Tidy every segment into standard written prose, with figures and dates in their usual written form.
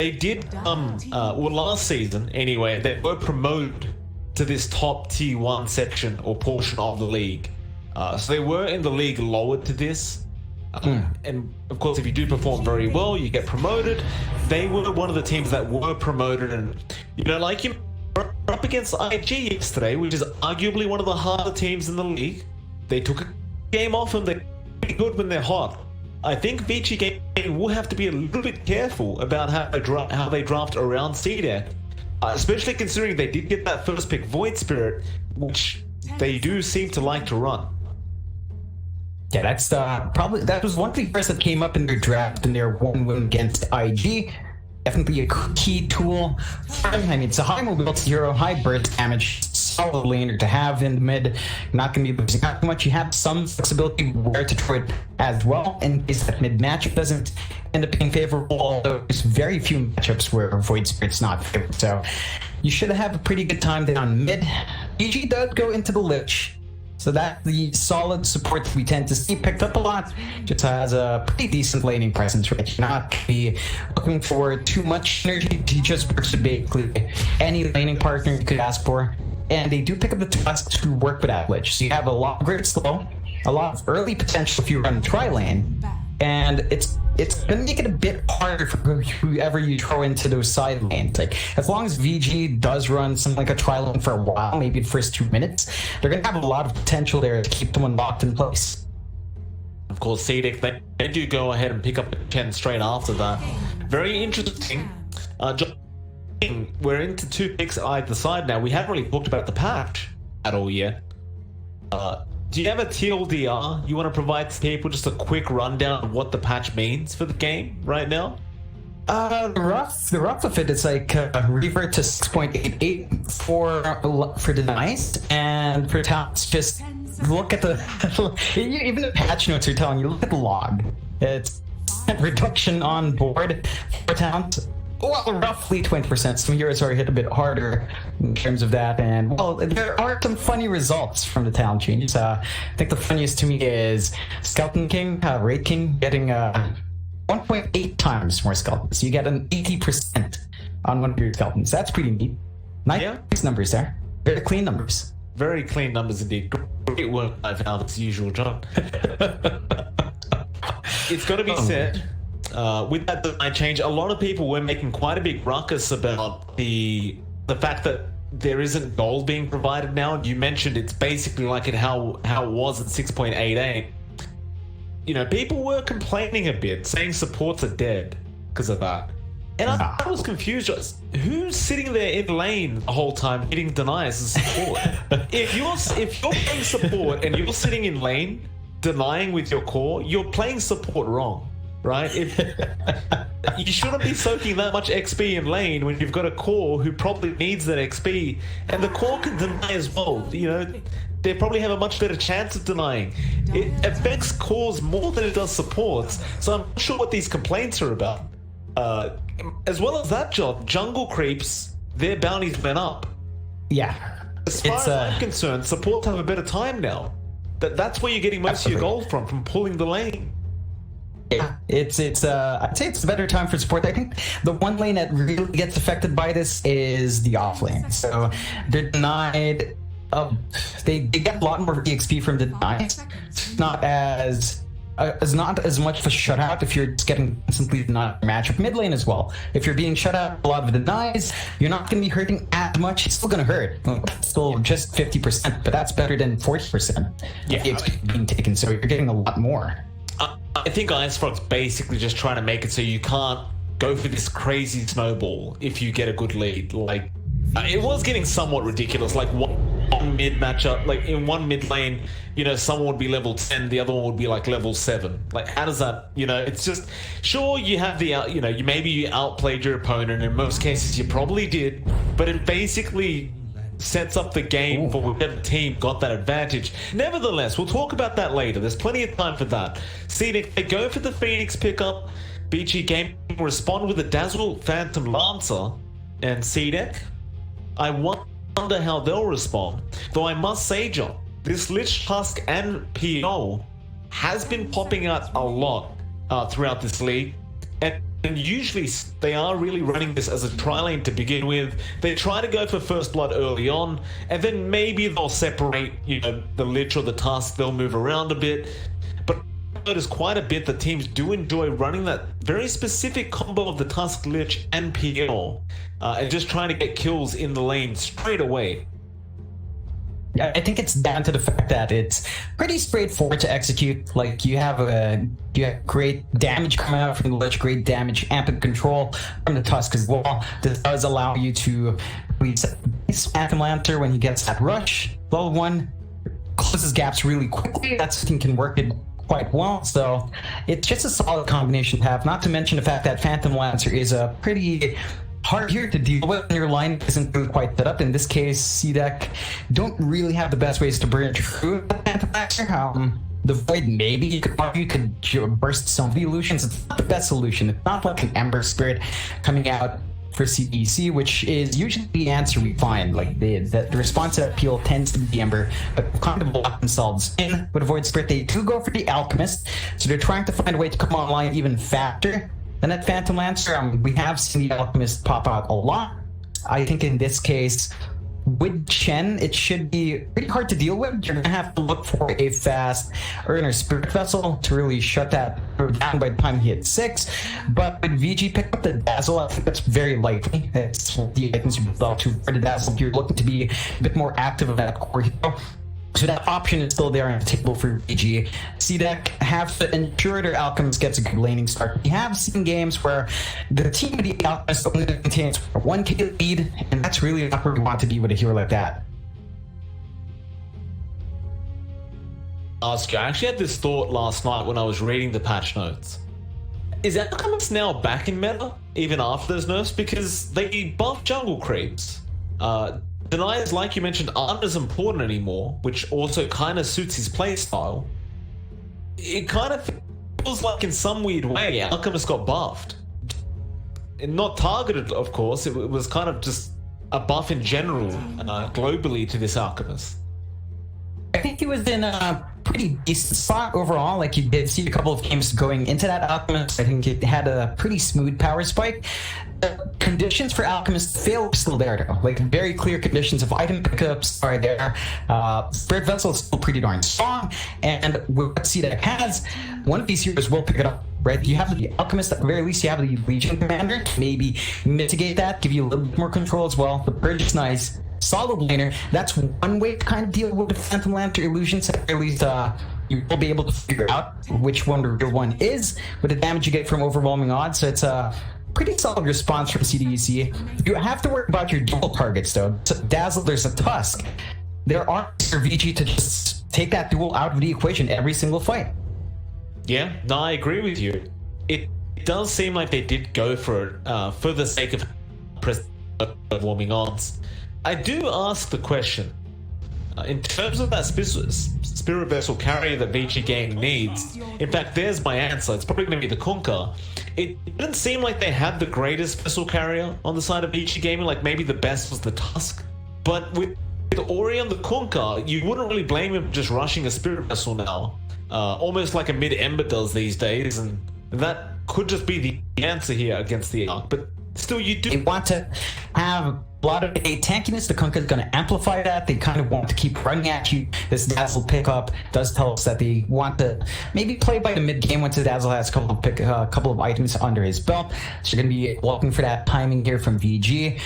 they did well, last season anyway, they were promoted to this top tier 1 section or portion of the league. So they were in the league lowered to this. And of course, if you do perform very well, you get promoted. They were one of the teams that were promoted, and like you were up against IG yesterday, which is arguably one of the harder teams in the league. They took a game off them. They're pretty good when they're hot. I think Vici Gaming will have to be a little bit careful about how they draft around CDA, especially considering they did get that first pick Void Spirit, which they do seem to like to run. Yeah, that's that was one thing first that came up in their draft in their one win against IG. Definitely a key tool for him. I mean, it's a high mobility hero, high burst damage, solid laner to have in the mid. Not going to be losing out too much. You have some flexibility where to throw it as well in case that mid matchup doesn't end up being favorable, although there's very few matchups where Void Spirit's not favorable. So you should have a pretty good time down mid. EG does go into the Lich. So that's the solid support that we tend to see picked up a lot. Just has a pretty decent laning presence, right? You're not be looking for too much energy. He just works with basically any laning partner you could ask for. And they do pick up the task to work with that Lich. So you have a lot of great slow, a lot of early potential if you run tri-lane. And it's gonna make it a bit harder for whoever you throw into those side lanes. Like, as long as VG does run something like a tri-lane for a while, maybe the first 2 minutes, they're gonna have a lot of potential there to keep them locked in place. Of course, CDEC, they do go ahead and pick up a 10 straight after that. Very interesting. We're into 2 picks either side now. We haven't really talked about the patch at all yet. Do you have a TLDR you want to provide to people, just a quick rundown of what the patch means for the game right now? The rough of it is like revert to 6.88 for denies, and for towns, just look at the even the patch notes are telling you, look at the log. It's reduction on board for towns. Well, roughly 20%. Some heroes are hit a bit harder in terms of that, and well, there are some funny results from the talent changes. I think the funniest to me is Skeleton King, Raid King, getting 1.8 times more skeletons. You get an 80% on one of your skeletons. That's pretty neat. Nice numbers there. Very clean numbers. Very clean numbers indeed. Great work, I found, as usual, John. It's got to be said. With that design change, a lot of people were making quite a big ruckus about the fact that there isn't gold being provided now. You mentioned it's basically like how it was at 6.88. People were complaining a bit, saying supports are dead because of that. And I was confused. Who's sitting there in lane the whole time hitting denies as support? if you're playing support and you're sitting in lane denying with your core, you're playing support wrong. Right? You shouldn't be soaking that much XP in lane when you've got a core who probably needs that XP, and the core can deny as well. They probably have a much better chance of denying. It affects cores more than it does supports, so I'm not sure what these complaints are about. As well as that, jungle creeps, their bounties went up. Yeah. As far as I'm concerned, supports have a better time now. That's where you're getting most of your gold from pulling the lane. Yeah, I'd say it's a better time for support. I think the one lane that really gets affected by this is the off lane. So they're denied. They get a lot more EXP from the denies. It's not as much of a shutout if you're just getting constantly denied matchup mid lane as well. If you're being shut out a lot of the denies, you're not going to be hurting as much. It's still going to hurt. It's still just 50%, but that's better than 40%. Yeah, EXP being taken. So you're getting a lot more. I think IceFrog's basically just trying to make it so you can't go for this crazy snowball if you get a good lead. Like, it was getting somewhat ridiculous. Like, one mid matchup, like in one mid lane, someone would be level 10, the other one would be like level 7. Like, how does that, it's just, sure, you have the, maybe you outplayed your opponent. In most cases, you probably did, but it basically sets up the game for whichever team got that advantage. Nevertheless, we'll talk about that later. There's plenty of time for that. CDEC, they go for the Phoenix pickup. BG Gaming respond with a Dazzle Phantom Lancer, and CDEC, I wonder how they'll respond. Though I must say, John, this Lich Husk and PO has been popping out a lot throughout this league. And And usually they are really running this as a tri-lane to begin with. They try to go for first blood early on, and then maybe they'll separate, the Lich or the Tusk. They'll move around a bit. But I notice quite a bit that teams do enjoy running that very specific combo of the Tusk, Lich, and PL, and just trying to get kills in the lane straight away. Yeah, I think it's down to the fact that it's pretty straightforward to execute. Like, you have great damage coming out from the Lich, great damage amp and control from the Tusk as well. This does allow you to reset Phantom Lancer when he gets that rush. Level 1 closes gaps really quickly. That thing can work it quite well, so it's just a solid combination to have. Not to mention the fact that Phantom Lancer is a pretty hard here to deal with when your line isn't really quite set up. In this case, CDEC don't really have the best ways to bridge through the Phantom Lancer. The Void, maybe you could argue, could burst some of the illusions. It's not the best solution. It's not like an Ember Spirit coming out for CDEC, which is usually the answer we find. Like, the response to that appeal tends to be the Ember, but kind of lock themselves in with a Void Spirit. They do go for the Alchemist, so they're trying to find a way to come online even faster than that Phantom Lancer. We have seen the Alchemist pop out a lot. I think in this case, with Chen, it should be pretty hard to deal with. You're going to have to look for a fast Earner Spirit Vessel to really shut that down by the time he hits 6. But with Vici pick up the Dazzle, I think that's very likely. It's the items you build to for the Dazzle. You're looking to be a bit more active of that core hero. So that option is still there on the table for VG. CDEC have to ensure their Alchemist gets a good laning start. We have seen games where the team of the Alchemist only contains a 1k lead, and that's really not where we want to be with a hero like that. I actually had this thought last night when I was reading the patch notes. Is Alchemist now back in meta, even after those nerfs? Because they buff jungle creeps. Deniers, like you mentioned, aren't as important anymore, which also kind of suits his playstyle. It kind of feels like in some weird way Alchemist got buffed. And not targeted, of course, it was kind of just a buff in general, globally, to this Alchemist. I think he was in a pretty decent spot overall. Like, you did see a couple of games going into that Alchemist. I think it had a pretty smooth power spike. The conditions for Alchemist fail are still there, though. Like, very clear conditions of item pickups are there. Spirit Vessel is still pretty darn strong, and what CDEC has, one of these heroes will pick it up, right? You have the Alchemist, at the very least you have the Legion Commander to maybe mitigate that, give you a little bit more control as well. The Purge is nice. Solid laner, that's one way to kind of deal with the Phantom Lancer illusions. At least you will be able to figure out which one the real one is with the damage you get from overwhelming odds. So it's a pretty solid response from CDEC. You have to worry about your dual targets, though. Dazzle, there's a Tusk. There are for VG to just take that duel out of the equation every single fight. Yeah, no, I agree with you. It does seem like they did go for it for the sake of overwhelming odds. I do ask the question, in terms of that Spirit Vessel carrier that Vici Gaming needs, in fact, there's my answer. It's probably going to be the Kunkka. It didn't seem like they had the greatest vessel carrier on the side of Vici Gaming, like maybe the best was the Tusk. But with Ori on the Kunkka, you wouldn't really blame him for just rushing a Spirit Vessel now, almost like a mid-Ember does these days, and that could just be the answer here against the Arc. But still, you do... They want to have a lot of a tankiness. The Kunkka is going to amplify that. They kind of want to keep running at you. This Dazzle pickup does tell us that they want to maybe play by the mid game once the Dazzle has a couple of items under his belt. So you're going to be looking for that timing here from VG.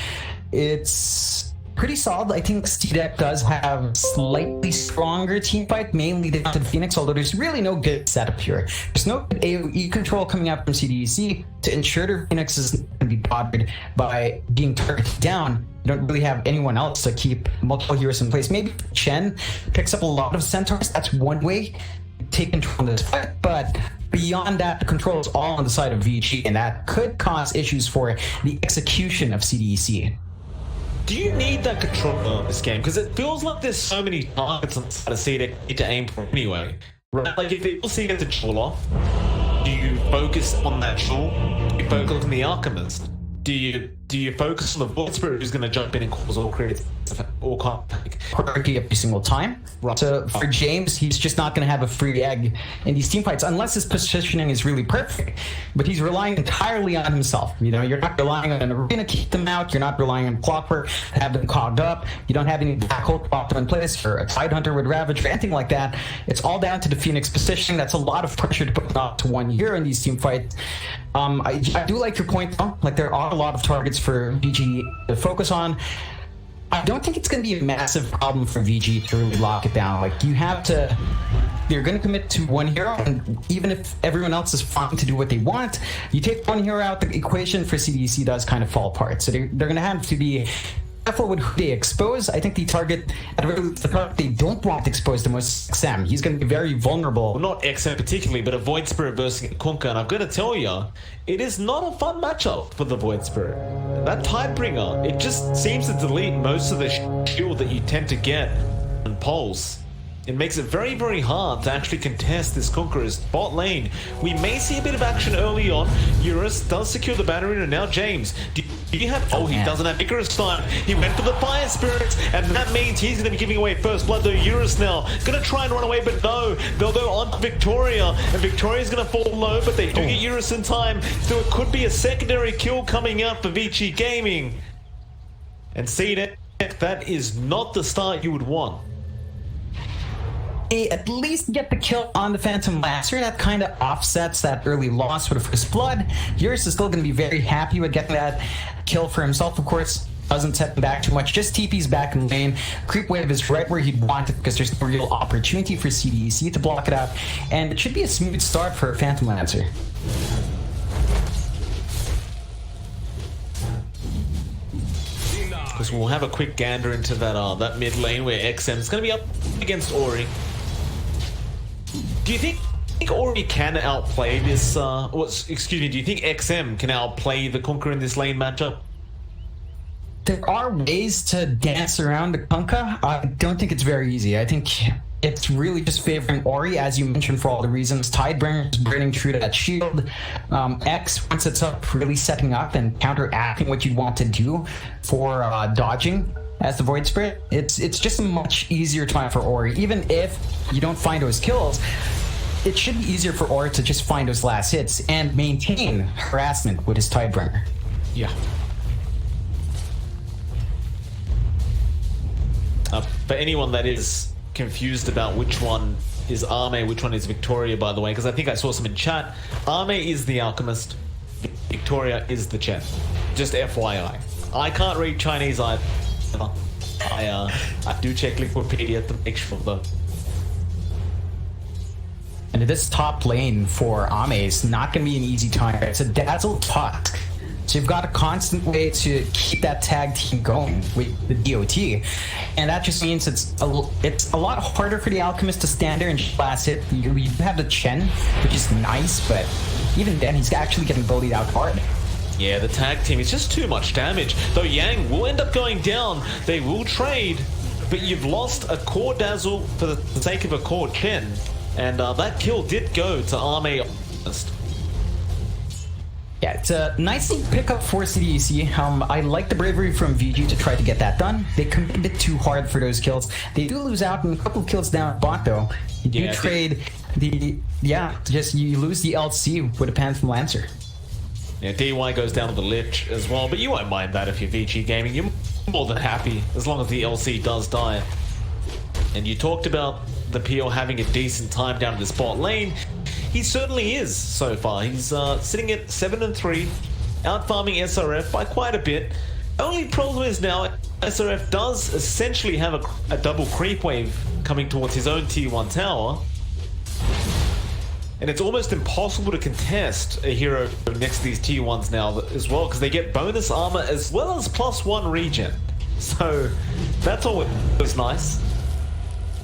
It's pretty solid. I think CDEC does have slightly stronger team fight, mainly down to the Phoenix, although there's really no good setup here. There's no good AoE control coming out from CDEC to ensure their Phoenix is going to be bothered by being targeted down. You don't really have anyone else to keep multiple heroes in place. Maybe Chen picks up a lot of Centaurs. That's one way to take control of this fight, but beyond that, the control is all on the side of VG, and that could cause issues for the execution of CDEC. Do you need that control in this game? Because it feels like there's so many targets on the side of CDEC you need to aim for anyway. Right? Like, if they all see get the jewel off, do you focus on that jewel? Do you focus on the Alchemist? Do you do you focus on the Void Spirit who's going to jump in and cause all creates all kind of panic? Quirky every single time. Right. So for James, he's just not going to have a free egg in these team fights unless his positioning is really perfect. But he's relying entirely on himself. You know, you're not relying on an arena to keep them out. You're not relying on Clockwork to have them cogged up. You don't have any black hole to pop them in place or a Tidehunter with Ravage or anything like that. It's all down to the Phoenix positioning. That's a lot of pressure to put up to 1 year in these team fights. I do like your point though. Like, there are a lot of targets for VG to focus on. I don't think it's going to be a massive problem for VG to really lock it down. Like, they're going to commit to one hero, and even if everyone else is fine to do what they want, you take one hero out, the equation for CDEC does kind of fall apart. So they're going to have to be careful with who they expose. I think the target they don't want exposed the most is XM. He's going to be very vulnerable. Well, not XM particularly, but a Void Spirit versus Kunkka, and I'm going to tell you, it is not a fun matchup for the Void Spirit. That Tidebringer, it just seems to delete most of the shield that you tend to get in Pulse. It makes it very, very hard to actually contest this Conqueror's bot lane. We may see a bit of action early on. Eurus does secure the battery, and now James. Do you have... Oh, he doesn't have Icarus time. He went for the Fire Spirits, and that means he's going to be giving away first blood, though. Eurus now going to try and run away, but no. They'll go on to Victoria, and Victoria's going to fall low, but they do get Eurus in time. So it could be a secondary kill coming out for Vici Gaming. And CDEC, that is not the start you would want. They at least get the kill on the Phantom Lancer. That kind of offsets that early loss with the first blood. Eurus is still going to be very happy with getting that kill for himself, of course. Doesn't set him back too much, just TP's back in lane. Creep wave is right where he'd want it because there's no real opportunity for CDEC to block it out. And it should be a smooth start for Phantom Lancer. Because we'll have a quick gander into that mid lane where XM is going to be up against Ori. Do you think Ori can outplay this? Do you think XM can outplay the Kunkka in this lane matchup? There are ways to dance around the Kunkka. I don't think it's very easy. I think it's really just favoring Ori, as you mentioned, for all the reasons. Tidebringer is burning through that shield. X, once it's up, really setting up and counteracting what you want to do for dodging as the Void Spirit. It's just a much easier time for Ori. Even if you don't find those kills, it should be easier for Ori to just find those last hits and maintain harassment with his Tidebringer. Yeah. For anyone that is confused about which one is Arme, which one is Victoria, by the way, because I think I saw some in chat. Arme is the Alchemist, Victoria is the Chen. Just FYI. I can't read Chinese either. I do check Liquipedia to make sure though. And this top lane for Ame is not going to be an easy time. It's a dazzle tusk. So you've got a constant way to keep that tag team going with the DOT. And that just means it's a lot harder for the Alchemist to stand there and blast it. You have the Chen, which is nice, but even then he's actually getting bullied out hard. Yeah, the tag team is just too much damage. Though Yang will end up going down. They will trade, but you've lost a core Dazzle for the sake of a core Chen. And that kill did go to Arme. Yeah, it's a nice pickup for CDEC. I like the bravery from VG to try to get that done. They committed a bit too hard for those kills. They do lose out on a couple of kills down bot though. You do trade you lose the LC with a Phantom Lancer. Yeah, DY goes down to the Lich as well, but you won't mind that if you're VG Gaming. You're more than happy as long as the LC does die. And you talked about the PL having a decent time down in the spot lane. He certainly is so far. He's sitting at 7-3, out farming SRF by quite a bit. Only problem is now SRF does essentially have a double creep wave coming towards his own tier 1 tower. And it's almost impossible to contest a hero next to these tier 1s now as well, because they get bonus armor as well as +1 regen. So that's always nice.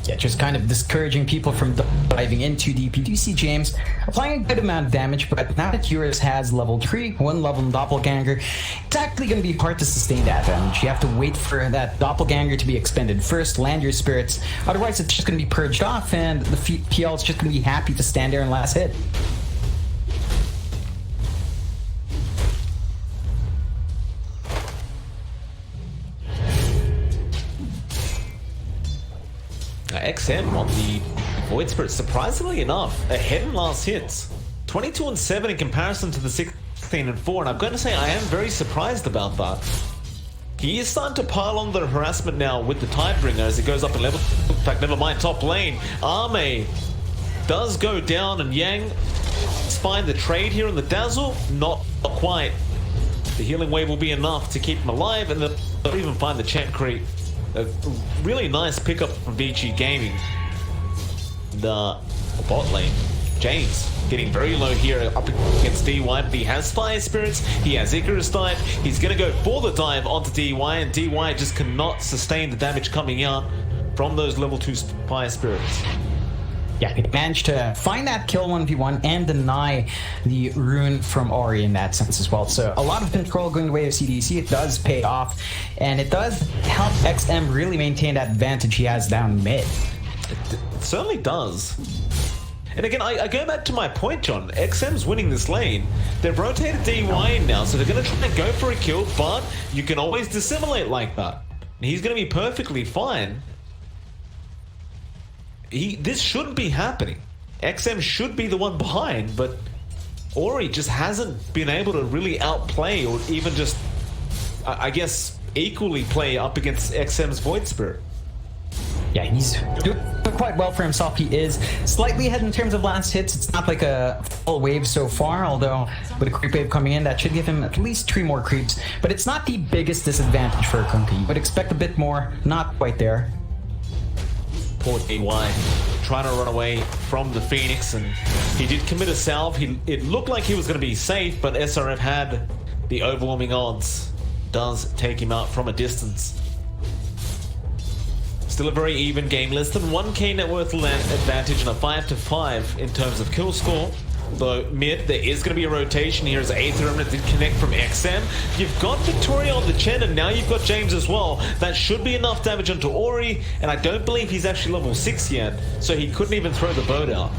Yeah, just kind of discouraging people from diving into DP. You see James applying a good amount of damage, but now that Eurus has level 3, 1 level Doppelganger, it's actually going to be hard to sustain that damage. You have to wait for that Doppelganger to be expended first, land your spirits, otherwise it's just going to be purged off and the PL is just going to be happy to stand there and last hit. XM on the Void Spirit, surprisingly enough, ahead in last hits. 22 and 7 in comparison to the 16 and 4, and I'm going to say I am very surprised about that. He is starting to pile on the harassment now with the Tidebringer as it goes up in level. In fact, never mind, top lane. Arme does go down, and Yang find the trade here in the Dazzle. Not quite. The healing wave will be enough to keep him alive, and they'll even find the champ creep. A really nice pickup from Vici Gaming. The bot lane, James, getting very low here up against DY, but he has Fire Spirits, he has Icarus Dive, he's going to go for the dive onto DY, and DY just cannot sustain the damage coming out from those level 2 Fire Spirits. Yeah, he managed to find that kill 1v1 and deny the rune from Ori in that sense as well. So a lot of control going the way of CDEC. It does pay off, and it does help XM really maintain that advantage he has down mid. It certainly does. And again, I go back to my point, John. XM's winning this lane. They've rotated DY in now, so they're going to try and go for a kill, but you can always dissimulate like that. And he's going to be perfectly fine. This shouldn't be happening. XM should be the one behind, but Ori just hasn't been able to really outplay or even just, I guess, equally play up against XM's Void Spirit. Yeah, he's doing quite well for himself. He is slightly ahead in terms of last hits. It's not like a full wave so far, although with a creep wave coming in, that should give him at least 3 more creeps. But it's not the biggest disadvantage for a Kunkka. You would expect a bit more, not quite there. Poor DY trying to run away from the Phoenix, and he did commit a salve. It looked like he was going to be safe, but SRF had the overwhelming odds. Does take him out from a distance. Still a very even game, less than 1k net worth advantage and a 5-5 in terms of kill score. Though mid, there is going to be a rotation here as Aether Remnant did connect from XM. You've got Victoria on the Chen, and now you've got James as well. That should be enough damage onto Ori, and I don't believe he's actually level 6 yet, so he couldn't even throw the boat out.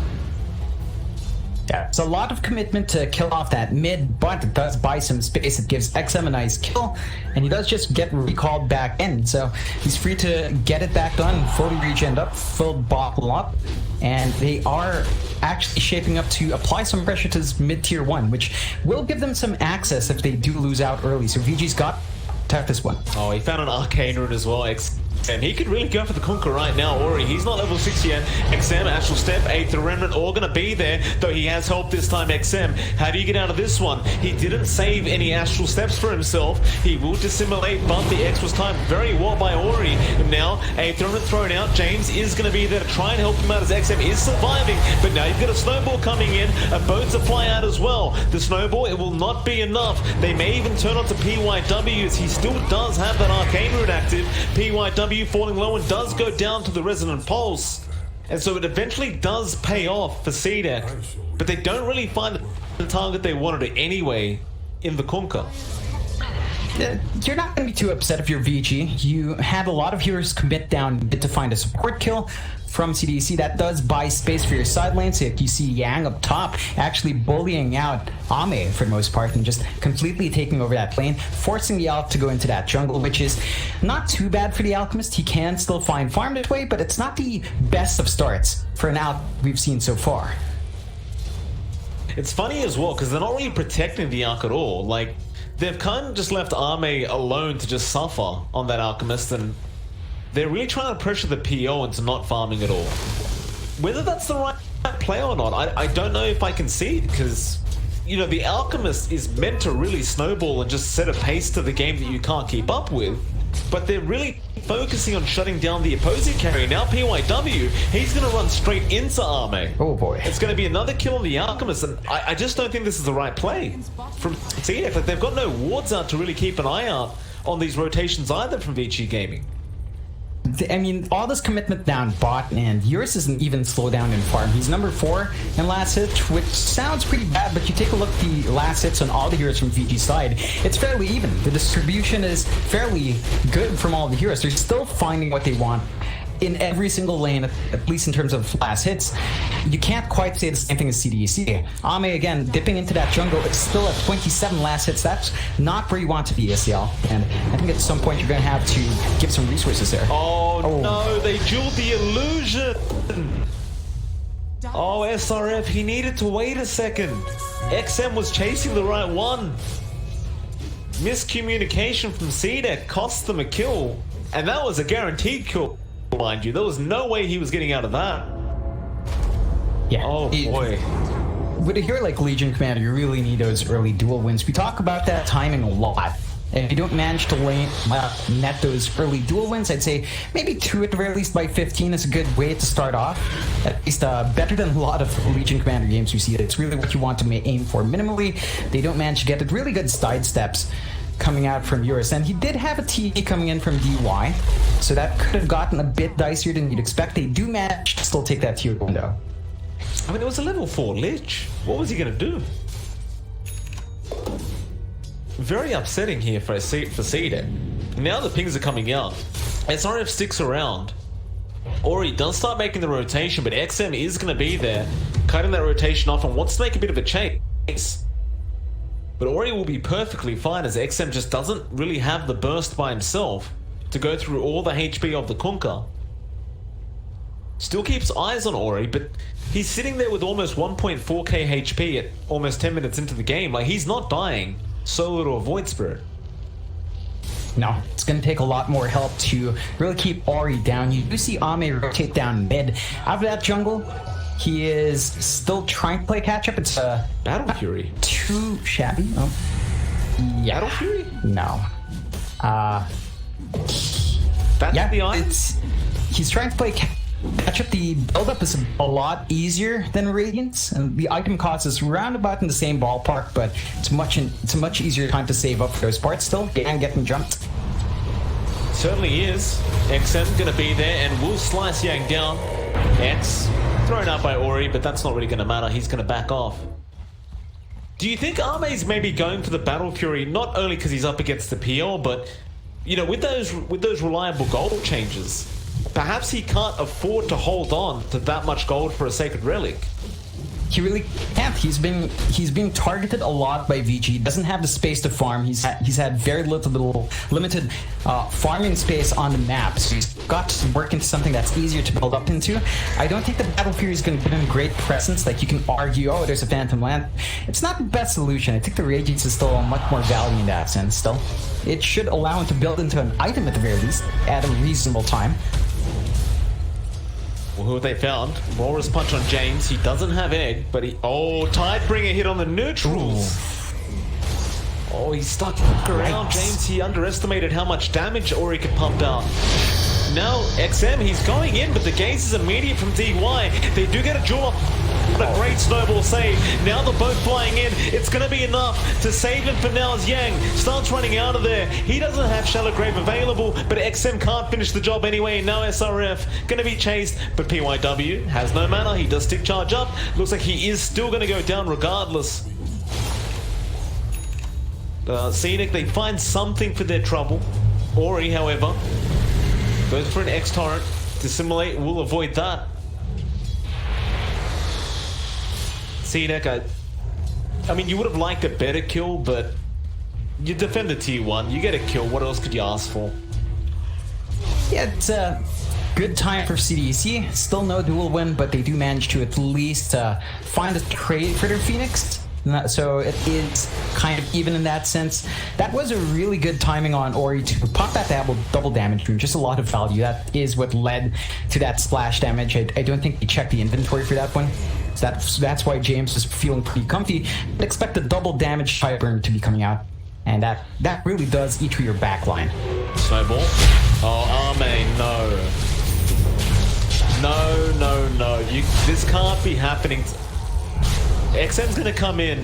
Yeah, it's a lot of commitment to kill off that mid, but it does buy some space. It gives XM a nice kill, and he does just get recalled back in, so he's free to get it back done, fully regen up, full bottle up, and they are actually shaping up to apply some pressure to his mid-tier 1, which will give them some access if they do lose out early. So VG's got to have this one. Oh, he found an Arcane Rune as well. And he could really go for the Kunkka right now. Ori, he's not level 6 yet. XM, Astral Step, Aether Remnant, all going to be there, though he has help this time. XM, how do you get out of this one? He didn't save any Astral Steps for himself. He will dissimulate, but the X was timed very well by Ori. And now, Aether Remnant thrown out. James is going to be there to try and help him out as XM is surviving. But now you've got a Snowball coming in, a boat to fly out as well. The Snowball, it will not be enough. They may even turn on to PYW as he still does have that Arcane Rune active. PYW falling low and does go down to the Resonant Pulse, and so it eventually does pay off for CDEC, but they don't really find the target they wanted it anyway in the Kunkka. You're not going to be too upset if you're Vici. You had a lot of heroes commit down to find a support kill from CDEC. That does buy space for your side lane. So you see Yang up top actually bullying out Ame for the most part and just completely taking over that lane, forcing the Alp to go into that jungle, which is not too bad for the Alchemist. He can still find farm this way, but it's not the best of starts for an Alp we've seen so far. It's funny as well because they're not really protecting the Alch at all. Like, they've kind of just left Ame alone to just suffer on that Alchemist, and they're really trying to pressure the PO into not farming at all. Whether that's the right play or not, I don't know if I can see it, because, you know, the Alchemist is meant to really snowball and just set a pace to the game that you can't keep up with, but they're really focusing on shutting down the opposing carry. Now PYW, he's going to run straight into Ame. Oh boy. It's going to be another kill on the Alchemist, and I just don't think this is the right play from CDEC. Like, they've got no wards out to really keep an eye out on these rotations either from Vici Gaming. I mean, all this commitment down bot, and yours isn't even slow down in farm. He's number 4 in last hit, which sounds pretty bad, but you take a look at the last hits on all the heroes from VG's side, it's fairly even. The distribution is fairly good from all the heroes. They're still finding what they want, in every single lane, at least in terms of last hits. You can't quite say the same thing as CDEC. Ame, again, dipping into that jungle, it's still at 27 last hits. That's not where you want to be, SCL. And I think at some point you're going to have to give some resources there. Oh no, they jeweled the illusion! Oh, SRF, he needed to wait a second. XM was chasing the right one. Miscommunication from CDEC cost them a kill. And that was a guaranteed kill, mind you. There was no way he was getting out of that. Yeah. Oh boy. With a hero like Legion Commander, you really need those early duel wins. We talk about that timing a lot. And if you don't manage to net those early duel wins, I'd say maybe 2 at the very least by 15 is a good way to start off. At least better than a lot of Legion Commander games we see. It's really what you want to aim for. Minimally, they don't manage to get it. Really good side steps coming out from Eurus. And he did have a TE coming in from DY, so that could have gotten a bit dicier than you'd expect. They do manage to still take that tier window. I mean, it was a level 4 Lich. What was he going to do? Very upsetting here for CDEC. Now the pings are coming out. SRF sticks around. Ori does start making the rotation, but XM is going to be there, cutting that rotation off and wants to make a bit of a chase. But Ori will be perfectly fine as XM just doesn't really have the burst by himself to go through all the HP of the Kunkka. Still keeps eyes on Ori, but he's sitting there with almost 1.4k HP at almost 10 minutes into the game. Like, he's not dying. Solo to avoid Spirit. No, it's going to take a lot more help to really keep Ori down. You do see Ame rotate down mid. Out of that jungle, he is still trying to play catch-up. It's Battle Fury. Too shabby. Oh. Yeah. Battle Fury? No. That's yeah, the item? He's trying to play catch-up. The build-up is a lot easier than Radiance, and the item cost is roundabout in the same ballpark, but it's a much easier time to save up for those parts still, and getting jumped. Certainly is. XM gonna be there and will slice Yang down. X thrown out by Ori, but that's not really gonna matter. He's gonna back off. Do you think Ame's maybe going for the Battle Fury not only because he's up against the PL, but you know, with those reliable gold changes? Perhaps he can't afford to hold on to that much gold for a Sacred Relic. He really can't. He's being targeted a lot by Vici. He doesn't have the space to farm. He's had very limited farming space on the map. So he's got to work into something that's easier to build up into. I don't think the Battle Fury is going to give him great presence. Like, you can argue, oh, there's a Phantom Land. It's not the best solution. I think the Radiance is still much more value in that sense. Still, it should allow him to build into an item at the very least at a reasonable time. Well, who have they found? Walrus punch on James. He doesn't have egg, but he... Oh, Tidebringer hit on the neutrals. Ooh. Oh, he's stuck around. James, he underestimated how much damage Ori could pump out. Now, XM, he's going in, but the gaze is immediate from DY. They do get a jewel off. A great snowball save. Now they're both flying in. It's going to be enough to save him for now as Yang starts running out of there. He doesn't have Shallow Grave available, but XM can't finish the job anyway. Now SRF going to be chased, but PYW has no mana. He does stick charge up. Looks like he is still going to go down regardless. CDEC, they find something for their trouble. Ori, however, goes for an X-Torrent. Dissimulate will avoid that. CDEC, I mean, you would have liked a better kill, but you defend the tier 1, you get a kill, what else could you ask for? Yeah, it's a good time for CDEC. Still no dual win, but they do manage to at least find a trade for their Phoenix. So it is kind of even in that sense. That was a really good timing on Ori to pop that double damage rune. Just a lot of value. That is what led to that splash damage. I don't think they checked the inventory for that one. So that's why James is feeling pretty comfy. But expect the double damage Tideburn to be coming out. And that really does eat through your back line. Snowball. Oh, Ame, no. No. This can't be happening. XM's gonna come in.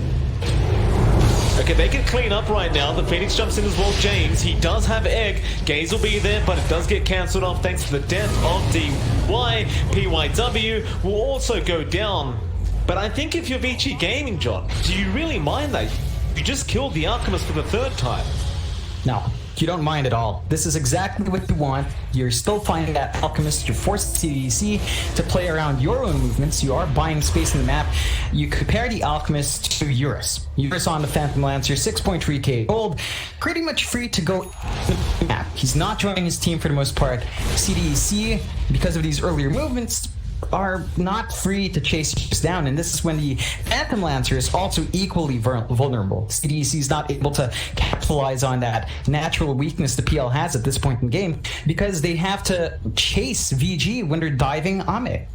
Okay, they can clean up right now. The Phoenix jumps in as well. James, he does have egg. Gaze will be there, but it does get cancelled off thanks to the death of DY. PYW will also go down. But I think if you're Vici Gaming, John, do you really mind that? You just killed the Alchemist for the 3rd time. No. You don't mind at all. This is exactly what you want. You're still finding that Alchemist. You're forced CDEC to play around your own movements. You are buying space in the map. You compare the Alchemist to Eurus. Eurus on the Phantom Lancer, 6.3k gold, pretty much free to go the map. He's not joining his team for the most part. CDEC, because of these earlier movements, are not free to chase Eurus down, and this is when the Phantom Lancer is also equally vulnerable. CDEC is not able to capitalize on that natural weakness the PL has at this point in the game because they have to chase VG when they're diving Ame.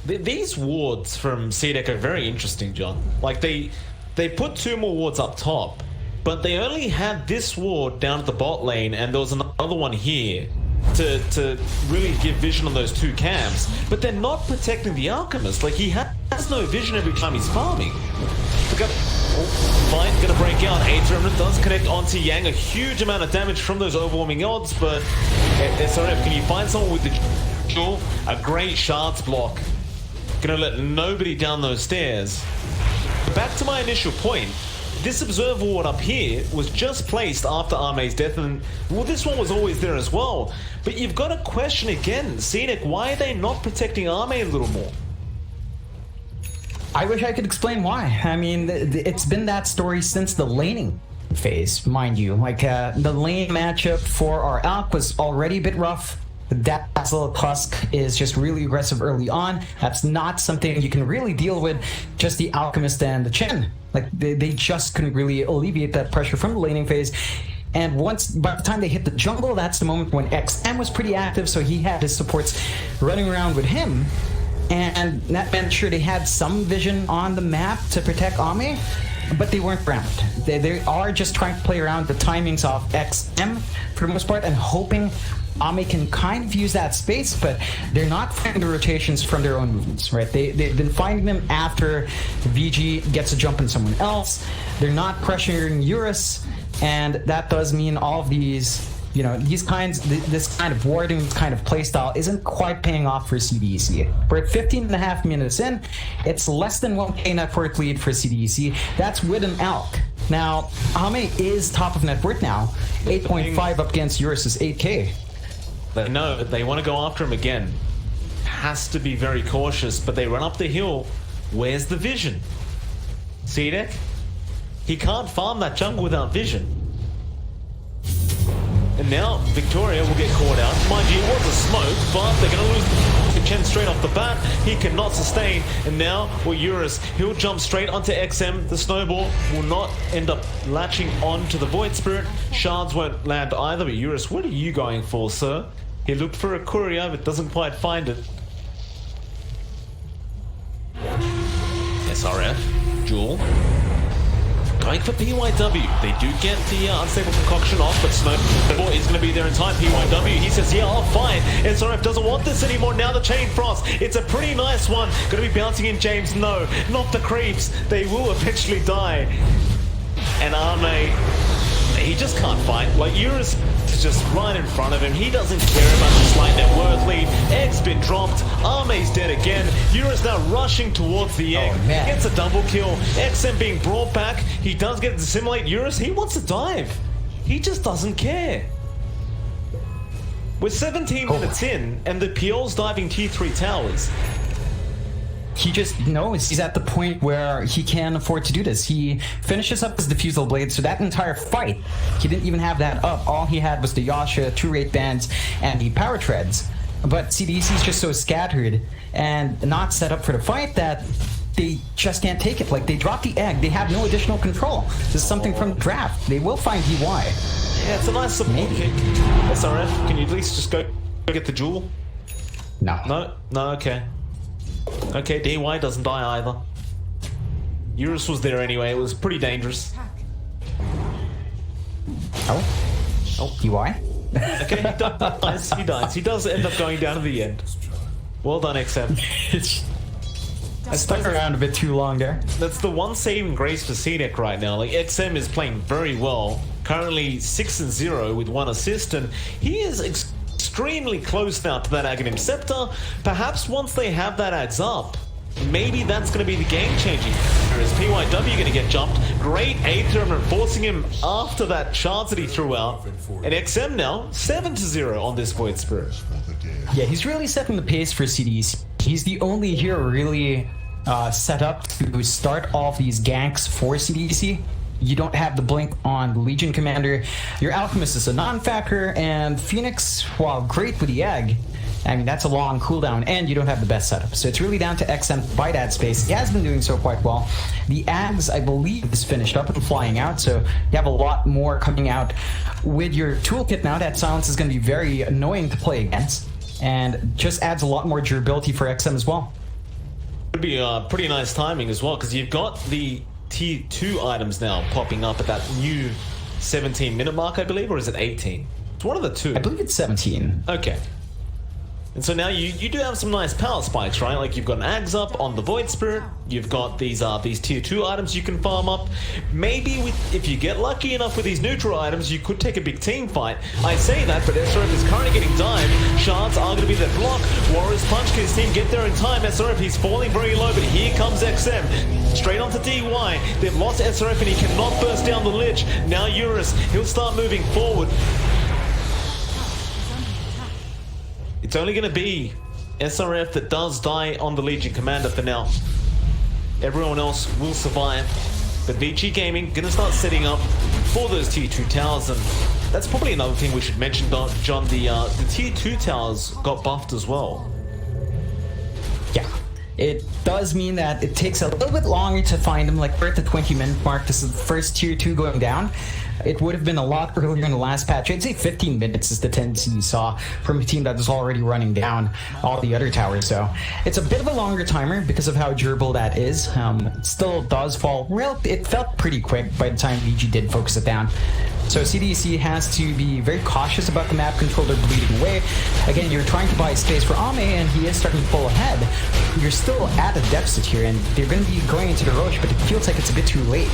These wards from CDEC are very interesting, John. Like, they put 2 more wards up top, but they only had this ward down at the bot lane, and there was another one here to really give vision on those 2 camps, but they're not protecting the Alchemist. Like, he has no vision every time he's farming. Fine, gonna break out. A Remnant does connect onto Yang, a huge amount of damage from those overwhelming odds, but SRF, can you find someone with the jewel? A great shards block. Gonna let nobody down those stairs. Back to my initial point. This observer ward up here was just placed after Ame's death, and well, this one was always there as well. But you've got to question again, CDEC, why are they not protecting Ame a little more? I wish I could explain why. I mean, it's been that story since the laning phase, mind you. Like, the lane matchup for our Alk was already a bit rough. The Dazzle Tusk is just really aggressive early on. That's not something you can really deal with just the Alchemist and the Chen. Like, they just couldn't really alleviate that pressure from the laning phase. And by the time they hit the jungle, that's the moment when XM was pretty active, so he had his supports running around with him. And that meant sure they had some vision on the map to protect Ame, but they weren't around. They are just trying to play around the timings of XM for the most part and hoping Ame can kind of use that space, but they're not finding the rotations from their own movements, right? They've been finding them after VG gets a jump on someone else. They're not pressuring Eurus, and that does mean all of these, you know, this kind of warding, this kind of playstyle isn't quite paying off for CDEC. We're at 15.5 minutes in. It's less than 1k net worth lead for CDEC. That's with an Alk. Now, Ame is top of net worth now. 8.5 up against Eurus is 8k. They know they want to go after him again. Has to be very cautious, but they run up the hill. Where's the vision? CDEC? He can't farm that jungle without vision. And now Victoria will get caught out. Mind you, it was a smoke, but they're going to lose the Chen straight off the bat. He cannot sustain. And now, well, Eurus, he'll jump straight onto XM. The snowball will not end up latching onto the Void Spirit. Shards won't land either. But Eurus, what are you going for, sir? He looked for a courier, but doesn't quite find it. SRF, Jewel. Going for PYW. They do get the unstable concoction off, but Snowball is going to be there in time. PYW, he says, yeah, I'll fine. SRF doesn't want this anymore. Now the Chain Frost. It's a pretty nice one. Going to be bouncing in James. No, not the creeps. They will eventually die. And Ame, he just can't fight. Like, Eurus is just right in front of him. He doesn't care about the slight net worth lead. Egg's been dropped. Ame's dead again. Eurus now rushing towards the Egg. Oh, man. Gets a double kill. XM being brought back. He does get to simulate Eurus. He wants to dive. He just doesn't care. We're 17 minutes in, and the PL's diving tier 3 towers. He just knows he's at the point where he can afford to do this. He finishes up his Diffusal Blade, so that entire fight, he didn't even have that up. All he had was the Yasha, 2 Wraith Bands, and the Power Treads. But CDEC is just so scattered and not set up for the fight that they just can't take it. Like, they drop the Egg, they have no additional control. This is something from the draft. They will find DY. Yeah, it's a nice support kick. SRF, can you at least just go get the jewel? No. No, okay. Okay, DY doesn't die either. Eurus was there anyway, it was pretty dangerous. Oh, DY? Okay, he dies. He does end up going down to the end. Well done, XM. I stuck around a bit too long there. That's the one saving grace for CDEC right now. Like, XM is playing very well. Currently 6-0 with 1 assist, and he is extremely close now to that Aghanim Scepter. Perhaps once they have that Ags up, maybe that's going to be the game-changing. Is PYW going to get jumped? Great Aether forcing him after that chance that he threw out. And XM now 7-0 on this Void Spirit. Yeah, he's really setting the pace for CDEC. He's the only hero really set up to start off these ganks for CDEC. You don't have the blink on the Legion Commander. Your Alchemist is a non-factor, and Phoenix, while great with the Egg, I mean, that's a long cooldown, and you don't have the best setup. So it's really down to XM to buy that space. He has been doing so quite well. The Ags, I believe, is finished up and flying out, so you have a lot more coming out with your toolkit now. That silence is going to be very annoying to play against, and just adds a lot more durability for XM as well. Would be pretty nice timing as well, because you've got the Tier 2 items now popping up at that new 17-minute mark, I believe, or is it 18? It's one of the two. I believe it's 17. Okay. And so now you do have some nice power spikes, right? Like you've got an Ags up on the Void Spirit, you've got these Tier 2 items you can farm up. Maybe if you get lucky enough with these neutral items, you could take a big team fight. I say that, but SRF is currently getting dived. Shards are going to be their block. Warriors Punch, can his team get there in time? SRF, he's falling very low, but here comes XM. Straight onto DY. They've lost SRF and he cannot burst down the lich. Now Eurus, he'll start moving forward. It's only going to be SRF that does die on the Legion Commander for now. Everyone else will survive. But Vici Gaming going to start setting up for those Tier 2 towers. And that's probably another thing we should mention, John. The Tier 2 towers got buffed as well. Yeah. It does mean that it takes a little bit longer to find them. Like we're at the 20-minute mark. This is the first Tier 2 going down. It would have been a lot earlier in the last patch. I'd say 15 minutes is the tendency you saw from a team that was already running down all the other towers. So it's a bit of a longer timer because of how durable that is. It still does fall. Well, it felt pretty quick by the time VG did focus it down. So CDEC has to be very cautious about the map controller bleeding away. Again, you're trying to buy space for Ame, and he is starting to pull ahead. You're still at a deficit here, and they're going to be going into the Roche, but it feels like it's a bit too late.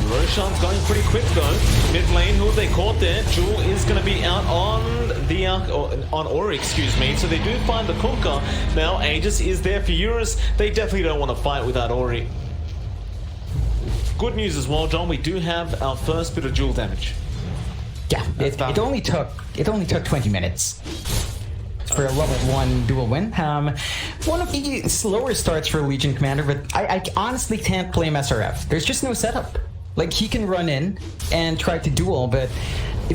Roshan's going pretty quick though. Mid lane, who have they caught there? Jewel is going to be out on the on Ori, excuse me. So they do find the Kunka. Now Aegis is there for Eurus. They definitely don't want to fight without Ori. Good news as well, John. We do have our first bit of Jewel damage. Yeah, it only took 20 minutes for a level 1 dual win. One of the slower starts for Legion Commander, but I honestly can't blame SRF. There's just no setup. Like, he can run in and try to duel, but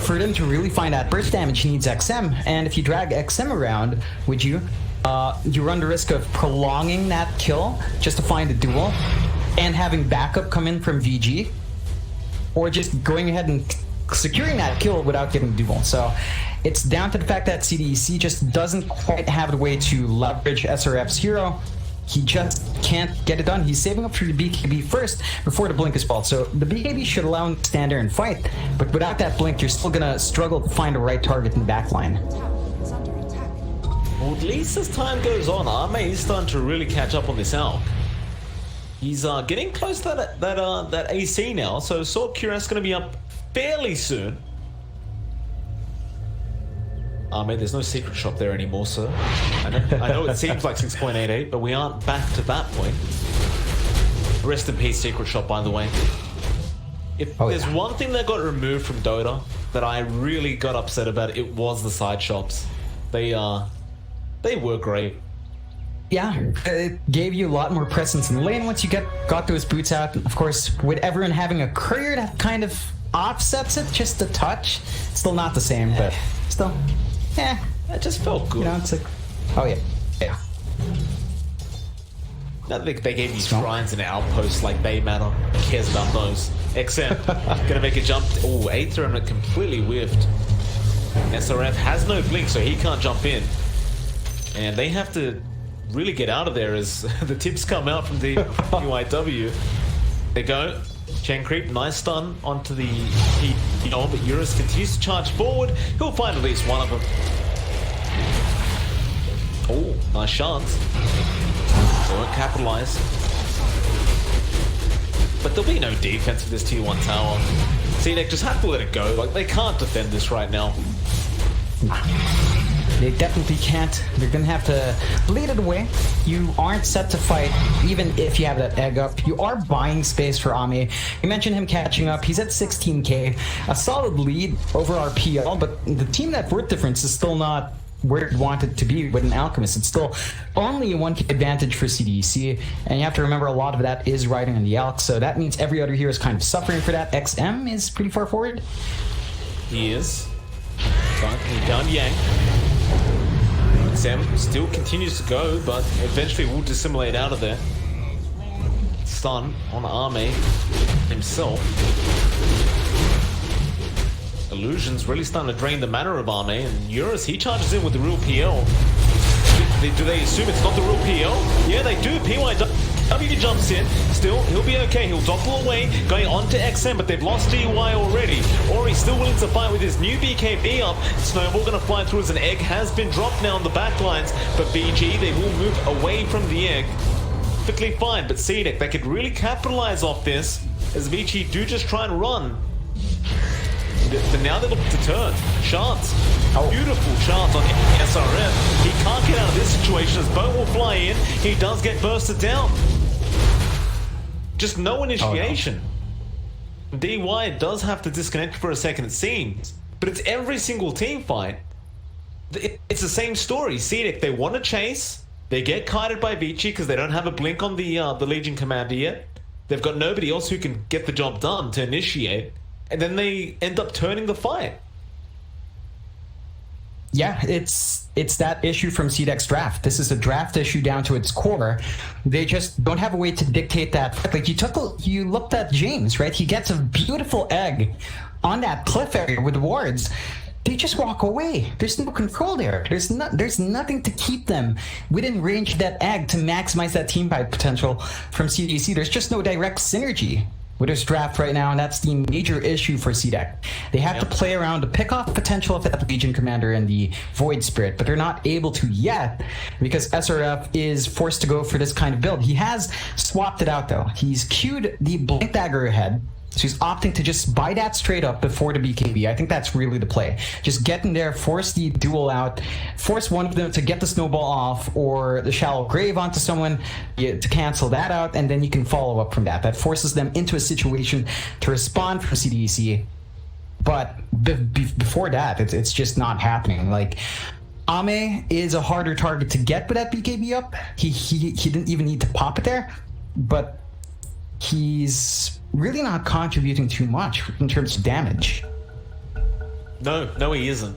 for them to really find that burst damage, he needs XM. And if you drag XM around with you, you run the risk of prolonging that kill just to find a duel, and having backup come in from VG, or just going ahead and securing that kill without getting duel. So it's down to the fact that CDEC just doesn't quite have the way to leverage SRF's hero. He just can't get it done. He's saving up for the BKB first before the blink is pulled. So the BKB should allow him to stand there and fight, but without that blink, you're still gonna struggle to find the right target in the backline. Well, at least as time goes on, Ame is starting to really catch up on this Alk. He's getting close to that AC now, so Sword Curious going to be up fairly soon. Man, there's no secret shop there anymore, sir. I know it seems like 6.88, but we aren't back to that point. Rest in peace, secret shop, by the way. If there's one thing that got removed from Dota that I really got upset about, it was the side shops. They were great. Yeah, it gave you a lot more presence in the lane once you got those boots out. Of course, with everyone having a courier that kind of offsets it just a touch. Still not the same, but still, that just felt good. You know, it's like, oh yeah. I think they gave you shrines and outposts like they matter. Who cares about those? XM gonna make a jump. Oh, Aether completely whiffed. SRF has no blink, so he can't jump in, and they have to really get out of there as the tips come out from the PYW. There go. Chain creep, nice stun onto the PO, but Eurus continues to charge forward. He'll find at least one of them. Oh, nice chance. They won't capitalize. But there'll be no defense for this tier 1 tower. CDEC just have to let it go. Like, they can't defend this right now. They definitely can't. They're gonna have to bleed it away. You aren't set to fight, even if you have that egg up. You are buying space for Ame. You mentioned him catching up. He's at 16k. A solid lead over our PL, but the team net worth difference is still not where it wanted to be with an Alchemist. It's still only a 1k advantage for CDEC, and you have to remember a lot of that is riding on the Alch, so that means every other hero is kind of suffering for that. XM is pretty far forward. He is. But he down Yang. XM still continues to go, but eventually will dissimulate out of there. Stun on Ame himself. Illusion's really starting to drain the mana of Ame, and Eurus, he charges in with the real PL. Do they assume it's not the real PL? Yeah, they do. PYW jumps in. Still, he'll be okay. He'll doppel away, going on to XM, but they've lost DY already. Ori still willing to fight with his new BKB up. Snowball gonna fly through as an egg has been dropped now on the back lines, but BG, they will move away from the egg. Perfectly fine, but CDEC, they could really capitalize off this, as Vici do just try and run. But now they look to turn. Chance. Beautiful chance on SRF. He can't get out of this situation as Bo will fly in. He does get bursted down. Just no initiation. DY does have to disconnect for a second, it seems. But it's every single team fight. It's the same story. CDEC, they want to chase. They get kited by Vici because they don't have a blink on the Legion commander yet. They've got nobody else who can get the job done to initiate. And then they end up turning the fight. Yeah, it's that issue from CDEC's draft. This is a draft issue down to its core. They just don't have a way to dictate that. Like you looked at James, right? He gets a beautiful egg on that cliff area with wards. They just walk away. There's no control there. There's nothing to keep them within range of that egg to maximize that team fight potential from CDEC. There's just no direct synergy with this draft right now, and that's the major issue for CDEC. They have to play around to pick off potential of that Legion Commander and the Void Spirit, but they're not able to yet because SRF is forced to go for this kind of build. He has swapped it out though. He's queued the Blink Dagger ahead, so he's opting to just buy that straight up before the BKB. I think that's really the play. Just get in there, force the duel out, force one of them to get the snowball off or the shallow grave onto someone to cancel that out, and then you can follow up from that. That forces them into a situation to respond from CDEC. But before that, it's just not happening. Like, Ame is a harder target to get with that BKB up. He didn't even need to pop it there, but he's really not contributing too much in terms of damage. No, he isn't.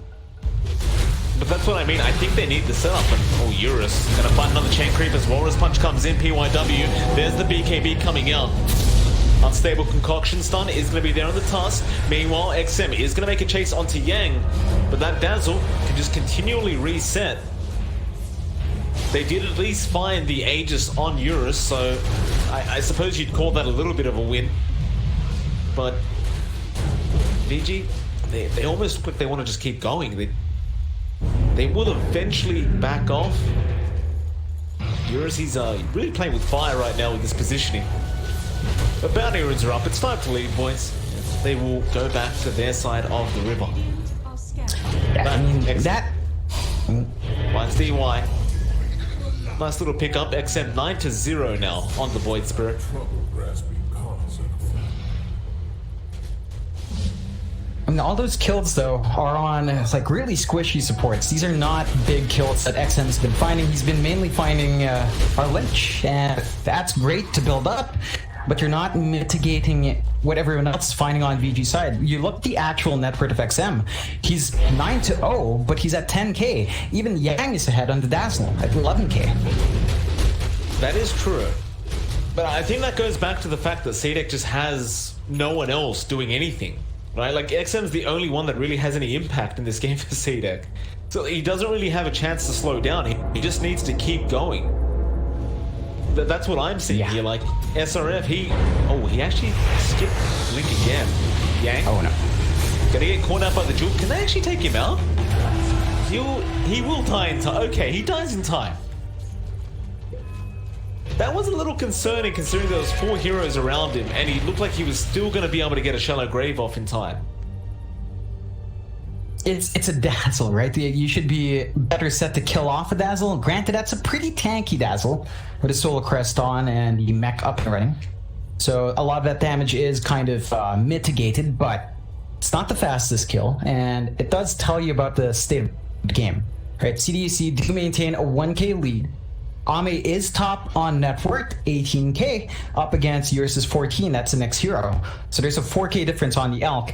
But that's what I mean. I think they need the setup. And Eurus gonna find another chain creep as Walrus Punch comes in. PYW. There's the BKB coming out. Unstable Concoction Stun is going to be there on the Tusk. Meanwhile, XM is going to make a chase onto Yang, but that Dazzle can just continually reset. They did at least find the Aegis on Eurus, so I suppose you'd call that a little bit of a win. But VG, they almost look like they want to just keep going. They will eventually back off. Eurus, he's really playing with fire right now with this positioning. But bounty runes are up. It's time to leave, boys. They will go back to their side of the river. I mean, that... Finds DY. Nice little pickup. XM 9-0 now on the Void Spirit. I mean, all those kills, though, are on like really squishy supports. These are not big kills that XM's been finding. He's been mainly finding our Lich, and that's great to build up, but you're not mitigating what everyone else is finding on VG's side. You look at the actual net worth of XM. He's 9-0, but he's at 10k. Even Yang is ahead on the Dazzle at 11k. That is true. But I think that goes back to the fact that CDEC just has no one else doing anything. Right? Like, XM's the only one that really has any impact in this game for CDEC. So he doesn't really have a chance to slow down. He just needs to keep going. That's what I'm seeing here. Like, SRF, he actually skipped Blink again. Yang. Oh, no. Gonna get caught out by the jewel. Can they actually take him out? He will die in time. Okay, he dies in time. That was a little concerning considering there was 4 heroes around him and he looked like he was still going to be able to get a shallow grave off in time. it's a Dazzle, right? You should be better set to kill off a Dazzle. Granted, that's a pretty tanky Dazzle with a Solar Crest on and the mech up and running. So a lot of that damage is kind of mitigated, but it's not the fastest kill, and it does tell you about the state of the game, right? CDEC do maintain a 1k lead. Ame is top on net worth, 18k, up against Eurus's 14, that's the next hero. So there's a 4k difference on the Elk,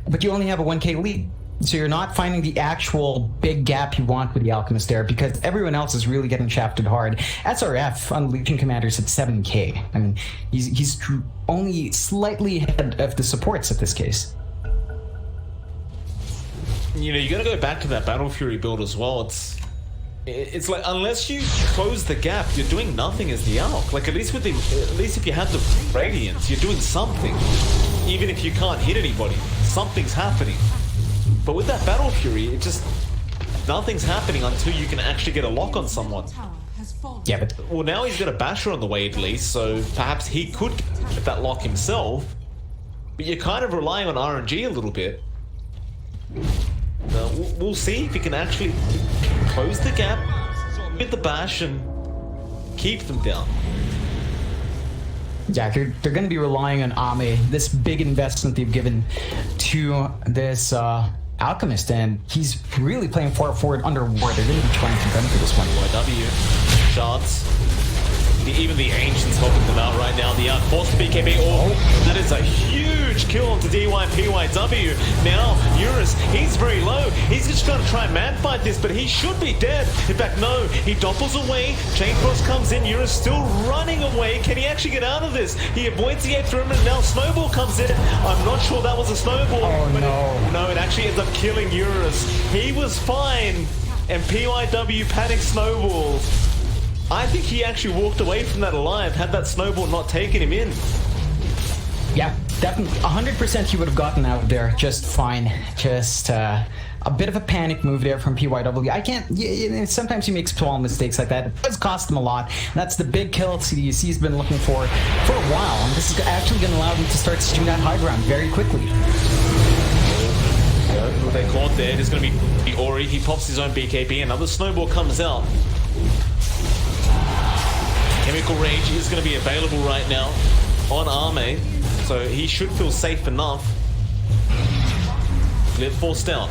but you only have a 1k lead. So you're not finding the actual big gap you want with the Alchemist there, because everyone else is really getting shafted hard. SRF on Legion Commander's at 7k. I mean, he's only slightly ahead of the supports at this case. You know, you gotta go back to that Battle Fury build as well. It's like, unless you close the gap, you're doing nothing as the Alk. Like, at least if you have the Radiance, you're doing something. Even if you can't hit anybody, something's happening. But with that Battle Fury, nothing's happening until you can actually get a lock on someone. Yeah, but well, now he's got a Basher on the way at least, so perhaps he could get that lock himself. But you're kind of relying on RNG a little bit. We'll see if he can actually close the gap with the bash and keep them down. Yeah, they're going to be relying on Ame, this big investment they've given to this Alchemist, and he's really playing far forward under ward. They're going to be trying to gun for this one. YW, shots. Even the Ancients helping them out right now. The forced BKB. Oh, that is a huge kill onto DY and PYW. Now, Eurus, he's very low. He's just going to try and man fight this, but he should be dead. In fact, no. He doppels away. Chain Frost comes in. Eurus still running away. Can he actually get out of this? He avoids the ape through him, and now Snowball comes in. I'm not sure that was a Snowball. Oh, no. No, it actually ends up killing Eurus. He was fine, and PYW panicked Snowball. I think he actually walked away from that alive had that Snowball not taken him in. Yeah, definitely. 100% he would have gotten out there just fine. Just a bit of a panic move there from PYW. I can't... sometimes he makes small mistakes like that. It does cost him a lot. That's the big kill CDEC's been looking for a while. And this is actually going to allow them to start stitching that high ground very quickly. What they caught there is going to be Ori. He pops his own BKB. Another Snowball comes out. Chemical Rage is going to be available right now on Ame, so he should feel safe enough. Live forced down.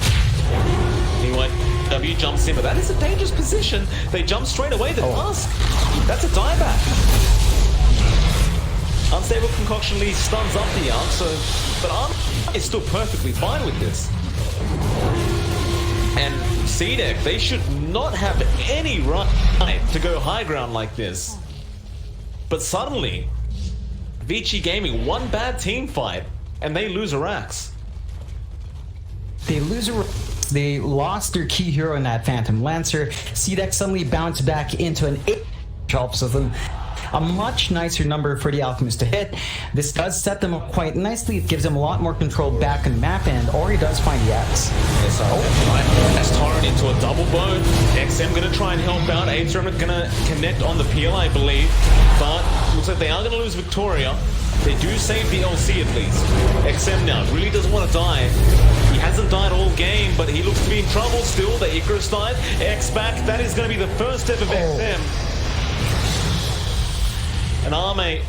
Anyway, W jumps in, but that is a dangerous position. They jump straight away to Tusk. That's a dieback. Unstable Concoction Lee stuns up the Arc, but Ame is still perfectly fine with this. And CDEC, they should not have any right to go high ground like this. But suddenly, Vici Gaming, one bad team fight, and they lose a Rax. They lost their key hero in that Phantom Lancer. CDEC suddenly bounced back into an 8, which helps them. A much nicer number for the Alchemist to hit. This does set them up quite nicely. It gives them a lot more control back on the map, and Ori does find the X. Yes, that's Torrent into a double bone. XM gonna try and help out. Aether gonna connect on the peel, I believe. But looks like they are gonna lose Victoria. They do save the LC at least. XM now really doesn't want to die. He hasn't died all game, but he looks to be in trouble still. The Icarus died. X back. That is going to be the first step of XM. And Ame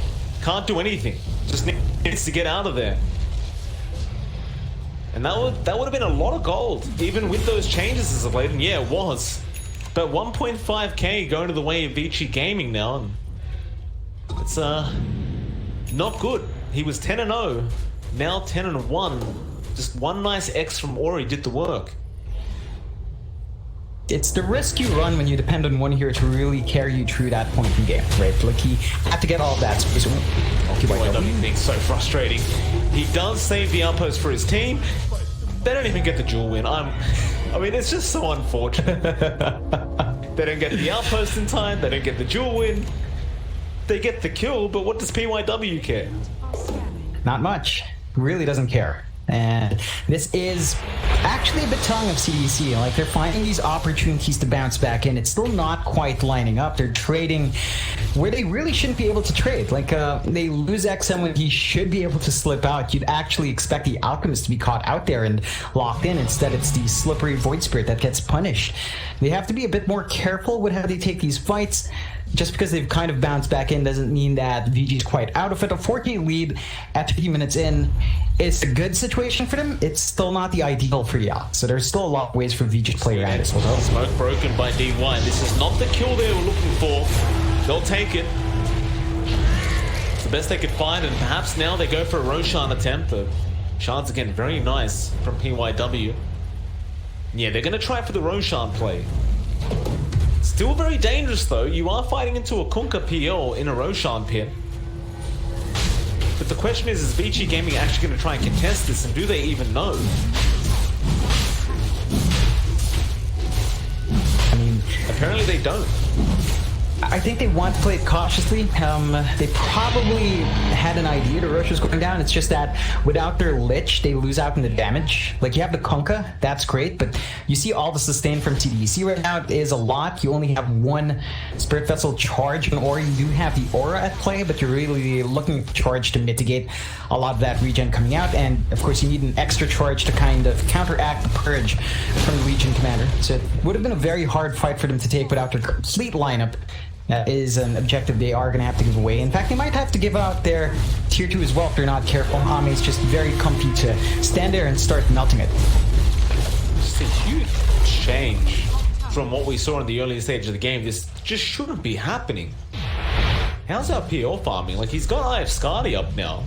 can't do anything. Just needs to get out of there. And that would have been a lot of gold, even with those changes as of late. And yeah, it was. But 1.5k going to the way of Vici Gaming now. And it's not good. He was 10-0, now 10-1. Just one nice X from Ori did the work. It's the risk you run when you depend on one hero to really carry you through that point in game, right? Like, he had to get all of that space. YW being so frustrating. He does save the outpost for his team. They don't even get the duel win. I mean, it's just so unfortunate. They don't get the outpost in time. They don't get the duel win. They get the kill, but what does PYW care? Not much. Really doesn't care. And this is actually a bit telling of CDEC. Like, they're finding these opportunities to bounce back in. It's still not quite lining up. They're trading where they really shouldn't be able to trade. Like, they lose XM when he should be able to slip out. You'd actually expect the Alchemist to be caught out there and locked in. Instead, it's the slippery Void Spirit that gets punished. They have to be a bit more careful with how they take these fights. Just because they've kind of bounced back in doesn't mean that VG's quite out of it. A 4K lead at 50 minutes in is a good situation for them. It's still not the ideal for Yao. So there's still a lot of ways for VG to play around this. Smoke broken by DY. This is not the kill they were looking for. They'll take it. It's the best they could find, and perhaps now they go for a Roshan attempt. The shots again very nice from PYW. Yeah, they're going to try for the Roshan play. Still very dangerous though. You are fighting into a Kunkka PL in a Roshan pit. But the question is Vici Gaming actually going to try and contest this, and do they even know? I mean, apparently they don't. I think they want to play it cautiously. They probably had an idea the Rosh was going down. It's just that without their Lich, they lose out in the damage. Like, you have the Kunkka, that's great, but you see all the sustain from CDEC right now is a lot. You only have one Spirit Vessel charge, or you do have the Aura at play, but you're really looking at charge to mitigate a lot of that regen coming out. And of course, you need an extra charge to kind of counteract the purge from the Legion Commander. So it would have been a very hard fight for them to take without their complete lineup. That is an objective they are going to have to give away. In fact, they might have to give out their tier 2 as well if they're not careful. Ame's just very comfy to stand there and start melting it. It's a huge change from what we saw in the early stage of the game. This just shouldn't be happening. How's our PL farming? Like, he's got IF Skadi up now.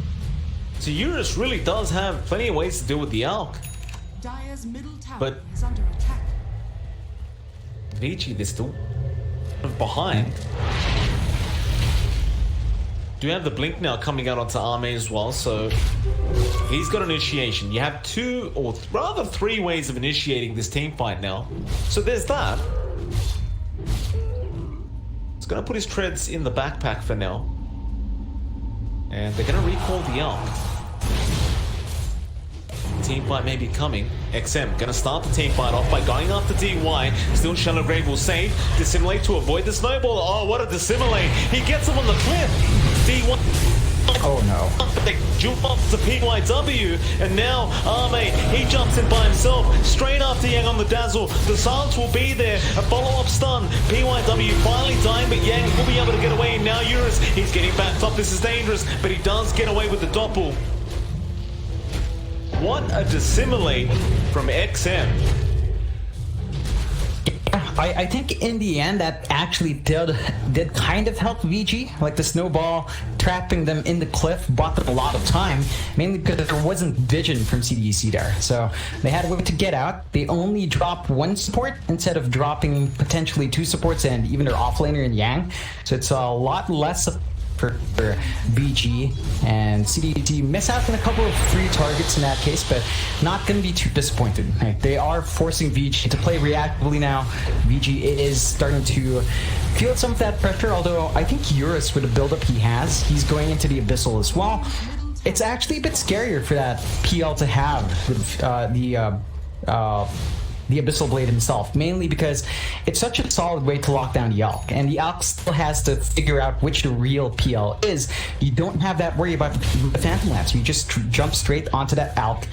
So Eurus really does have plenty of ways to deal with the Alk. But Vici, they're still behind. Do have the blink now coming out onto Ame as well, so he's got initiation. You have two, or rather three ways of initiating this team fight now. So there's that. He's gonna put his treads in the backpack for now. And they're gonna recall the Alk. Team fight may be coming. XM gonna start the team fight off by going after DY. Still Shallow Grave will save. Dissimulate to avoid the snowball. Oh, what a dissimulate. He gets him on the cliff. DY. Oh no. They jump off to PYW, and now Ame, he jumps in by himself, straight after Yang on the dazzle. The silence will be there, a follow-up stun. PYW finally dying, but Yang will be able to get away. Now Eurus, he's getting backed up. This is dangerous, but he does get away with the doppel. What a dissimulate from XM. I think in the end that actually did kind of help VG. Like, the snowball trapping them in the cliff bought them a lot of time, mainly because there wasn't vision from CDEC there. So they had a way to get out. They only dropped one support instead of dropping potentially two supports and even their offlaner in Yang. So it's a lot less of for VG, and CDEC miss out on a couple of free targets in that case, but not going to be too disappointed. Right? They are forcing VG to play reactively now. VG is starting to feel some of that pressure, although I think Eurus, with the build-up he has, he's going into the Abyssal as well. It's actually a bit scarier for that PL to have the Abyssal Blade himself, mainly because it's such a solid way to lock down the Alk, and the Alk still has to figure out which the real PL is. You don't have that worry about the Phantom Lance. You just jump straight onto that Alk,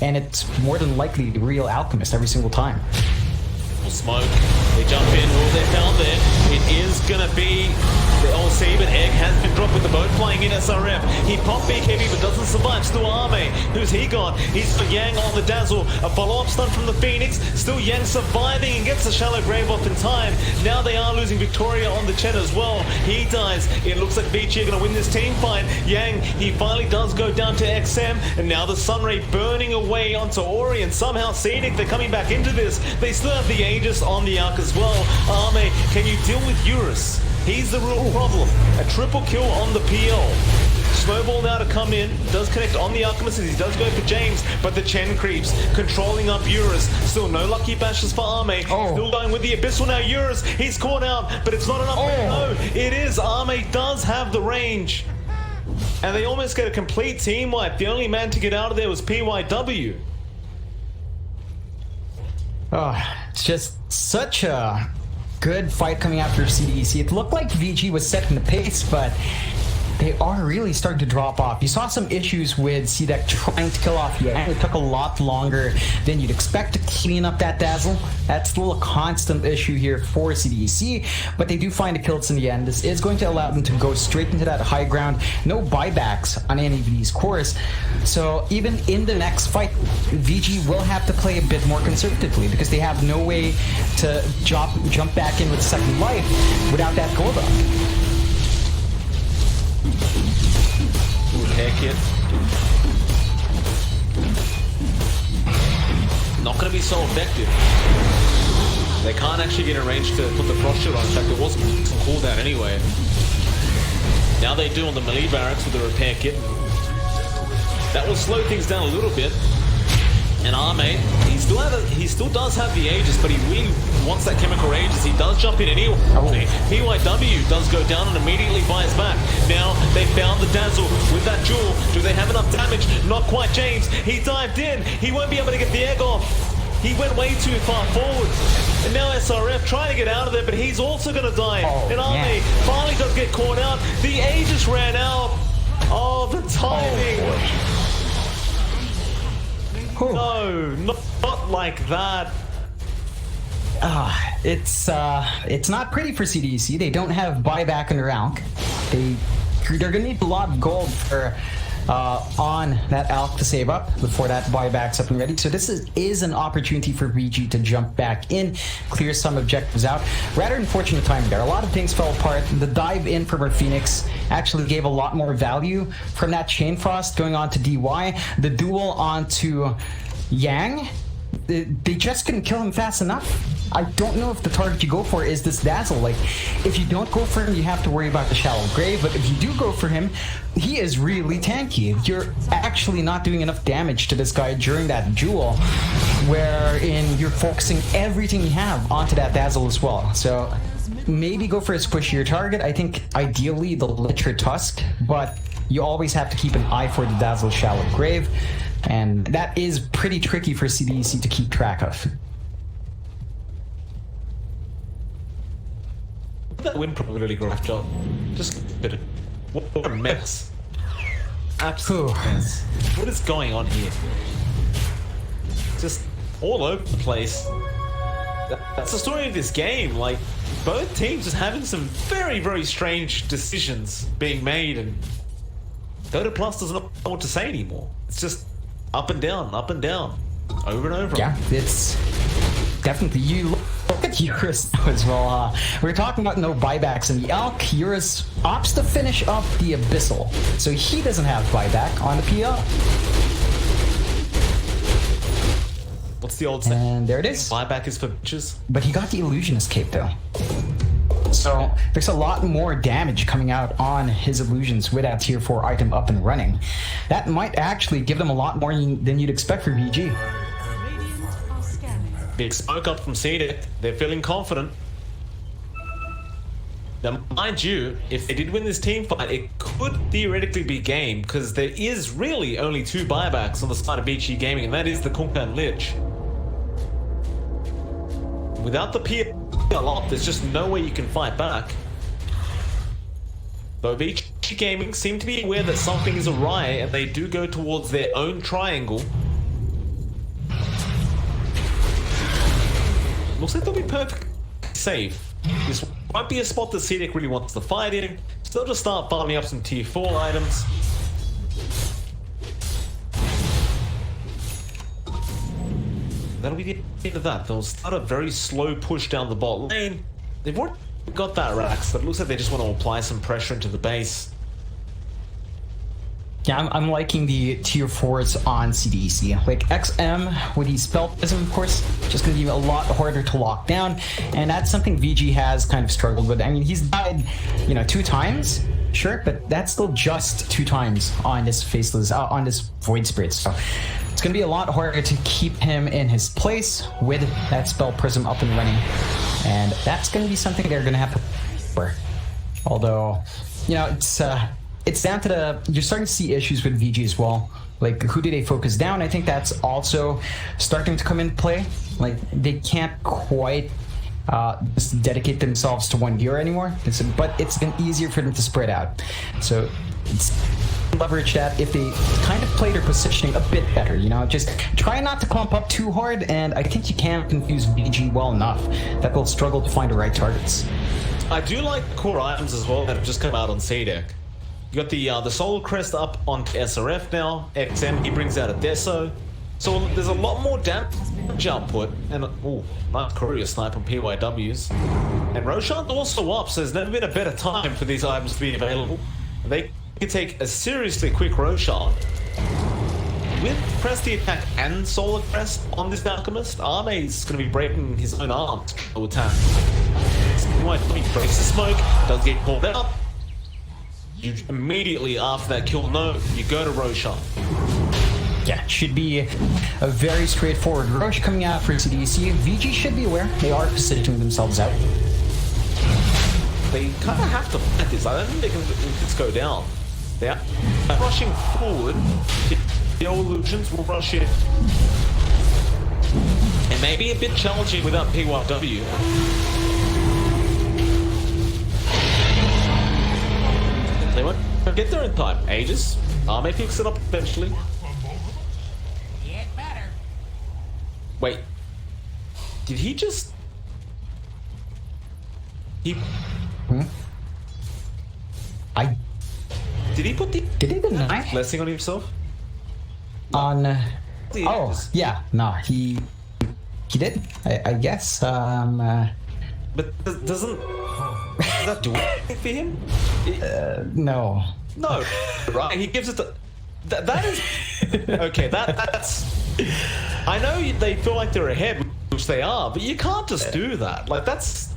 and it's more than likely the real Alchemist every single time. Smoke, they jump in, all they found there, it is gonna be the LC, but Egg has been dropped with the boat flying in SRF. He popped BKB but doesn't survive. Still Ame, who's he got? He's for Yang on the dazzle, a follow-up stun from the Phoenix. Still Yang surviving and gets the Shallow Grave off in time. Now they are losing Victoria on the Chen as well. He dies. It looks like Vici are gonna win this team fight. Yang, he finally does go down to XM, and now the Sunray burning away onto Ori, and somehow CDEC, they're coming back into this. They still have the Aegis on the Ark as well. Ame, can you deal with Eurus? He's the real problem. A triple kill on the PL. Snowball now to come in. Does connect on the Alchemist as he does go for James, but the Chen creeps, controlling up Eurus. Still no lucky bashes for Ame. Still going with the Abyssal now. Eurus, he's caught out, but it's not enough. No, it is. Ame does have the range. And they almost get a complete team wipe. The only man to get out of there was PYW. Oh, it's just such a good fight coming out for CDEC. It looked like VG was setting the pace, but they are really starting to drop off. You saw some issues with CDEC trying to kill off Yang. It took a lot longer than you'd expect to clean up that Dazzle. That's still a constant issue here for CDEC, but they do find the kills in the end. This is going to allow them to go straight into that high ground. No buybacks on any of these cores. So even in the next fight, VG will have to play a bit more conservatively because they have no way to jump back in with second life without that gold up. Heck it. Not going to be so effective. They can't actually get arranged to put the frost shield on. In fact, there wasn't some cooldown anyway. Now they do on the melee barracks with the repair kit. That will slow things down a little bit. And Armate, he still does have the Aegis, but he really wants that chemical Aegis. He does jump in anyway. PYW does go down and immediately buys back. Now they found the Dazzle with that jewel. Do they have enough damage? Not quite, James. He dived in. He won't be able to get the egg off. He went way too far forward. And now SRF trying to get out of there, but he's also going to die. And Armate finally does get caught out. The Aegis ran out. Oh, the timing. No, not like that. It's not pretty for CDEC. They don't have buyback in their ALK. They're gonna need a lot of gold for on that ALK to save up before that buyback's up and ready. So this is an opportunity for VG to jump back in, clear some objectives out. Rather unfortunate timing there. A lot of things fell apart. The dive in from our Phoenix actually gave a lot more value from that Chain Frost going on to DY. The duel onto Yang, they just couldn't kill him fast enough. I don't know if the target you go for is this Dazzle. Like, if you don't go for him, you have to worry about the shallow grave, but if you do go for him, he is really tanky. You're actually not doing enough damage to this guy during that duel, wherein you're focusing everything you have onto that Dazzle as well. So maybe go for a squishier target. I think ideally the Lich or Tusk, but you always have to keep an eye for the Dazzle shallow grave, and that is pretty tricky for CDEC to keep track of. That win probability graph, John. Just a bit of what a mess. Absolute mess. What is going on here? Just all over the place. That's the story of this game. Like, both teams just having some very, very strange decisions being made, and Dota Plus doesn't know what to say anymore. It's just up and down, over and over. Yeah, it's definitely you. Look at Eurus as well. We were talking about no buybacks in the ALK. Eurus opts to finish up the Abyssal, so he doesn't have buyback on the PL. What's the old saying? And there it is. Buyback is for bitches. But he got the Illusionist cape though. So there's a lot more damage coming out on his illusions with that tier 4 item up and running. That might actually give them a lot more than you'd expect for VG. Big smoke up from CDEC. They're feeling confident. Now, mind you, if they did win this team fight, it could theoretically be game, because there is really only 2 buybacks on the side of Vici Gaming, and that is the Kunkka and Lich. Without the PL up, there's just no way you can fight back. Though Vici Gaming seem to be aware that something is awry, and they do go towards their own triangle. Looks like they'll be perfectly safe. This might be a spot that CDEC really wants to fight in, so they'll just start farming up some tier 4 items. That'll be the end of that. They'll start a very slow push down the bot lane. They've already got that Rax, but it looks like they just want to apply some pressure into the base. Yeah, I'm liking the tier 4s on CDEC. Like XM with his Spell Prism, of course, just going to be a lot harder to lock down, and that's something VG has kind of struggled with. I mean, he's died, 2 times, sure, but that's still just 2 times on this Faceless, on this Void Spirit. So it's going to be a lot harder to keep him in his place with that Spell Prism up and running, and that's going to be something they're going to have to for. Although, it's down to you're starting to see issues with VG as well. Like, who do they focus down? I think that's also starting to come into play. Like, they can't quite just dedicate themselves to one hero anymore. But it's been easier for them to spread out. So it's leverage that if they kind of play their positioning a bit better, you know, just try not to clump up too hard, and I think you can confuse VG well enough that they'll struggle to find the right targets. I do like core items as well that have just come out on CDEC. You got the Soul Crest up on SRF now. XM, he brings out a Deso. So there's a lot more damage output, and nice courier snipe on PYWs. And Roshan's also up, so there's never been a better time for these items to be available. They can take a seriously quick Roshan. With Presty attack and Solar Crest on this Alchemist, Arme's going to be breaking his own arms to attack. He breaks the smoke, does get called out. You immediately after that kill node, you go to Roshan. Yeah, should be a very straightforward rush coming out for CDEC. VG should be aware they are positioning themselves out. They kind of have to fight this. I don't think they can just go down. They are rushing forward. The illusions will rush in. It may be a bit challenging without PYW. They won't get there in time. Aegis. Arme picks it up eventually. Wait. Did he just... Did he put the... Did he deny? Blessing on himself? On... oh, yeah. No, he did, I guess. But doesn't that do anything for him? No. No. Right, he gives it to... That is... Okay, that's... I know they feel like they're ahead, which they are, but you can't just do that. Like, that's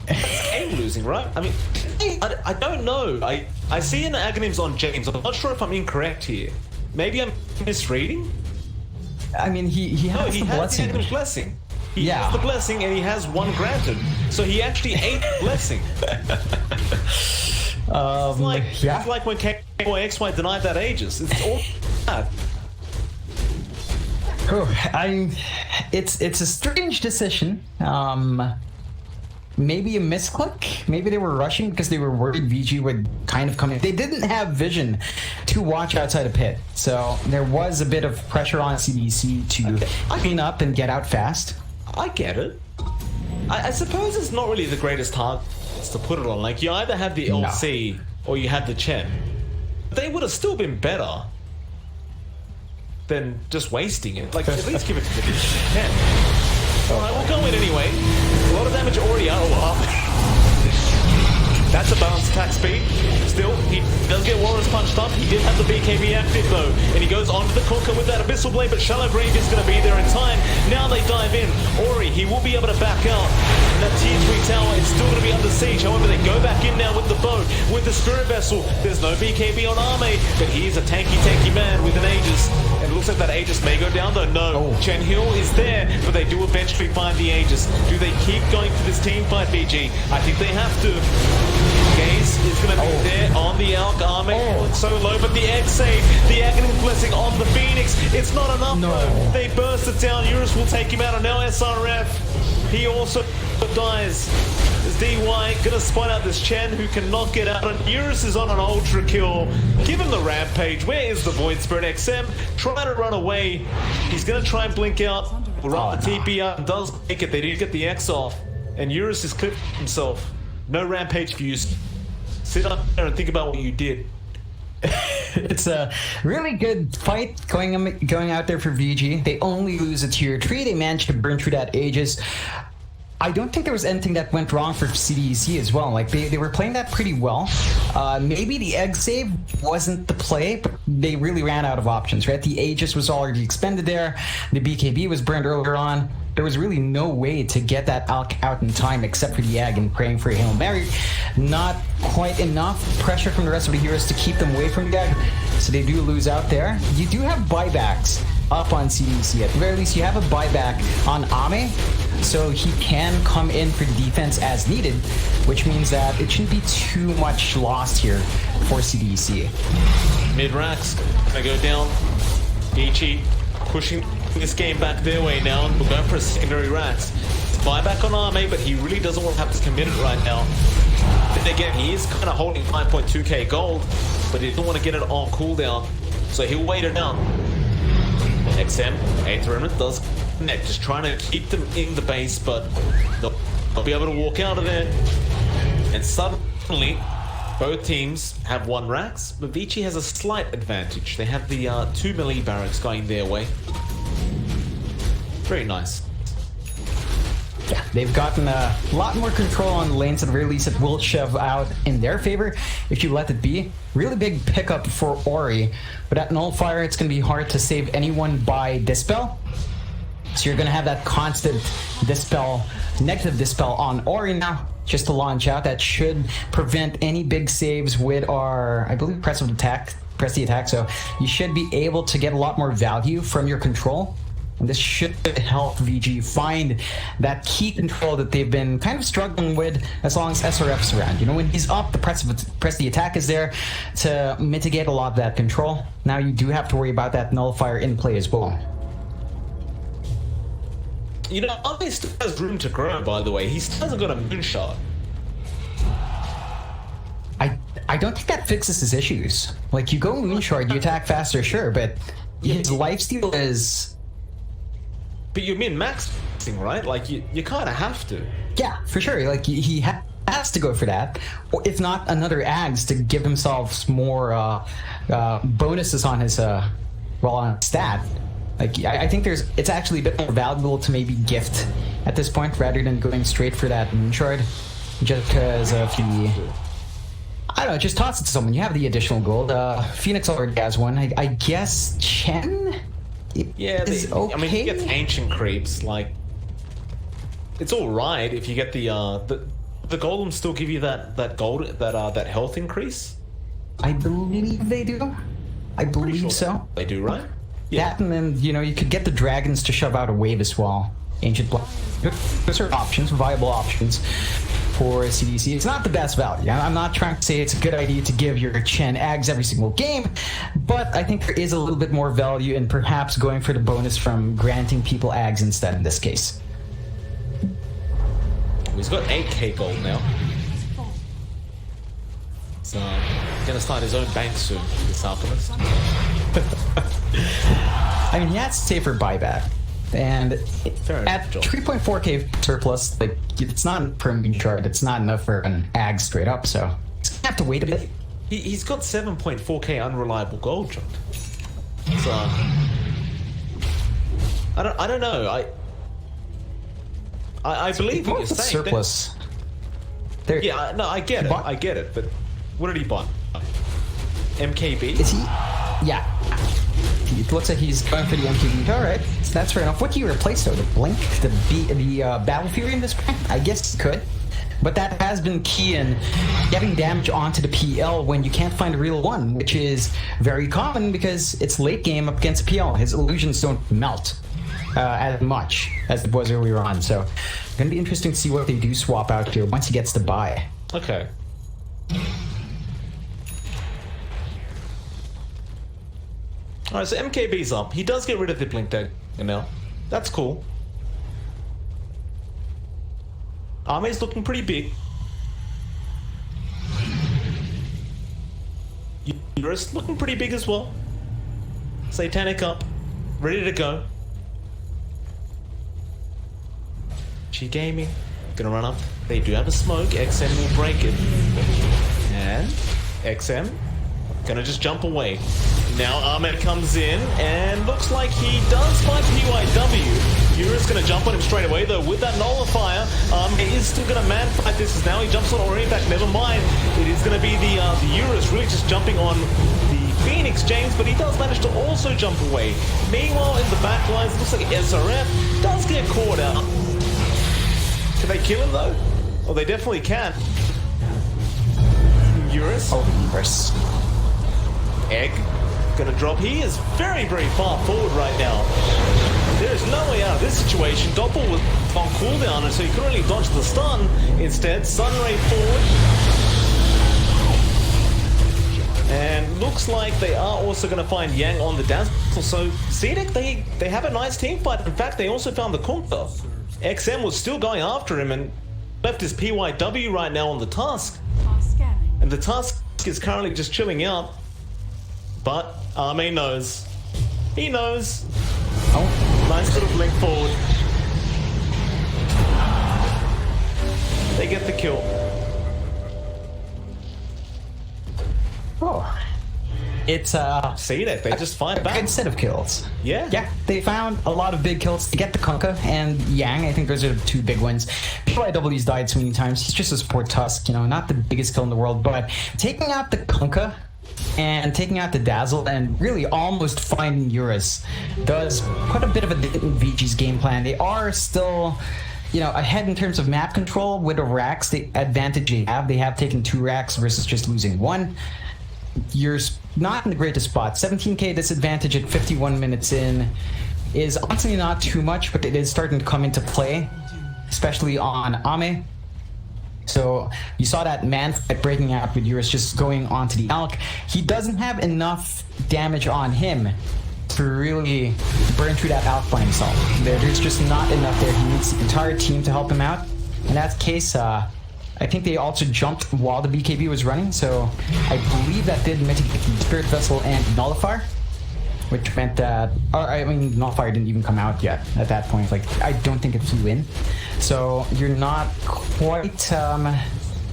game losing, right? I mean, I don't know. I see an Aghanims on James. I'm not sure if I'm incorrect here. Maybe I'm misreading? I mean, he has the blessing. The blessing. He has the blessing, and he has one granted. So he actually ate the blessing. It's like when KOXY denied that Aegis. It's all bad. It's a strange decision. Maybe a misclick. Maybe they were rushing because they were worried VG would kind of come in. They didn't have vision to watch outside of pit, so there was a bit of pressure on CDC to clean up and get out fast. I get it. I suppose it's not really the greatest target to put it on. Like, you either have the LC or you have the Chen. They would have still been better than just wasting it. Like, at least give it to the Chen. Alright, we'll go in anyway. A lot of damage already out. That's a balanced attack speed. Still, he does get Warriors punched up. He did have the BKB active though. And he goes onto the Conquer with that Abyssal Blade, but Shallow Grave is going to be there in time. Now they dive in. Ori, he will be able to back out. And that Tier 3 tower is still going to be under siege. However, they go back in now with the boat, with the Spirit Vessel. There's no BKB on Arme, but he's a tanky man with an Aegis. And it looks like that Aegis may go down though. No, Chen Hill is there, but they do eventually find the Aegis. Do they keep going for this team fight, BG? I think they have to. Gaze is going to be there on the Alk. Arme so low, but the egg save, the Aghanim blessing on the Phoenix. It's not enough though. They burst it down. Eurus will take him out, and now SRF. He also dies. There's DY gonna spot out this Chen who cannot get out, and Eurus is on an ultra kill. Give him the rampage. Where is the Void Spirit? XM trying to run away. He's gonna try and blink out. The TP out does make it. They did get the X off, and Eurus is clipped himself. No rampage for you. Sit up there and think about what you did. It's a really good fight going out there for VG. They only lose a tier 3. They managed to burn through that Aegis. I don't think there was anything that went wrong for CDEC as well. Like, they were playing that pretty well. Maybe the egg save wasn't the play, but they really ran out of options, right? The Aegis was already expended there. The BKB was burned earlier on. There was really no way to get that Alk out in time except for the egg and praying for a Hail Mary. Not quite enough pressure from the rest of the heroes to keep them away from the egg, so they do lose out there. You do have buybacks up on CDC. At the very least, you have a buyback on Ame, so he can come in for defense as needed, which means that it shouldn't be too much lost here for CDC. Mid-racks gonna go down. Vici pushing this game back their way now. We're going for a secondary racks. Buyback on Arme, but he really doesn't want to have to commit it right now. Then again, he is kind of holding 5.2k gold, but he doesn't want to get it on cooldown, so he'll wait it out. XM, 8th Remnant does connect, just trying to keep them in the base, but they'll be able to walk out of there. And suddenly, both teams have 1 racks, but Vici has a slight advantage. They have the 2 melee barracks going their way. Very nice. Yeah, they've gotten a lot more control on the lanes, at the very least it will shove out in their favor if you let it be. Really big pickup for Ori, but at Nullifier it's going to be hard to save anyone by Dispel. So you're going to have that constant Dispel, negative Dispel on Ori now, just to launch out. That should prevent any big saves with our, I believe, press the attack, so you should be able to get a lot more value from your control. And this should help VG find that key control that they've been kind of struggling with as long as SRF's around. You know, when he's up, the press the attack is there to mitigate a lot of that control. Now you do have to worry about that Nullifier in play as well. You know, Arme still has room to grow, by the way. He still hasn't got a moonshot. I don't think that fixes his issues. Like, you go moonshot, you attack faster, sure, but his lifesteal is... But you mean maxing, right? Like, you kind of have to. Yeah, for sure. Like, he has to go for that. Or if not, another Ags to give himself more bonuses on his, on his stat. Like, I think it's actually a bit more valuable to maybe gift at this point rather than going straight for that moonshard. Just because of the... I don't know, just toss it to someone. You have the additional gold. Phoenix already has one. I guess Chen... Yeah, okay. I mean, he gets ancient creeps. Like, it's all right if you get the golems still give you that gold that health increase. I believe they do. I believe sure so. They do, right? Yeah. That, and then you could get the dragons to shove out a wave as well. Ancient blood. Those are options, viable options for CDC. It's not the best value. I'm not trying to say it's a good idea to give your Chen Ags every single game, but I think there is a little bit more value in perhaps going for the bonus from granting people Ags instead in this case. He's got 8k gold now. So he's gonna start his own bank soon, this Alchemist. I mean, he has to save for buyback. And at 3.4k surplus, like, it's not per moonshard, it's not enough for an Ag straight up, so he's gonna have to wait a bit. He's got 7.4k unreliable gold, John. So I don't know. I believe what you're saying. Surplus. Yeah, no, I get it, but what did he buy? MKB? Is he? Yeah. It looks like he's going for the MKB. Alright, so that's fair enough. What do you replace though? The Blink? The Battle Fury in this point? I guess you could. But that has been key in getting damage onto the PL when you can't find a real one, which is very common because it's late game up against the PL. His illusions don't melt as much as it was earlier on. So it's going to be interesting to see what they do swap out here once he gets to buy. Okay. Alright, so MKB's up. He does get rid of the Blink Dagger now. That's cool. Arme's looking pretty big. Eurus looking pretty big as well. Satanic up. Ready to go. G Gaming. Gonna run up. They do have a smoke. XM will break it. And XM gonna just jump away. Now Ahmed comes in and looks like he does fight PYW. Eurus gonna jump on him straight away though with that nullifier. He is still gonna man fight this as now he jumps on Ori. In fact, never mind. It is gonna be the Eurus really just jumping on the Phoenix James, but he does manage to also jump away. Meanwhile, in the back lines, it looks like SRF does get caught out. Can they kill him though? Oh, they definitely can. Eurus. Oh, Eurus. Egg gonna drop. He is very, very far forward right now. There is no way out of this situation. Doppel was on cooldown, and so he couldn't really dodge the stun. Instead, Sunray forward. And looks like they are also going to find Yang on the Dazzle. So CDEC, they have a nice team fight. In fact, they also found the Kunta. XM was still going after him and left his PYW right now on the Tusk. And the Tusk is currently just chilling out. But Arme knows. He knows. Oh, nice little blink forward. They get the kill. Oh. It's CDEC, they just fight back. A good set of kills. Yeah. Yeah, they found a lot of big kills to get the Kunkka and Yang. I think those are the two big wins. PYW's died so many times. He's just a support Tusk, you know, not the biggest kill in the world, but taking out the Kunkka and taking out the Dazzle and really almost finding Eurus does quite a bit of a dent in Vici's game plan. They are still, you know, ahead in terms of map control with the racks, the advantage they have taken 2 racks versus just losing 1. You're not in the greatest spot. 17k disadvantage at 51 minutes in is honestly not too much, but it is starting to come into play, especially on Ame. So you saw that man fight breaking out with Eurus just going onto the Alk. He doesn't have enough damage on him to really burn through that Alk by himself. There's just not enough there. He needs the entire team to help him out. In that case, I think they also jumped while the BKB was running, so I believe that did mitigate the Spirit Vessel and Nullifier, which meant that, I mean, Nullifier didn't even come out yet at that point. Like, I don't think it flew in. So you're not quite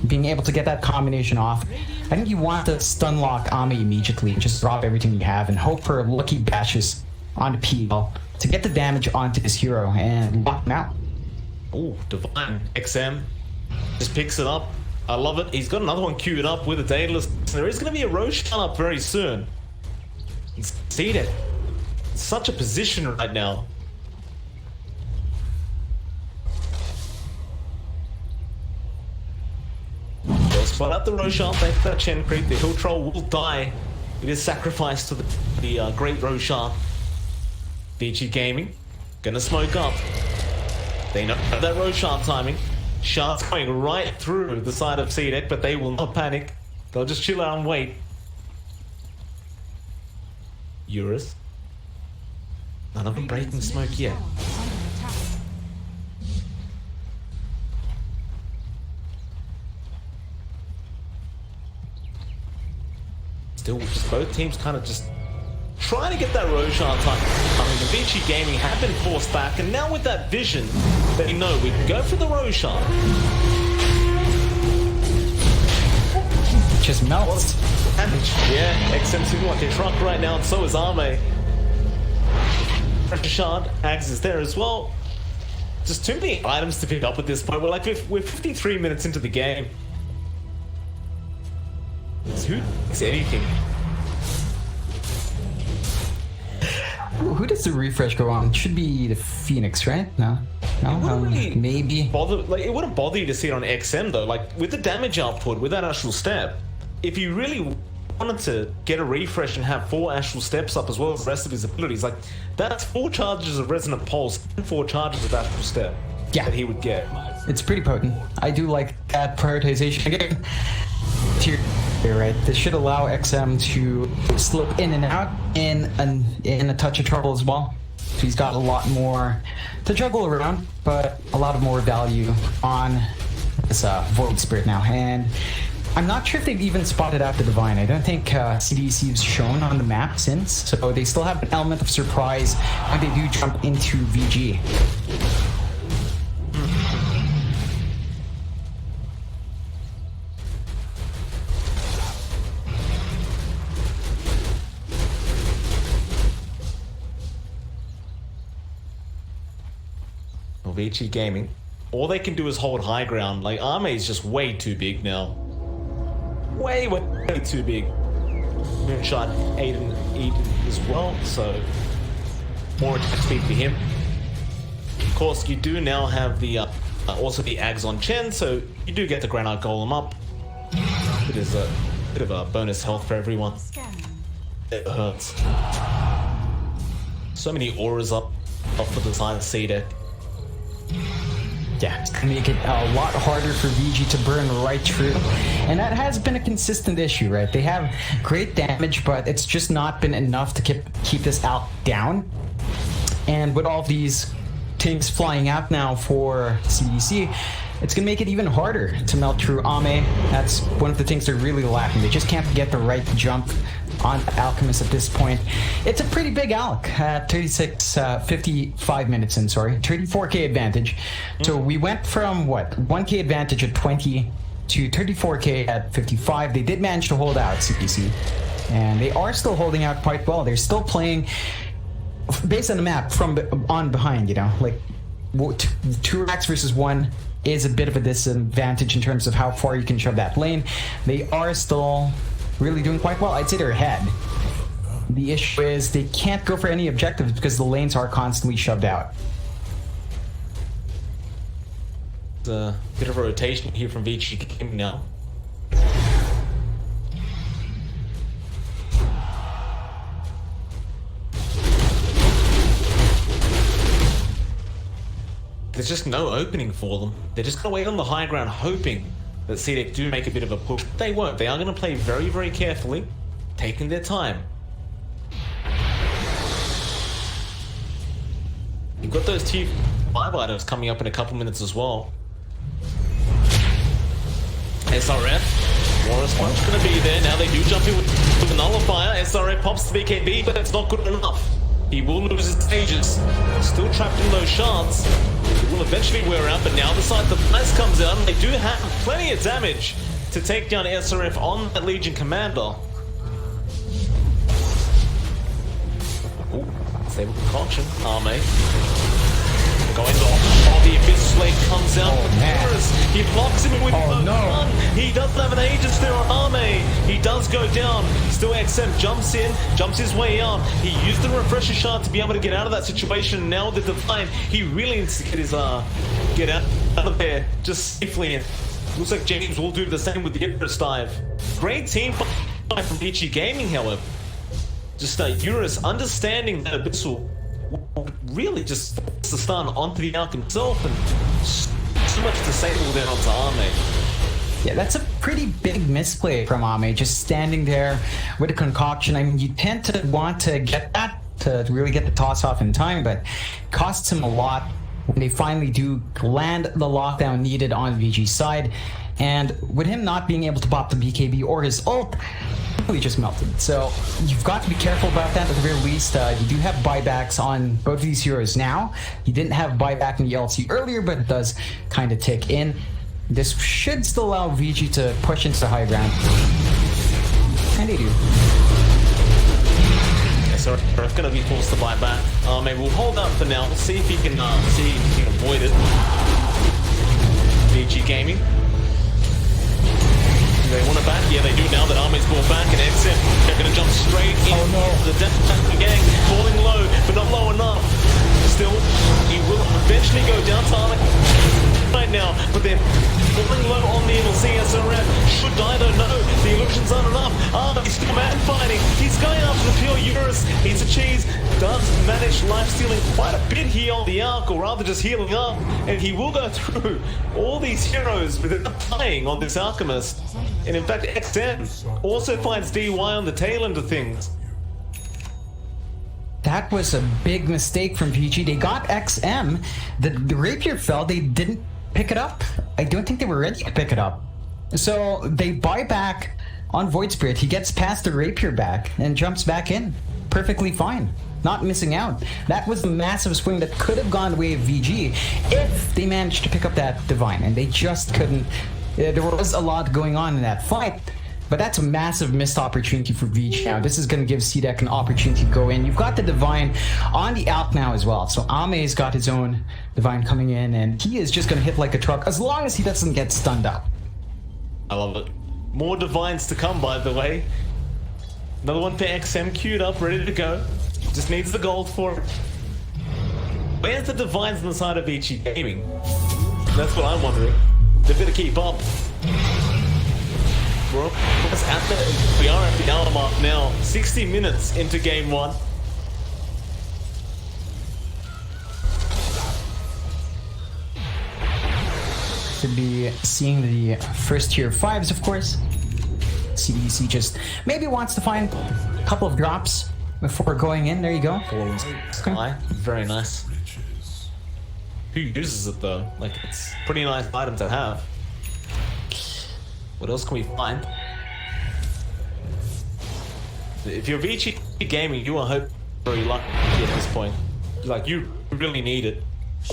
being able to get that combination off. I think you want to stun lock Ame immediately, just drop everything you have and hope for lucky bashes onto PL to get the damage onto this hero and lock him out. Ooh, Divine XM just picks it up. I love it. He's got another one queued up with a Daedalus. There is going to be a Roshan up very soon. He's seated. Such a position right now. They'll spot out the Roshan, thanks to that Chen creep. The Hill Troll will die. It is sacrificed to the great Roshan. Vici Gaming gonna smoke up. They know that Roshan timing. Shards going right through the side of CDEC, but they will not panic. They'll just chill out and wait. Eurus. None of them breaking smoke yet. Still, just both teams kind of just trying to get that Roshan time. I mean, the Vici Gaming have been forced back, and now with that vision, they know we can go for the Roshan. Just melts. Damage. Yeah, XM sitting like a truck right now, and so is Ame. Pressure Shard, Ags is there as well. Just too many items to pick up at this point. We're 53 minutes into the game. Who thinks anything? Who does the refresh go on? It should be the Phoenix, right? No? Really maybe. It wouldn't bother you to see it on XM though. Like with the damage output, with that astral step, if you really wanted to get a refresh and have 4 astral steps up as well as the rest of his abilities, like that's 4 charges of resonant pulse and 4 charges of astral step that he would get. It's pretty potent. I do like that prioritization. Again, tier, right? This should allow XM to slip in and out in a touch of trouble as well. So he's got a lot more to juggle around, but a lot of more value on this Void Spirit now. And I'm not sure if they've even spotted out the Divine. I don't think CDEC has shown on the map since, so they still have an element of surprise when they do jump into VG. Vici Gaming, all they can do is hold high ground. Like Ame is just way too big now. Way too big. Moonshot Aiden as well, so more attack speed for him. Of course, you do now have the also the Ags on Chen, so you do get the Granite Golem up. It is a bit of a bonus health for everyone. It hurts. So many auras up for the side of CDEC. Yeah, it's gonna make it a lot harder for VG to burn right through. And that has been a consistent issue, right? They have great damage, but it's just not been enough to keep this out down. And with all these things flying out now for CDC, it's gonna make it even harder to melt through Ame. That's one of the things they're really lacking. They just can't get the right jump on Alchemist at this point. It's a pretty big Alc at 55 minutes in, sorry. 34k advantage. So we went from, what, 1k advantage at 20 to 34k at 55. They did manage to hold out CDC. And they are still holding out quite well. They're still playing, based on the map, from on behind, you know? Like, 2 racks versus 1 is a bit of a disadvantage in terms of how far you can shove that lane. They are still really doing quite well. I'd say they're ahead. The issue is they can't go for any objectives because the lanes are constantly shoved out. A bit of a rotation here from Vici now. There's just no opening for them. They're just gonna wait on the high ground, hoping that CDEC do make a bit of a push. They won't. They are going to play very, very carefully, taking their time. You've got those tier 5 items coming up in a couple minutes as well. SRF, Warriors Punch going to be there. Now they do jump in with the Nullifier. SRF pops the BKB, but it's not good enough. He will lose his stages. Still trapped in those shards. It will eventually wear out, but now the side the Blast comes out, and they do have plenty of damage to take down SRF on that Legion Commander. Ooh, stable concoction. Ame. Going off. The Abyss Slave comes out. He blocks him with gun. He doesn't have an Aegis there on Ame. He does go down. Still XM jumps in, jumps his way out. He used the Refresher Shard to be able to get out of that situation. Now with the Divine, he really needs to get his get out of there just safely. Looks like James will do the same with the Icarus Dive. Great team fight from Vici Gaming, however. Just Eurus understanding that Abyssal really just force the stun onto the Alch himself, and so much disable there onto Ame. Yeah, that's a pretty big misplay from Ame, just standing there with a concoction. I mean, you tend to want to get that to really get the toss off in time, but it costs him a lot when they finally do land the lockdown needed on VG's side. And with him not being able to pop the BKB or his ult, really just melted. So you've got to be careful about that. At the very least, you do have buybacks on both of these heroes now. You didn't have buyback in the LC earlier, but it does kind of tick in. This should still allow VG to push into the high ground. And they do. Yeah, so Earth gonna be forced to buy back. Maybe we'll hold out for now. We'll see if he can avoid it. VG Gaming. They want it back? Yeah, they do now that Ame's brought back, and XM, they're going to jump straight into the Death Gang, falling low, but not low enough. Still, he will eventually go down to Ame right now, but they're falling low on the inner CSRF. Should die though, no, the illusions aren't enough. He's still man fighting. He's going after the pure Eurus. He's a cheese. Does manage life stealing quite a bit here on the Arc, or rather just healing up, and he will go through all these heroes without playing on this Alchemist. And in fact, XM also finds DY on the tail end of things. That was a big mistake from VG. They got XM. The rapier fell. They didn't pick it up. I don't think they were ready to pick it up. So they buy back on Void Spirit. He gets past the rapier back and jumps back in. Perfectly fine. Not missing out. That was a massive swing that could have gone the way of VG if they managed to pick up that Divine, and they just couldn't. There was a lot going on in that fight, but that's a massive missed opportunity for VG now. This is going to give CDEC an opportunity to go in. You've got the Divine on the Alch now as well, so Ame's got his own Divine coming in, and he is just going to hit like a truck as long as he doesn't get stunned up. I love it. More Divines to come, by the way. Another one for XM queued up, ready to go. Just needs the gold for it. Where's the Divines on the side of Vici Gaming? That's what I'm wondering. They better keep up. We are at the hour mark now. 60 minutes into game 1. Should be seeing the first tier 5s, of course. CDEC just maybe wants to find a couple of drops before going in. There you go. Sky, very nice. Who uses it though? Like, it's a pretty nice item to have. What else can we find? If you're Vici gaming, you are hoping very lucky at this point. Like, you really need it.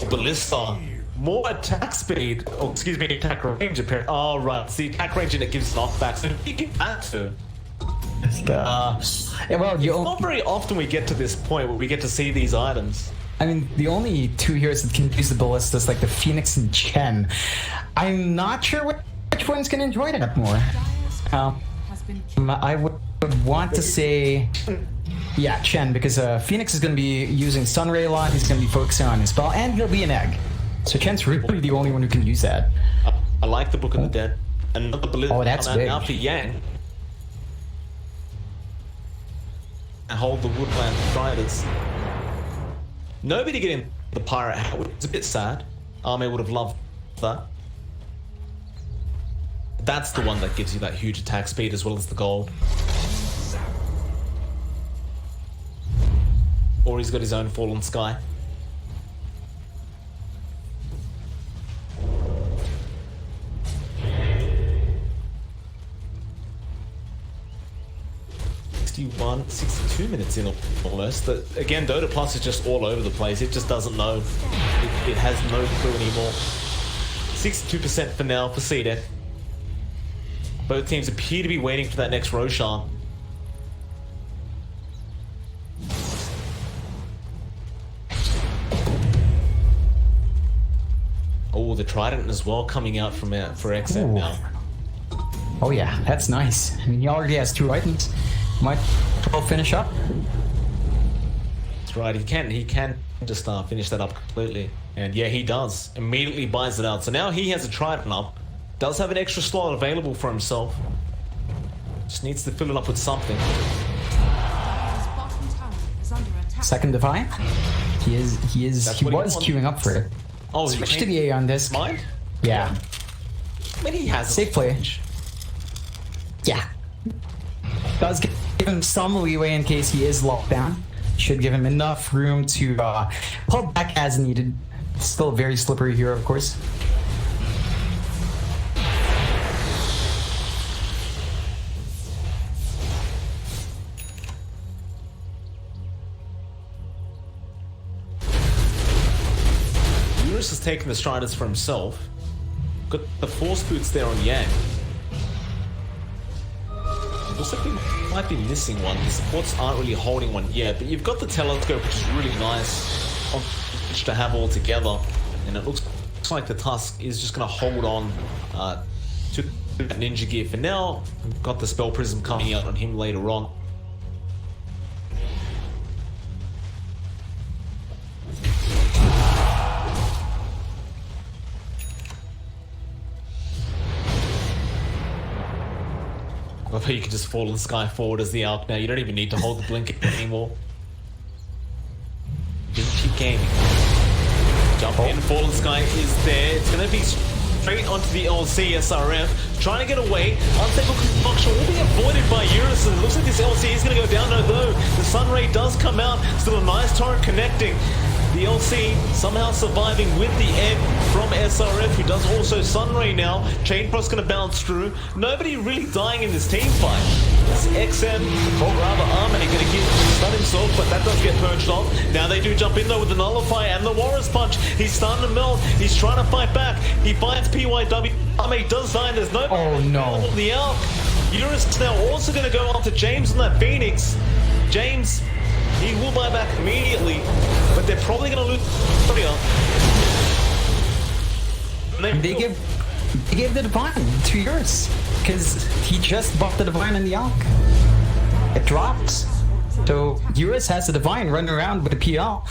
Ballista, more attack speed. Oh, excuse me, attack range apparently. Oh, right. It's the attack range and it gives knockback. So you get that too. Yeah, well, It's not very often we get to this point where we get to see these items. I mean, the only two heroes that can use the ballistas, like the Phoenix and Chen. I'm not sure which one's gonna enjoy that more. I would want to say, yeah, Chen, because Phoenix is gonna be using Sunray a lot. He's gonna be focusing on his spell, and he'll be an egg. So Chen's really the only one who can use that. I like the Book of the Dead. Another ballista. Oh, that's big. Now for Yang. And hold the Woodland Riders. Nobody getting the pirate hat, which is a bit sad. Army would have loved that. That's the one that gives you that huge attack speed as well as the gold. Or he's got his own Fallen Sky. One, 62 minutes in almost. Again, Dota Plus is just all over the place. It just doesn't know. It has no clue anymore. 62% for now for CDEC. Both teams appear to be waiting for that next Roshan. Oh, the Trident as well coming out from for XM now. Oh yeah, that's nice. I mean, he already has 2 items. Might well finish up. That's right, he can just finish that up completely. And yeah, he does. Immediately buys it out. So now he has a Trident up. Does have an extra slot available for himself. Just needs to fill it up with something. Second Divine. He was queuing up for it. Oh, switch to the A on this. Mind? Yeah. I mean, he has safe play. Yeah. Does give him some leeway in case he is locked down. Should give him enough room to pull back as needed. Still a very slippery hero, of course. Eurus has taken the Striders for himself. Got the Force Boots there on Yang. Looks like we might be missing one. The supports aren't really holding one yet, but you've got the Telescope, which is really nice on which to have all together. And it looks like the Tusk is just going to hold on to that Ninja Gear for now. We've got the Spell Prism coming out on him later on. Although you can just fall in the sky forward as the Arc now. You don't even need to hold the blink anymore. Vici gaming. Jump in, Fallen Sky is there. It's going to be straight onto the LC SRF. Trying to get away. Unstable function will be avoided by Eurus. And it looks like this LC is going to go down, although the Sunray does come out. Still a nice torrent connecting. The LC somehow surviving with the egg from SRF, who does also Sunray now. Chain Frost going to bounce through. Nobody really dying in this team fight. It's XM, or rather Armani, going to get stun himself, but that does get purged off. Now they do jump in though with the Nullify and the Warrior's Punch. He's starting to melt. He's trying to fight back. He finds PYW. Armani does die, and there's no... Oh no. The Arc. Eurus now also going to go after James on that Phoenix. James... he will buy back immediately, but they're probably going to lose. They give the Divine to Eurus because he just bought the Divine in the Arc. It drops. So Eurus has the Divine running around with the PL.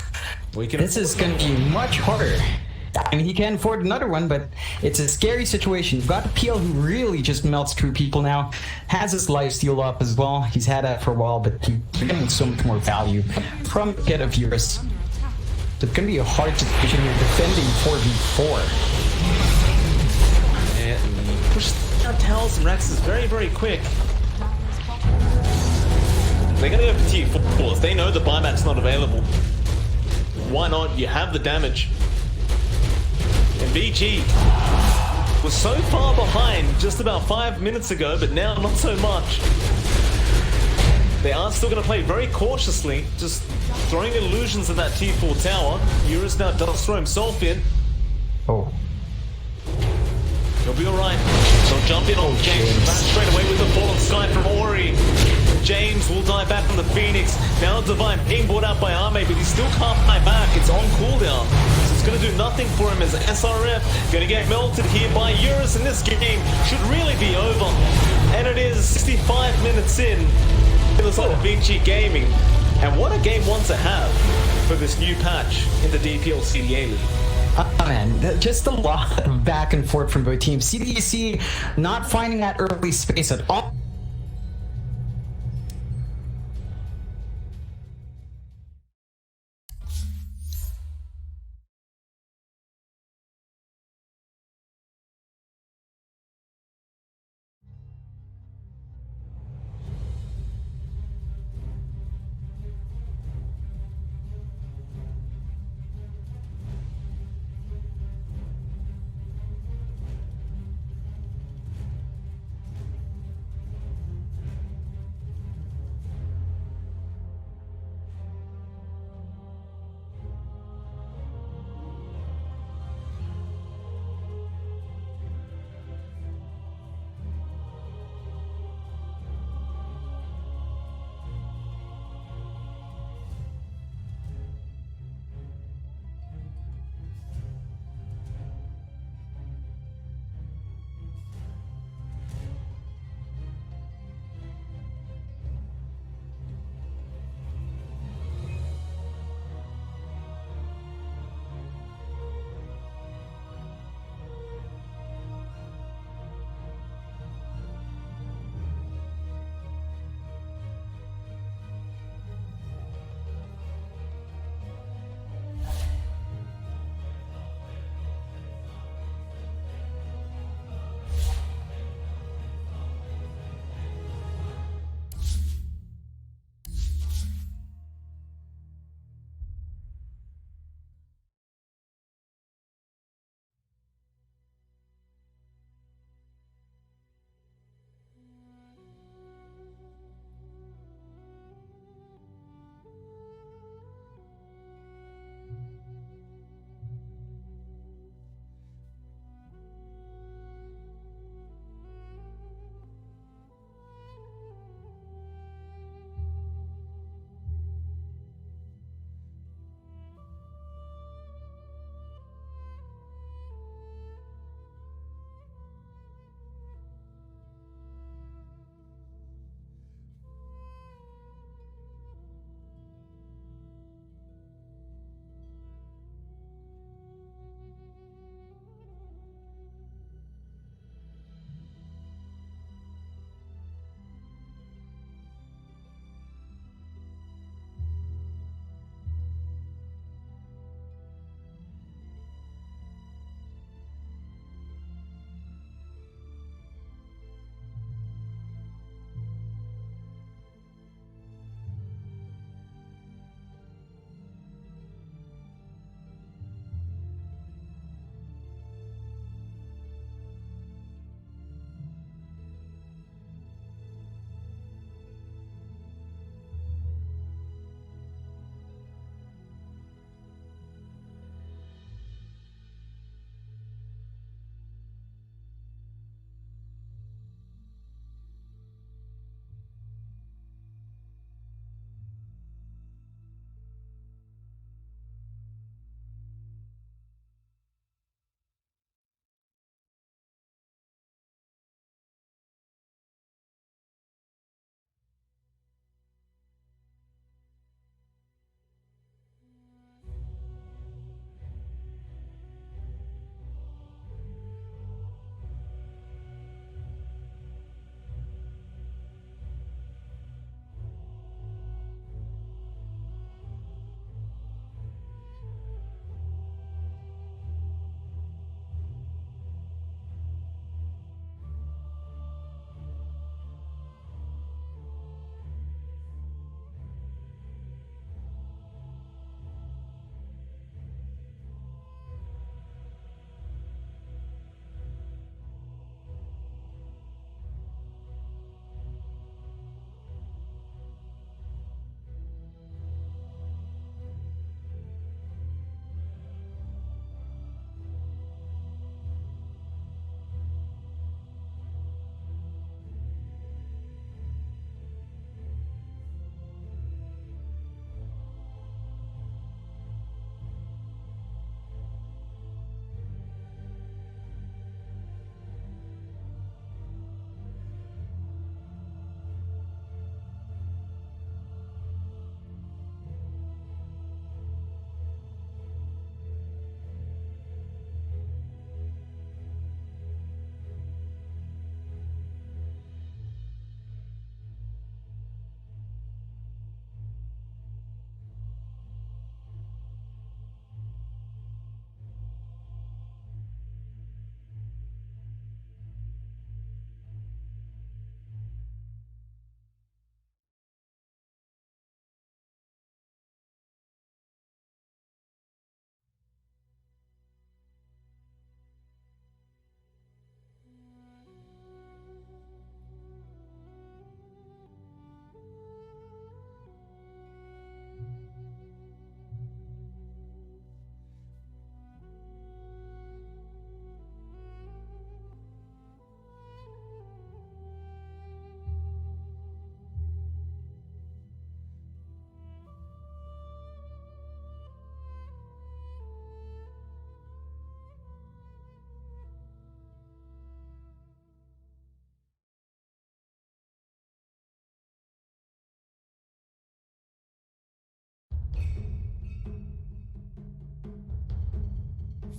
This is going to be much harder. I mean, he can afford another one, but it's a scary situation. You've got the PL who really just melts through people now. Has his lifesteal up as well. He's had that for a while, but he's getting so much more value from the get of Eurus. It's going to be a hard situation here defending 4v4. there, and he pushes down towers and Raxes very, very quick. They're gonna go for tier 4s. They know the buyback's not available. Why not? You have the damage. And Vici was so far behind just about 5 minutes ago, but now not so much. They are still going to play very cautiously, just throwing illusions at that tier 4 tower. Eurus now does throw himself in. Oh. He'll be alright. They'll jump in on James. Back straight away with the fallen sky from Ori. James will die back from the Phoenix. Now Divine being brought out by Arme, but he still can't fly back. It's on cooldown. So it's going to do nothing for him as SRF going to get melted here by Eurus, and this game should really be over. And it is 65 minutes in. It looks like Vici Gaming. And what a game one to have for this new patch in the DPL-CDA League. Man, just a lot of back and forth from both teams. CDEC not finding that early space at all.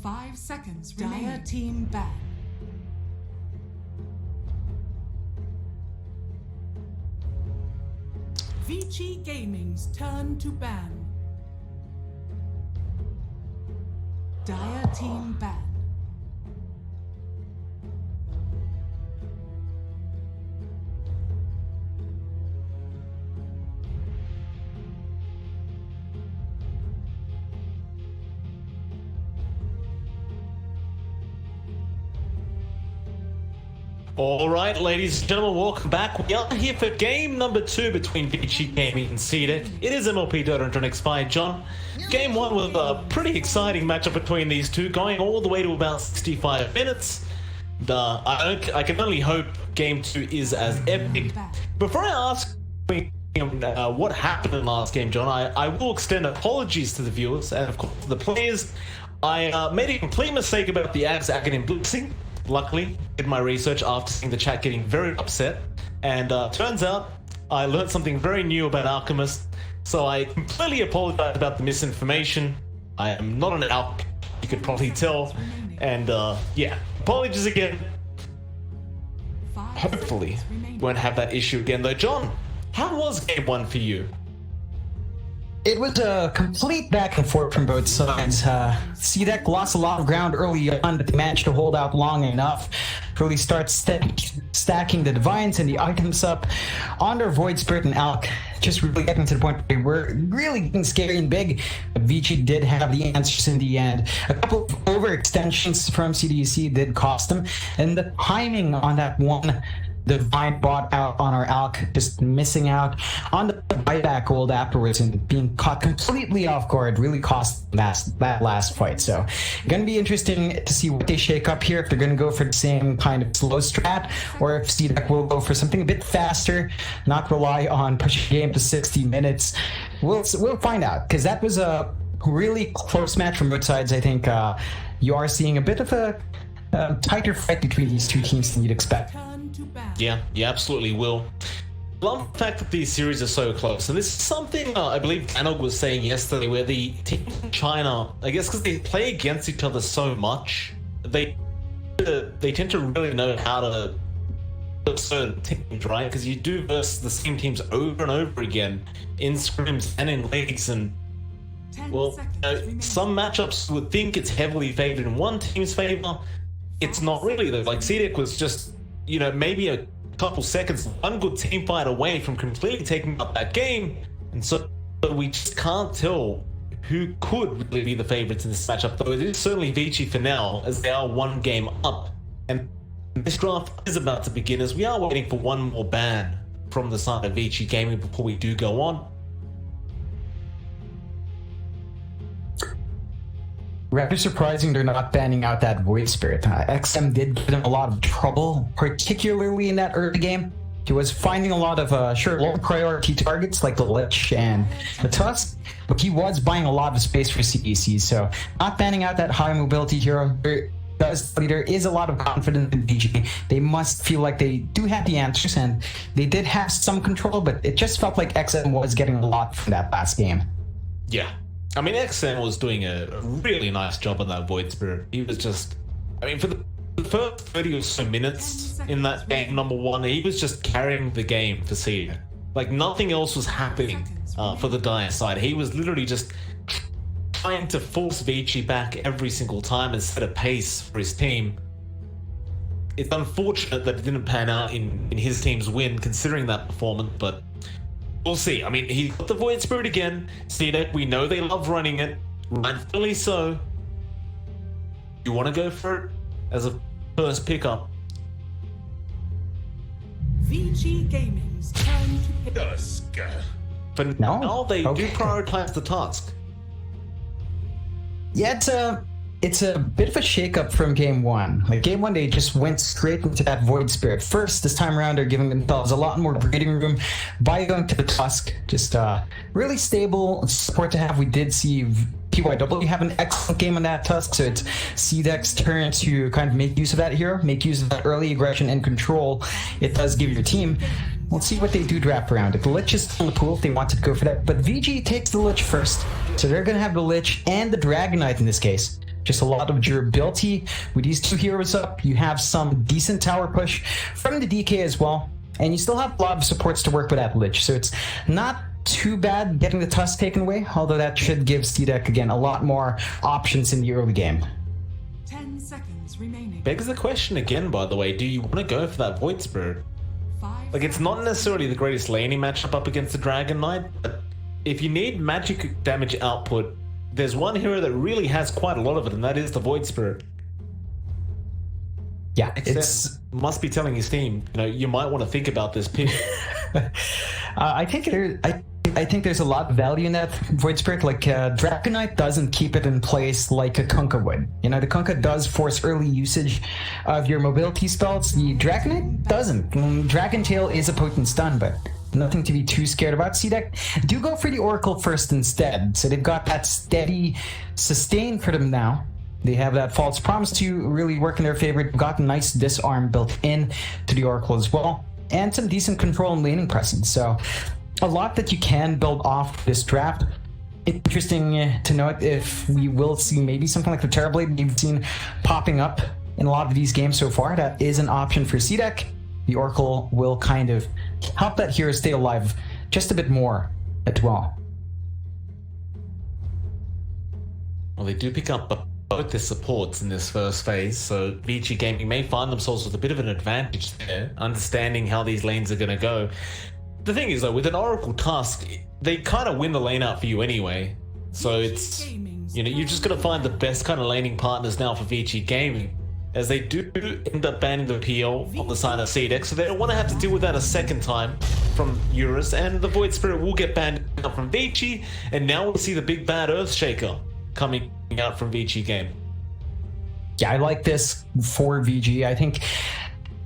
5 seconds remaining. Dire team ban. Vici Gaming's turn to ban. Dire team ban. All right, ladies and gentlemen, welcome back. We are here for game number 2 between Vici Gaming and CDEC. It is MLP Dota and X5. John, game 1 was a pretty exciting matchup between these two, going all the way to about 65 minutes. I can only hope game 2 is as epic. Before I ask what happened in the last game, John, I will extend apologies to the viewers and, of course, to the players. I made a complete mistake about the Ags Aghanim blitzing. Luckily, did my research after seeing the chat getting very upset, and turns out I learned something very new about Alchemist, so I completely apologize about the misinformation. I am not an alch, you could probably tell, and yeah, apologies again. Hopefully, won't have that issue again though. John, how was game 1 for you? It was a complete back and forth from both sides. CDEC lost a lot of ground early on, but they managed to hold out long enough to really start stacking the Divines and the items up on their Void Spirit and Alch, just really getting to the point where they were really getting scary and big. But Vici did have the answers in the end. A couple of overextensions from CDEC did cost them, and the timing on that one Divine bought out on our Alch, just missing out on the buyback gold afterwards and being caught completely off guard really cost that last fight. So gonna be interesting to see what they shake up here, if they're gonna go for the same kind of slow strat or if CDEC will go for something a bit faster, not rely on pushing the game to 60 minutes. We'll find out, because that was a really close match from both sides. I think you are seeing a bit of a tighter fight between these two teams than you'd expect. Yeah, you absolutely will. Love the fact that these series are so close, and this is something I believe Danog was saying yesterday, where the team in China, I guess because they play against each other so much, they tend to really know how to certain teams, right? Because you do versus the same teams over and over again in scrims and in leagues, and well, some matchups would think it's heavily favored in one team's favor. It's not really though. Like CDEC was just, you know, maybe a couple seconds, one good team fight away from completely taking up that game, and so we just can't tell who could really be the favorites in this matchup, though it is certainly Vici for now, as they are one game up, and this draft is about to begin, as we are waiting for one more ban from the side of Vici Gaming before we do go on. Rather surprising they're not banning out that Void Spirit. XM did give them a lot of trouble, particularly in that early game. He was finding a lot of low priority targets like the Lich and the Tusk, but he was buying a lot of space for CDC, so not banning out that high mobility hero there is a lot of confidence in VG. They must feel like they do have the answers, and they did have some control, but it just felt like XM was getting a lot from that last game. Yeah. I mean, XM was doing a really nice job on that Void Spirit. He was just, I mean, for the first 30 or so minutes in that game number 1, he was just carrying the game for CDA. Like, nothing else was happening for the Dire side. He was literally just trying to force Vici back every single time and set a pace for his team. It's unfortunate that it didn't pan out in his team's win, considering that performance, but we'll see. I mean, he got the Void Spirit again. CDEC, we know they love running it, rightfully so. You want to go for it as a first pickup? Vici Gaming's turn to Tusk. But No? now they Okay. do prioritize the Tusk. Yeah, it's a bit of a shakeup from game 1. Like game 1, they just went straight into that Void Spirit first. This time around, they're giving themselves a lot more breathing room by going to the Tusk. Just really stable support to have. We did see PYW have an excellent game on that Tusk, so it's CDEC's turn to kind of make use of that hero, make use of that early aggression and control it does give your team. We'll see what they do draft around it. The Lich is in the pool if they want to go for that, but VG takes the Lich first, so they're going to have the Lich and the Dragon Knight in this case. Just a lot of durability. With these two heroes up, you have some decent tower push from the DK as well. And you still have a lot of supports to work with at Lich. So it's not too bad getting the Tusk taken away, although that should give CDEC, again, a lot more options in the early game. 10 seconds remaining. Begs the question again, by the way, do you want to go for that Void Spirit? 5 Like, it's not necessarily the greatest laning matchup up against the Dragon Knight, but if you need magic damage output, there's one hero that really has quite a lot of it, and that is the Void Spirit. Yeah, It's must be telling his team, you know, you might want to think about this pick. I think there's a lot of value in that Void Spirit. Like, Dragon Knight doesn't keep it in place like a Kunkka would. You know, the Kunkka does force early usage of your mobility spells. The Dragon Knight doesn't. Dragon Tail is a potent stun, but nothing to be too scared about. CDEC do go for the Oracle first instead. So they've got that steady sustain for them now. They have that False Promise to really work in their favor. They've got a nice disarm built in to the Oracle as well. And some decent control and laning presence. So a lot that you can build off this draft. Interesting to note if we will see maybe something like the Terrorblade you've seen popping up in a lot of these games so far. That is an option for CDEC. The Oracle will kind of help that hero stay alive just a bit more as well. Well, they do pick up both their supports in this first phase, so Vici Gaming may find themselves with a bit of an advantage there, understanding how these lanes are going to go. The thing is, though, with an Oracle Tusk, they kind of win the lane out for you anyway. So it's, you know, you're just going to find the best kind of laning partners now for Vici Gaming, as they do end up banning the PL on the side of CDEC, so they don't want to have to deal with that a second time from Eurus, and the Void Spirit will get banned out from Vici, and now we'll see the big bad Earthshaker coming out from Vici game. Yeah, I like this for VG. I think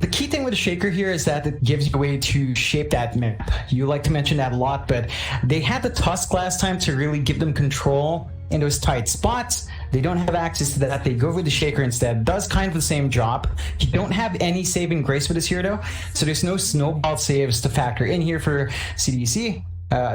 the key thing with the Shaker here is that it gives you a way to shape that map. You like to mention that a lot, but they had the Tusk last time to really give them control in those tight spots. They don't have access to that. They go with the Shaker instead. Does kind of the same job. You don't have any saving grace with this here though, so there's no snowball saves to factor in here for CDEC.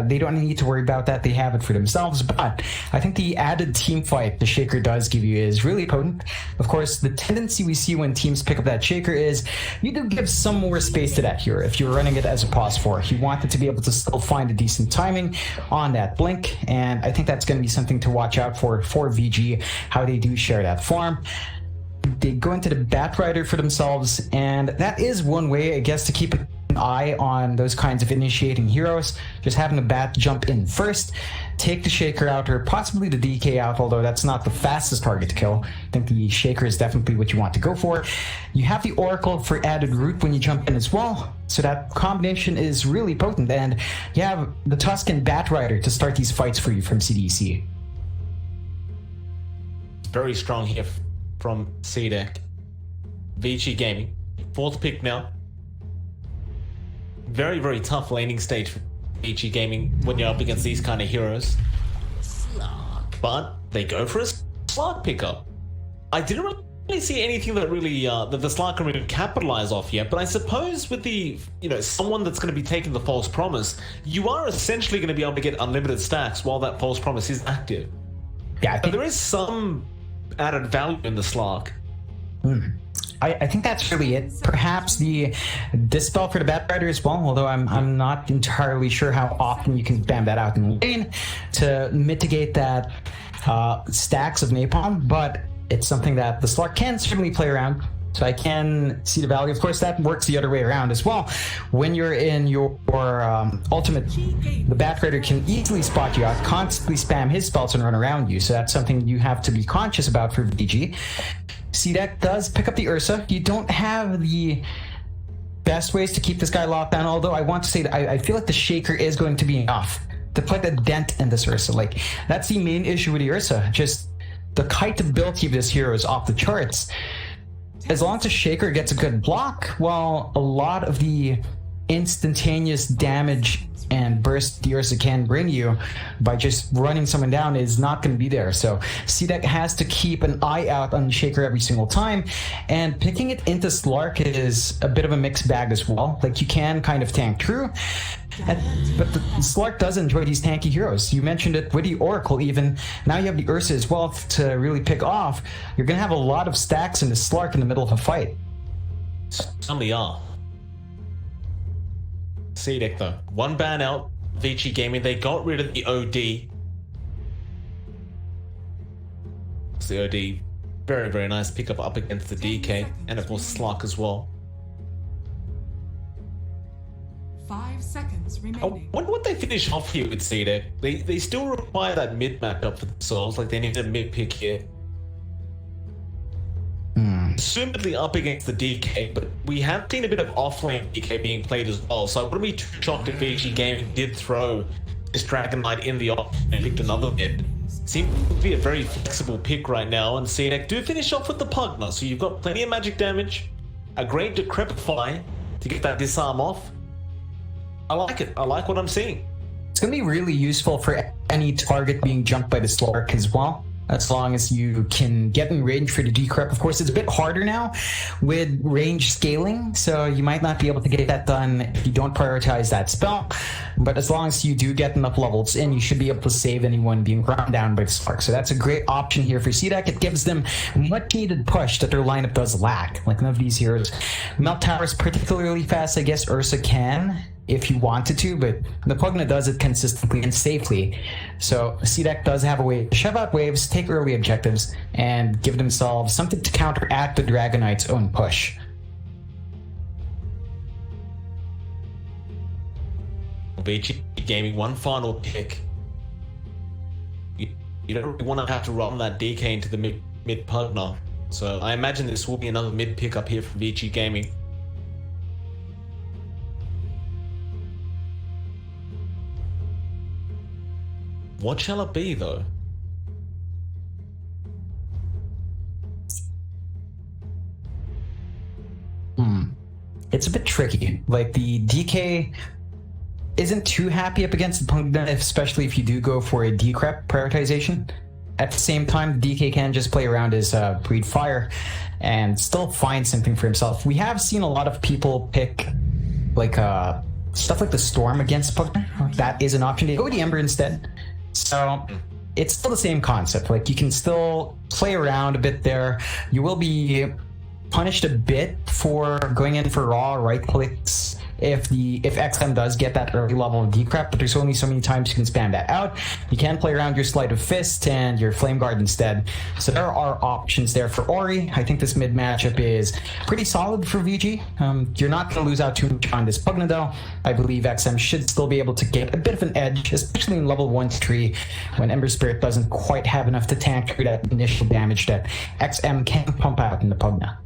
They don't need to worry about that. They have it for themselves. But I think the added team fight the Shaker does give you is really potent. Of course, the tendency we see when teams pick up that Shaker is you do give some more space to that hero if you're running it as a pause 4. You want it to be able to still find a decent timing on that blink. And I think that's going to be something to watch out for VG, how they do share that farm. They go into the Batrider for themselves, and that is one way, I guess, to keep an eye on those kinds of initiating heroes. Just having a Bat jump in first, take the Shaker out, or possibly the DK out, although that's not the fastest target to kill. I think the Shaker is definitely what you want to go for. You have the Oracle for added root when you jump in as well, so that combination is really potent, and you have the Tusk and Batrider to start these fights for you from CDEC. Very strong here from CDEC. Vici Gaming, 4th pick now. Very, very tough laning stage for Vici Gaming when you're up against these kind of heroes. But they go for a Slark pickup. I didn't really see anything that really that the Slark can really capitalize off yet, but I suppose with the, you know, someone that's going to be taking the False Promise, you are essentially going to be able to get unlimited stacks while that False Promise is active. Yeah, But there is some added value in the Slark. I think that's really it. Perhaps the Dispel for the Batrider as well, although I'm not entirely sure how often you can spam that out in lane to mitigate that stacks of Napalm, but it's something that the Slark can certainly play around. So I can see the value. Of course, that works the other way around as well. When you're in your ultimate, the Batrider can easily spot you out, constantly spam his spells and run around you. So that's something you have to be conscious about for VG. CDEC does pick up the Ursa. You don't have the best ways to keep this guy locked down, although I want to say that I feel like the Shaker is going to be enough to put a dent in this Ursa. Like, that's the main issue with the Ursa. Just the kiteability of this hero is off the charts. As long as the Shaker gets a good block, well, a lot of the instantaneous damage and burst the Ursa can bring you by just running someone down is not going to be there. So CDEC has to keep an eye out on Shaker every single time, and picking it into Slark is a bit of a mixed bag as well. Like, you can kind of tank through, but the Slark does enjoy these tanky heroes. You mentioned it with the Oracle even. Now you have the Ursa as well to really pick off. You're going to have a lot of stacks in the Slark in the middle of a fight. Certainly are. CDEC though, one ban out. Vici Gaming, they got rid of the OD. It's the OD, very, very nice pickup up against the DK, and of course Slark as well. 5 seconds I remaining. wonder what they finish off here with CDEC. They still require that mid matchup for themselves, like they need a mid pick here. Assumedly up against the DK, but we have seen a bit of offlane DK being played as well, so I wouldn't be too shocked if Vici Gaming did throw this Dragon Knight in the off and picked another mid. Seems to be a very flexible pick right now, and CDEC do finish off with the Pugna, so you've got plenty of magic damage, a great Decrepify to get that disarm off. I like it. I like what I'm seeing. It's going to be really useful for any target being jumped by the Slark as well, as long as you can get in range for the Decrep. Of course, it's a bit harder now with range scaling, so you might not be able to get that done if you don't prioritize that spell. But as long as you do get enough levels in, you should be able to save anyone being ground down by the Slark. So that's a great option here for CDEC. It gives them much needed push that their lineup does lack. Like, none of these heroes. Melt Tower is particularly fast. I guess Ursa can, if you wanted to, but the Pugna does it consistently and safely. So CDEC does have a way to shove out waves, take early objectives, and give themselves something to counteract the Dragon Knight's own push. Vici Gaming, one final pick. You don't really want to have to run that DK into the mid Pugna, so I imagine this will be another mid pick up here from Vici Gaming. What shall it be, though? It's a bit tricky. Like, the DK isn't too happy up against the Pugna, especially if you do go for a Decrep prioritization. At the same time, the DK can just play around his Breed Fire and still find something for himself. We have seen a lot of people pick, like, stuff like the Storm against Pugna. That is an option. They go with the Ember instead. So it's still the same concept. Like, you can still play around a bit there. You will be punished a bit for going in for raw right clicks if XM does get that early level of Decrep, but there's only so many times you can spam that out. You can play around your Sleight of Fist and your Flame Guard instead. So there are options there for Ori. I think this mid matchup is pretty solid for VG. You're not going to lose out too much on this Pugna though. I believe XM should still be able to get a bit of an edge, especially in level 1 to 3 when Ember Spirit doesn't quite have enough to tank through that initial damage that XM can pump out in the Pugna.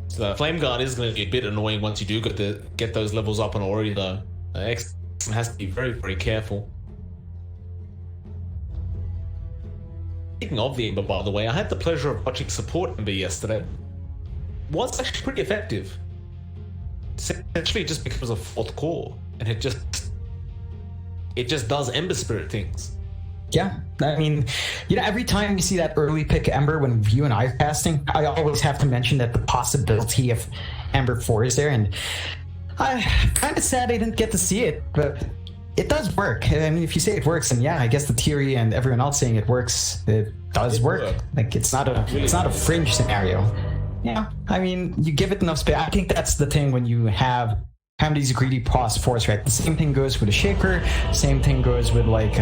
So the Flame Guard is going to be a bit annoying once you do get those levels up on Ori, though. X has to be very, very careful. Speaking of the Ember, by the way, I had the pleasure of watching support Ember yesterday. Was actually pretty effective. Essentially just becomes a 4th core, and it just does Ember Spirit things. Yeah, I mean, you know, every time you see that early pick Ember when you and I are casting, I always have to mention that the possibility of Ember 4 is there, and I'm kind of sad I didn't get to see it, but it does work. I mean, if you say it works, then yeah, I guess the Thierry and everyone else saying it works, it does work. Like, it's not a fringe scenario. Yeah, I mean, you give it enough space. I think that's the thing when you have these greedy pos force, right? The same thing goes with a Shaker, same thing goes with like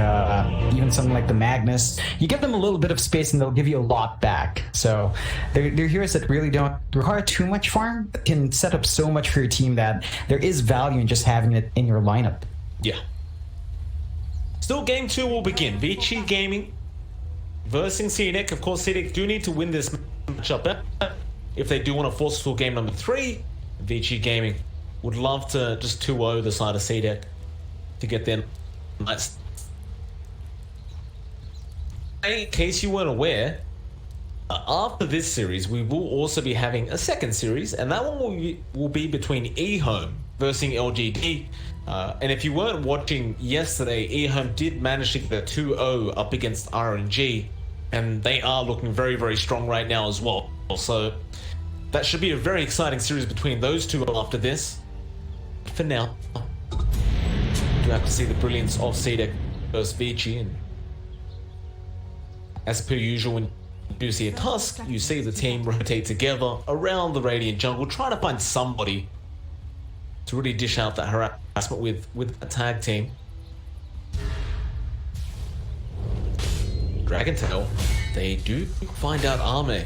even something like the Magnus. You give them a little bit of space and they'll give you a lot back. So they're heroes that really don't require too much farm, but can set up so much for your team that there is value in just having it in your lineup. Yeah. Still, game 2 will begin. Vici Gaming versus CDEC. Of course, CDEC do need to win this matchup if they do want to force full game number 3. Vici Gaming would love to just 2-0 the side of CDEC to get their nice. In case you weren't aware, after this series, we will also be having a second series, and that one will be between eHome versus LGD. And if you weren't watching yesterday, eHome did manage to get a 2-0 up against RNG, and they are looking very, very strong right now as well. So that should be a very exciting series between those two after this. For now, you have to see the brilliance of CDEC versus Vici, and as per usual, when you see a Tusk, you see the team rotate together around the Radiant jungle, trying to find somebody to really dish out that harassment with a tag team. Dragontail, they do find out Arme.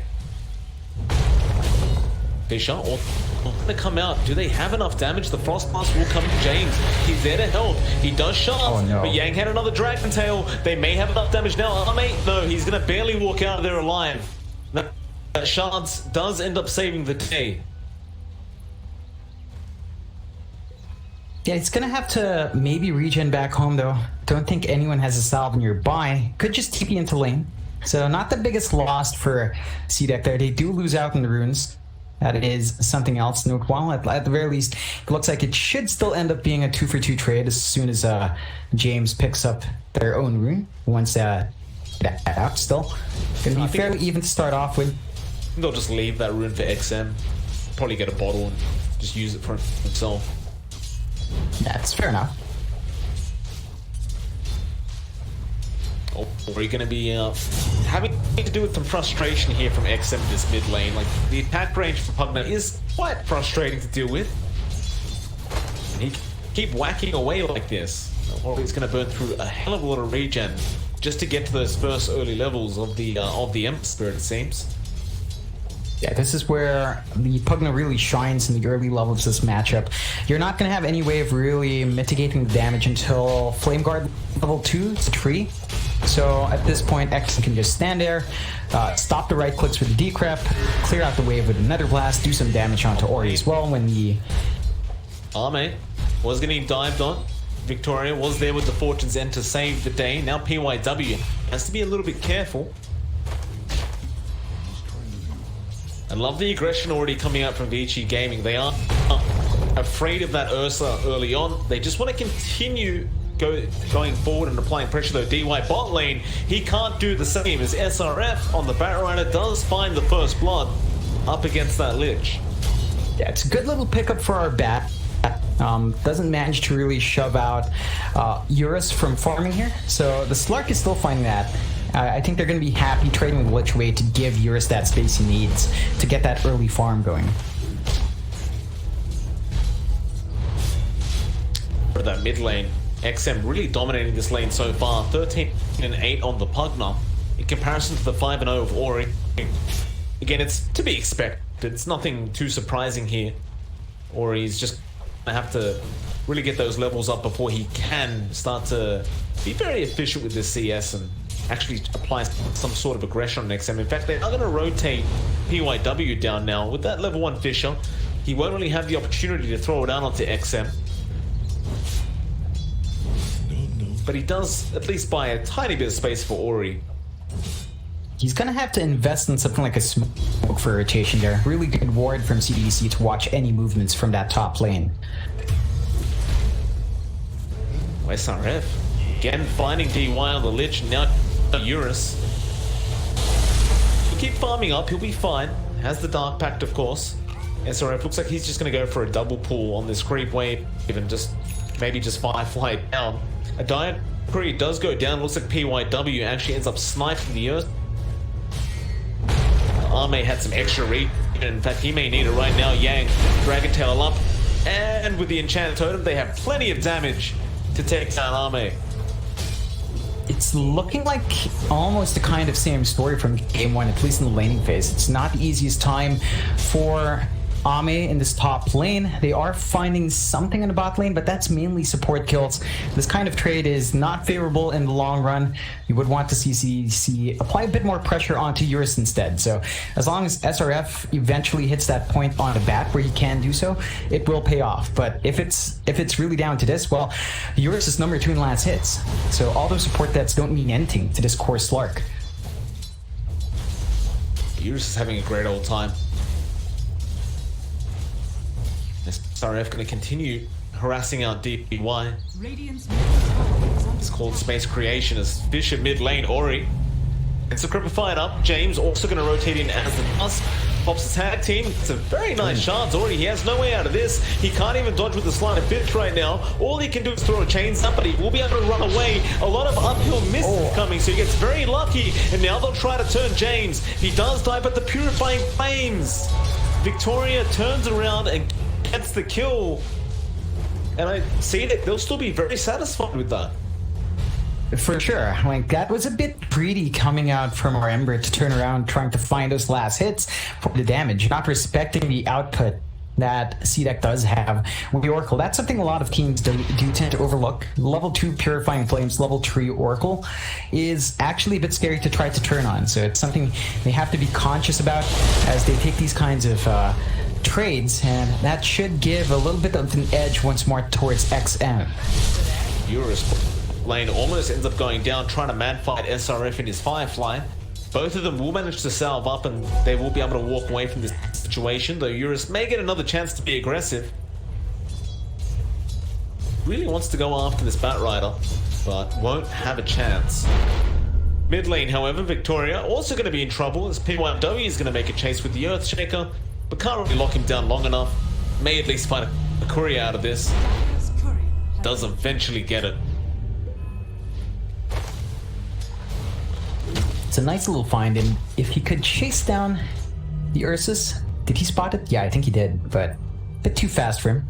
Fisher, or gonna come out. Do they have enough damage? The Frostblast will come to James. He's there to help. He does shove, but Yang had another Dragontail. They may have enough damage now. Arme, no, he's gonna barely walk out of there alive. That Shards does end up saving the day. Yeah, it's gonna have to maybe regen back home though. Don't think anyone has a salve nearby. Could just TP into lane. So not the biggest loss for CDEC there. They do lose out in the runes. That is something else notable. At the very least, it looks like it should still end up being a 2-for-2 trade as soon as James picks up their own rune. Once that out still. Gonna be fairly even to start off with. They'll just leave that rune for XM. Probably get a bottle and just use it for himself. That's fair enough. Or are you going to be having to do with some frustration here from XM in this mid lane? Like, the attack range for Pugna is quite frustrating to deal with. And he keep whacking away like this, or he's going to burn through a hell of a lot of regen just to get to those first early levels of the Emperor Spirit, it seems. Yeah, this is where the Pugna really shines in the early levels of this matchup. You're not going to have any way of really mitigating the damage until Flame Guard level 2 to 3. So at this point, X can just stand there, stop the right clicks with the decrep, clear out the wave with another blast, do some damage onto Ori as well when the... Arme was getting dived on. Victoria was there with the Fortune's End to save the day. Now PYW has to be a little bit careful. I love the aggression already coming out from Vici Gaming. They are afraid of that Ursa early on. They just want to continue going forward and applying pressure though. DY bot lane, he can't do the same as SRF on the Batrider does find the first blood up against that Lich. Yeah, it's a good little pickup for our bat. Doesn't manage to really shove out Eurus from farming here. So the Slark is still finding that. I think they're going to be happy trading the Lich away to give Eurus that space he needs to get that early farm going. For that mid lane, XM really dominating this lane so far. 13-8 on the Pugna in comparison to the 5-0 of Ori. Again, it's to be expected. It's nothing too surprising here. Ori's just gonna have to really get those levels up before he can start to be very efficient with this CS and actually apply some sort of aggression on XM. In fact, they are going to rotate PYW down now. With that level 1 Fisher, he won't really have the opportunity to throw it down onto XM. But he does at least buy a tiny bit of space for Ori. He's going to have to invest in something like a smoke for rotation there. Really good ward from CDEC to watch any movements from that top lane. SRF again finding DY on the Lich, now Eurus. He'll keep farming up, he'll be fine. Has the Dark Pact, of course. SRF looks like he's just going to go for a double pull on this creep wave, even just maybe just firefly down. A Diet Query does go down. Looks like PYW actually ends up sniping the Earth. Arme had some extra reach. In fact, he may need it right now. Yang, Dragontail up. And with the Enchanted Totem, they have plenty of damage to take down Arme. It's looking like almost the kind of same story from game one, at least in the laning phase. It's not the easiest time for Ame in this top lane. They are finding something in the bot lane, but that's mainly support kills. This kind of trade is not favorable in the long run. You would want to see CDC apply a bit more pressure onto Eurus instead. So as long as SRF eventually hits that point on the bat where he can do so, it will pay off. But if it's really down to this, well, Eurus is #2 in last hits. So all those support deaths don't mean anything to this core Slark. Eurus is having a great old time. SRF going to continue harassing out DPY. Radiant's middle tower is under It's called attack. space creation as Vici mid lane, Ori. It's a cripple fight up. James also going to rotate in as the Tusk. Pops the tag team. It's a very nice chance. Ori, he has no way out of this. He can't even dodge with the sleight of fist right now. All he can do is throw a chains up, but he will be able to run away. A lot of uphill misses coming, so he gets very lucky. And now they'll try to turn James. He does die, but the purifying flames. Victoria turns around and gets the kill. And I see that they'll still be very satisfied with that. For sure. Like, that was a bit greedy coming out from our Ember to turn around trying to find those last hits for the damage, not respecting the output that CDEC does have with the Oracle. That's something a lot of teams do tend to overlook. Level 2 Purifying Flames, level 3 Oracle is actually a bit scary to try to turn on. So it's something they have to be conscious about as they take these kinds of trades, and that should give a little bit of an edge once more towards XM. Eurus lane almost ends up going down, trying to man fight SRF in his Firefly. Both of them will manage to salve up and they will be able to walk away from this situation, though Eurus may get another chance to be aggressive. Really wants to go after this Batrider, but won't have a chance. Mid lane, however, Victoria also going to be in trouble as PYW is going to make a chase with the Earthshaker, but can't really lock him down long enough. May at least find a courier out of this. Dire's courier has Does eventually get it. It's a nice little find, and if he could chase down the Ursus, did he spot it? Yeah, I think he did, but a bit too fast for him.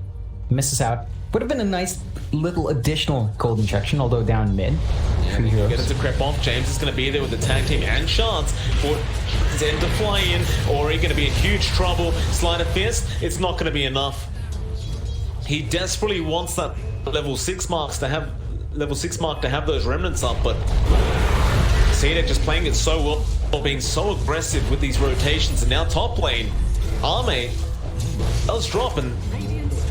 Misses out. Would have been a nice little additional gold injection, although down mid. For the heroes. Get it to creep off. James is going to be there with the tag team and Chance for Zen to fly in. Ori going to be in huge trouble. Sleight of fist, it's not going to be enough. He desperately wants that level 6 marks to have those remnants up, but CDEC just playing it so well, being so aggressive with these rotations, and now top lane, Arme does drop, and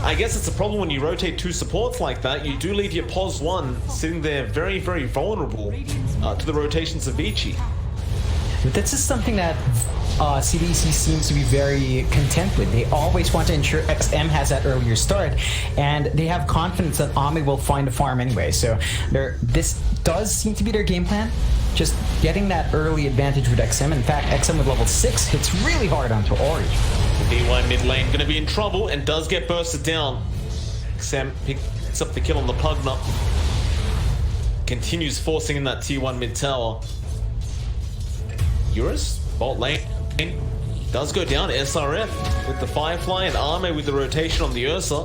I guess it's a problem when you rotate 2 supports like that. You do leave your POS 1 sitting there very, very vulnerable to the rotations of Vici. But this is something that CDEC seems to be very content with. They always want to ensure XM has that earlier start, and they have confidence that Ami will find a farm anyway. So this does seem to be their game plan, just getting that early advantage with XM. In fact, XM with level 6 hits really hard onto Ori. The D1 mid lane going to be in trouble and does get bursted down. XM picks up the kill on the Pugna. Continues forcing in that T1 mid tower. Eurus, bot lane, does go down. SRF with the Firefly and Arme with the rotation on the Ursa.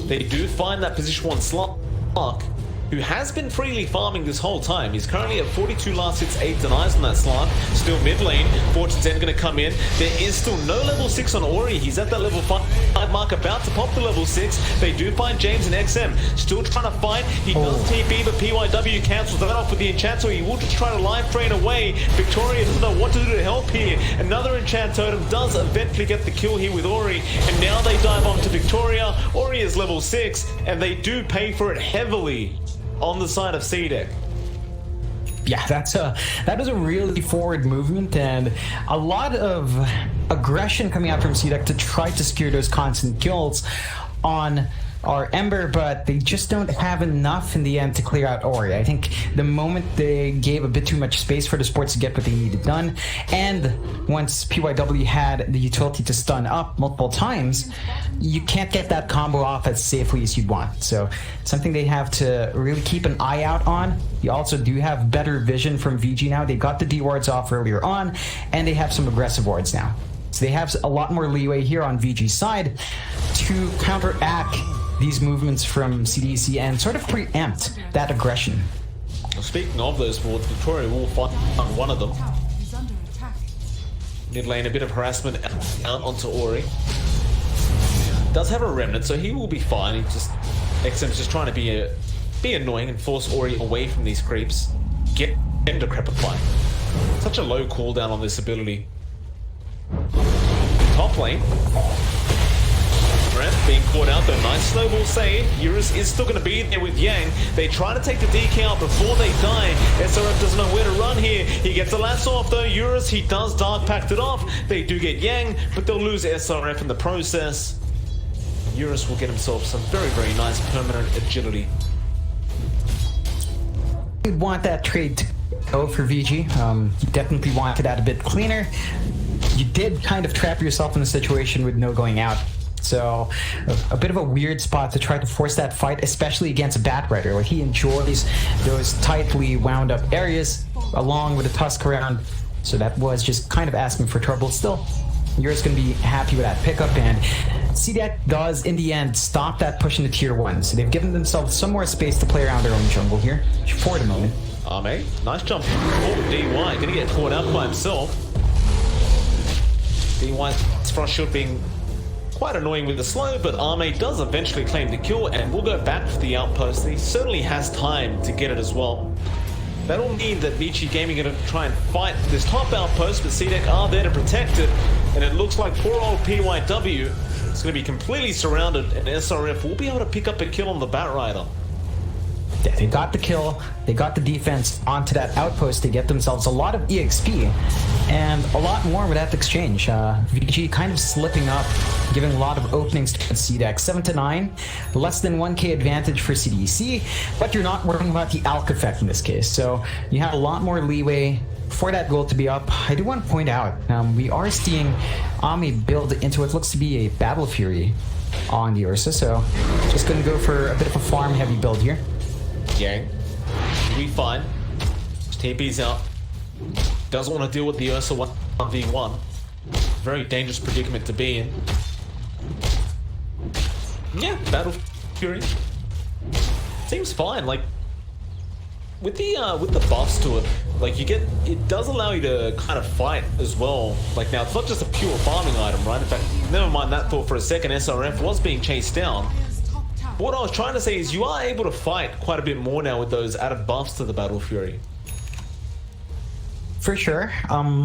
They do find that position 1 Slark, who has been freely farming this whole time. He's currently at 42 last hits, 8 denies on that Slark. Still mid lane, Fortune's End going to come in. There is still no level 6 on Ori. He's at that level 5 mark, about to pop the level 6. They do find James and XM. Still trying to fight. He does TP, but PYW cancels that off with the enchant, so he will just try to life drain away. Victoria doesn't know what to do to help here. Another enchant totem does eventually get the kill here with Ori, and now they dive onto Victoria. Ori is level 6, and they do pay for it heavily on the side of CDEC. Yeah, that was a really forward movement and a lot of aggression coming out from CDEC to try to secure those constant kills on our Ember, but they just don't have enough in the end to clear out Ori. I think the moment they gave a bit too much space for the sports to get what they needed done, and once PYW had the utility to stun up multiple times, you can't get that combo off as safely as you'd want. So it's something they have to really keep an eye out on. You also do have better vision from VG now. They got the D wards off earlier on, and they have some aggressive wards now. So they have a lot more leeway here on VG's side to counteract these movements from CDEC and sort of preempt that aggression. Well, speaking of those wards, Victoria will fight on one of them. is under attack. Mid lane, a bit of harassment out onto Ori. Does have a remnant, so he will be fine. XM's just trying to be annoying and force Ori away from these creeps. Get him to Crepify. Such a low cooldown on this ability. Top lane. Brent being caught out though. Nice snowball save. Eurus is still going to be there with Yang. They try to take the DK out before they die. SRF doesn't know where to run here. He gets a lasso off though. Eurus, he does dark pact it off. They do get Yang, but they'll lose SRF in the process. Eurus will get himself some very, very nice permanent agility. You'd want that trade to go for Vici. You definitely wanted that a bit cleaner. You did kind of trap yourself in a situation with no going out. So, a bit of a weird spot to try to force that fight, especially against a Batrider. Like, he enjoys those tightly wound up areas, along with a Tusk around. So that was just kind of asking for trouble. Still, Eurus going to be happy with that pickup, and CDEC does, in the end, stop that push into Tier 1. So they've given themselves some more space to play around their own jungle here, for the moment. Ame, nice jump forward. DY, gonna get caught out by himself. DY's frost shield being quite annoying with the slow, but Ame does eventually claim the kill and will go back for the outpost. He certainly has time to get it as well. That'll mean that Vici Gaming are going to try and fight this top outpost, but CDEC are there to protect it, and it looks like poor old PYW is going to be completely surrounded, and SRF will be able to pick up a kill on the Batrider. Yeah, they got the kill, they got the defense onto that outpost to get themselves a lot of EXP, and a lot more with that exchange. VG kind of slipping up, giving a lot of openings to CDEC. 7 to 9, less than 1k advantage for CDEC, but you're not worrying about the ALK effect in this case, so you have a lot more leeway for that goal to be up. I do want to point out, we are seeing Ami build into what looks to be a Battle Fury on the Ursa, so just going to go for a bit of a farm heavy build here. Yang, we fine. TP's out. Doesn't want to deal with the Ursa 1v1. Very dangerous predicament to be in. Yeah, Battle Fury. Seems fine. Like with the buffs to it, like it does allow you to kind of fight as well. Like now, it's not just a pure farming item, right? In fact, never mind that thought for a second. SRF was being chased down. What I was trying to say is you are able to fight quite a bit more now with those added buffs to the Battle Fury. For sure. I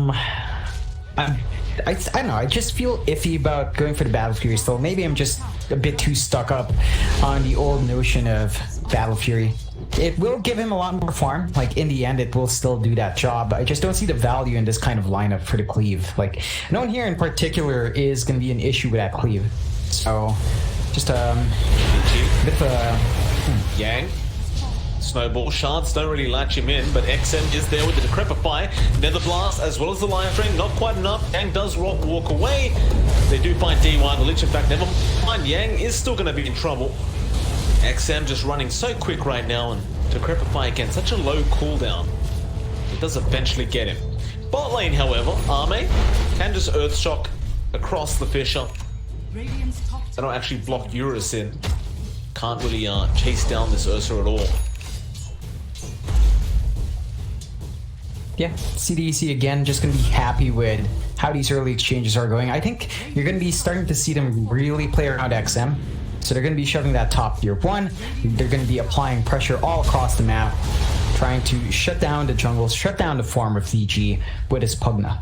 don't know, I just feel iffy about going for the Battle Fury still. Maybe I'm just a bit too stuck up on the old notion of Battle Fury. It will give him a lot more farm. Like, in the end, it will still do that job. I just don't see the value in this kind of lineup for the cleave. Like, no one here in particular is going to be an issue with that cleave. So, just a bit of a... Yang. Snowball shards don't really latch him in, but XM is there with the Decrepify, Nether Blast, as well as the Lion String. Not quite enough. Yang does walk away. They do find D1, the Lich. In fact, never mind. Yang is still going to be in trouble. XM just running so quick right now, and Decrepify again, such a low cooldown. It does eventually get him. Bot lane, however, Ame can just Earthshock across the Fissure. They don't actually block Eurus in. Can't really chase down this Ursa at all. Yeah, CDEC again, just going to be happy with how these early exchanges are going. I think you're going to be starting to see them really play around XM. So they're going to be shoving that top tier 1. They're going to be applying pressure all across the map, trying to shut down the jungle, shut down the farm of VG with his Pugna.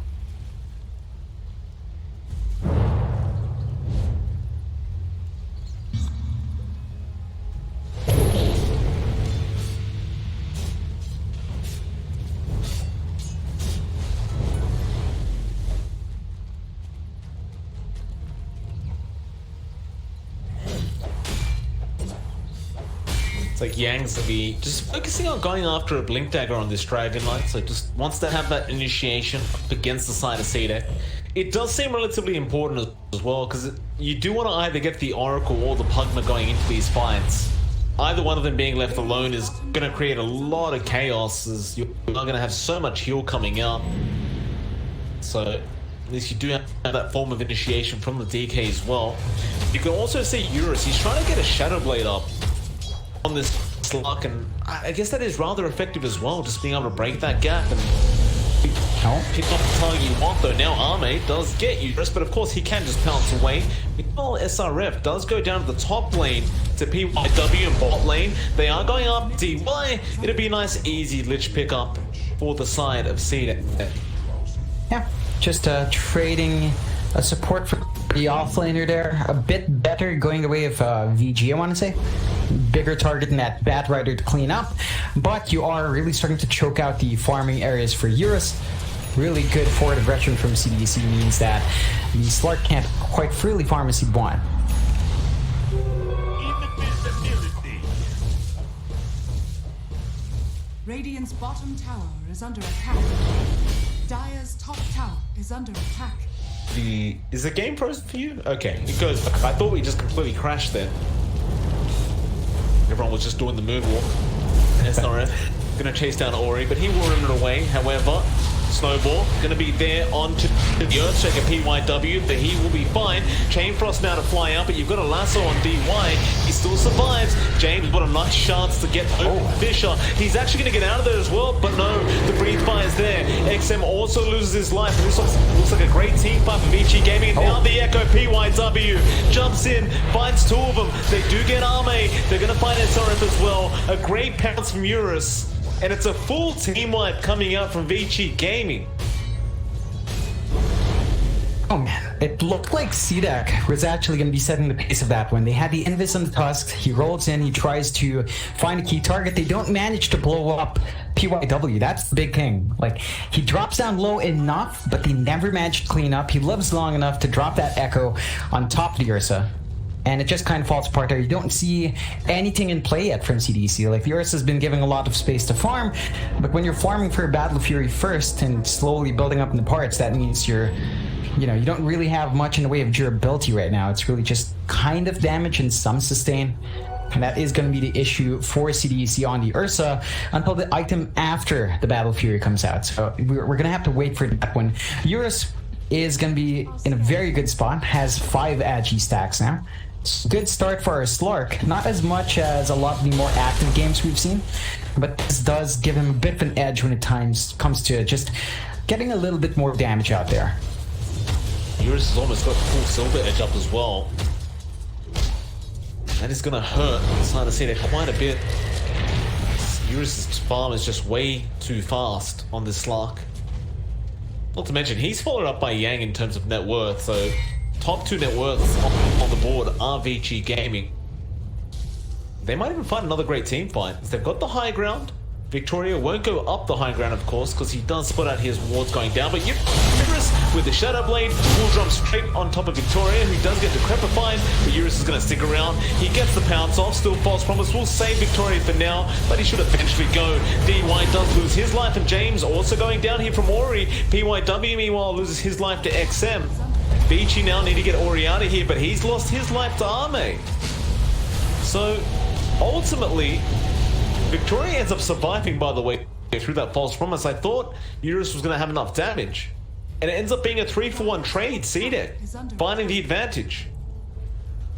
It's like Yang's to be just focusing on going after a Blink Dagger on this Dragon Knight, so just wants to have that initiation up against the side of CDEC. It does seem relatively important as well, because you do want to either get the Oracle or the Pugna going into these fights. Either one of them being left alone is going to create a lot of chaos, as you're not going to have so much heal coming out. So at least you do have that form of initiation from the DK as well. You can also see Eurus, he's trying to get a Shadow Blade up on this Slug, and I guess that is rather effective as well, just being able to break that gap and pick up the target you want. Though now Ame does get Eurus, but of course he can just pounce away. Meanwhile, SRF does go down to the top lane to PYW and bot lane. They are going up DY. It'll be a nice easy Lich pickup for the side of CDA. Yeah, just trading a support for the offlaner there. A bit better going the way of VG, I want to say. Bigger target than that Batrider to clean up, but you are really starting to choke out the farming areas for Eurus. Really good forward aggression from CDEC means that the Slark can't quite freely farm as he'd want. Radiant's bottom tower is under attack. Dire's top tower is under attack. Is the game frozen for you? Okay, it goes back. I thought we just completely crashed there. Everyone was just doing the moonwalk. SRF gonna chase down Ori, but he will run it away. However, Snowball gonna be there onto the Earthshaker PYW, but he will be fine. Chain Frost now to fly out, but you've got a lasso on DY. He still survives. James, what a nice chance to get over Fisher. He's actually gonna get out of there as well, but no, the breathe fire is there. XM also loses his life. This looks like a great team fight for Vici Gaming. And now the Echo PYW jumps in, finds two of them. They do get Arme. They're gonna find SRF as well. A great pounce from Eurus. And it's a full team wipe coming out from Vici Gaming. Oh man, it looked like CDEC was actually going to be setting the pace of that one. They had the Invis on the Tusk, he rolls in, he tries to find a key target. They don't manage to blow up PYW, that's the big thing. Like, he drops down low enough, but they never managed to clean up. He lives long enough to drop that Echo on top of the Ursa. And it just kind of falls apart there. You don't see anything in play yet from CDEC. Like, the Ursa has been giving a lot of space to farm, but when you're farming for a Battle Fury first and slowly building up in the parts, that means you don't really have much in the way of durability right now. It's really just kind of damage and some sustain. And that is going to be the issue for CDEC on the Ursa until the item after the Battle Fury comes out. So we're going to have to wait for that one. Eurus is going to be in a very good spot, has 5 Agi stacks now. Good start for our Slark, not as much as a lot of the more active games we've seen, but this does give him a bit of an edge when it comes to just getting a little bit more damage out there. Eurus has almost got the full silver edge up as well. That is gonna hurt. I'm starting to see that quite a bit. Eurus' farm is just way too fast on this Slark. Not to mention, he's followed up by Yang in terms of net worth, so top 2 net worths on the board are Vici Gaming. They might even find another great team fight. They've got the high ground. Victoria won't go up the high ground, of course, because he does split out his wards going down. But Eurus with the Shadow Blade will jump straight on top of Victoria, who does get decrepified. But Eurus is going to stick around. He gets the pounce off. Still False Promise will save Victoria for now, but he should eventually go. DY does lose his life, and James also going down here from Ori. PYW, meanwhile, loses his life to XM. Vici now need to get Ori out of here, but he's lost his life to Arme. So, ultimately, Victoria ends up surviving, by the way, through that False Promise. I thought Eurus was going to have enough damage. And it ends up being a 3-for-1 trade, CDEC, finding the advantage.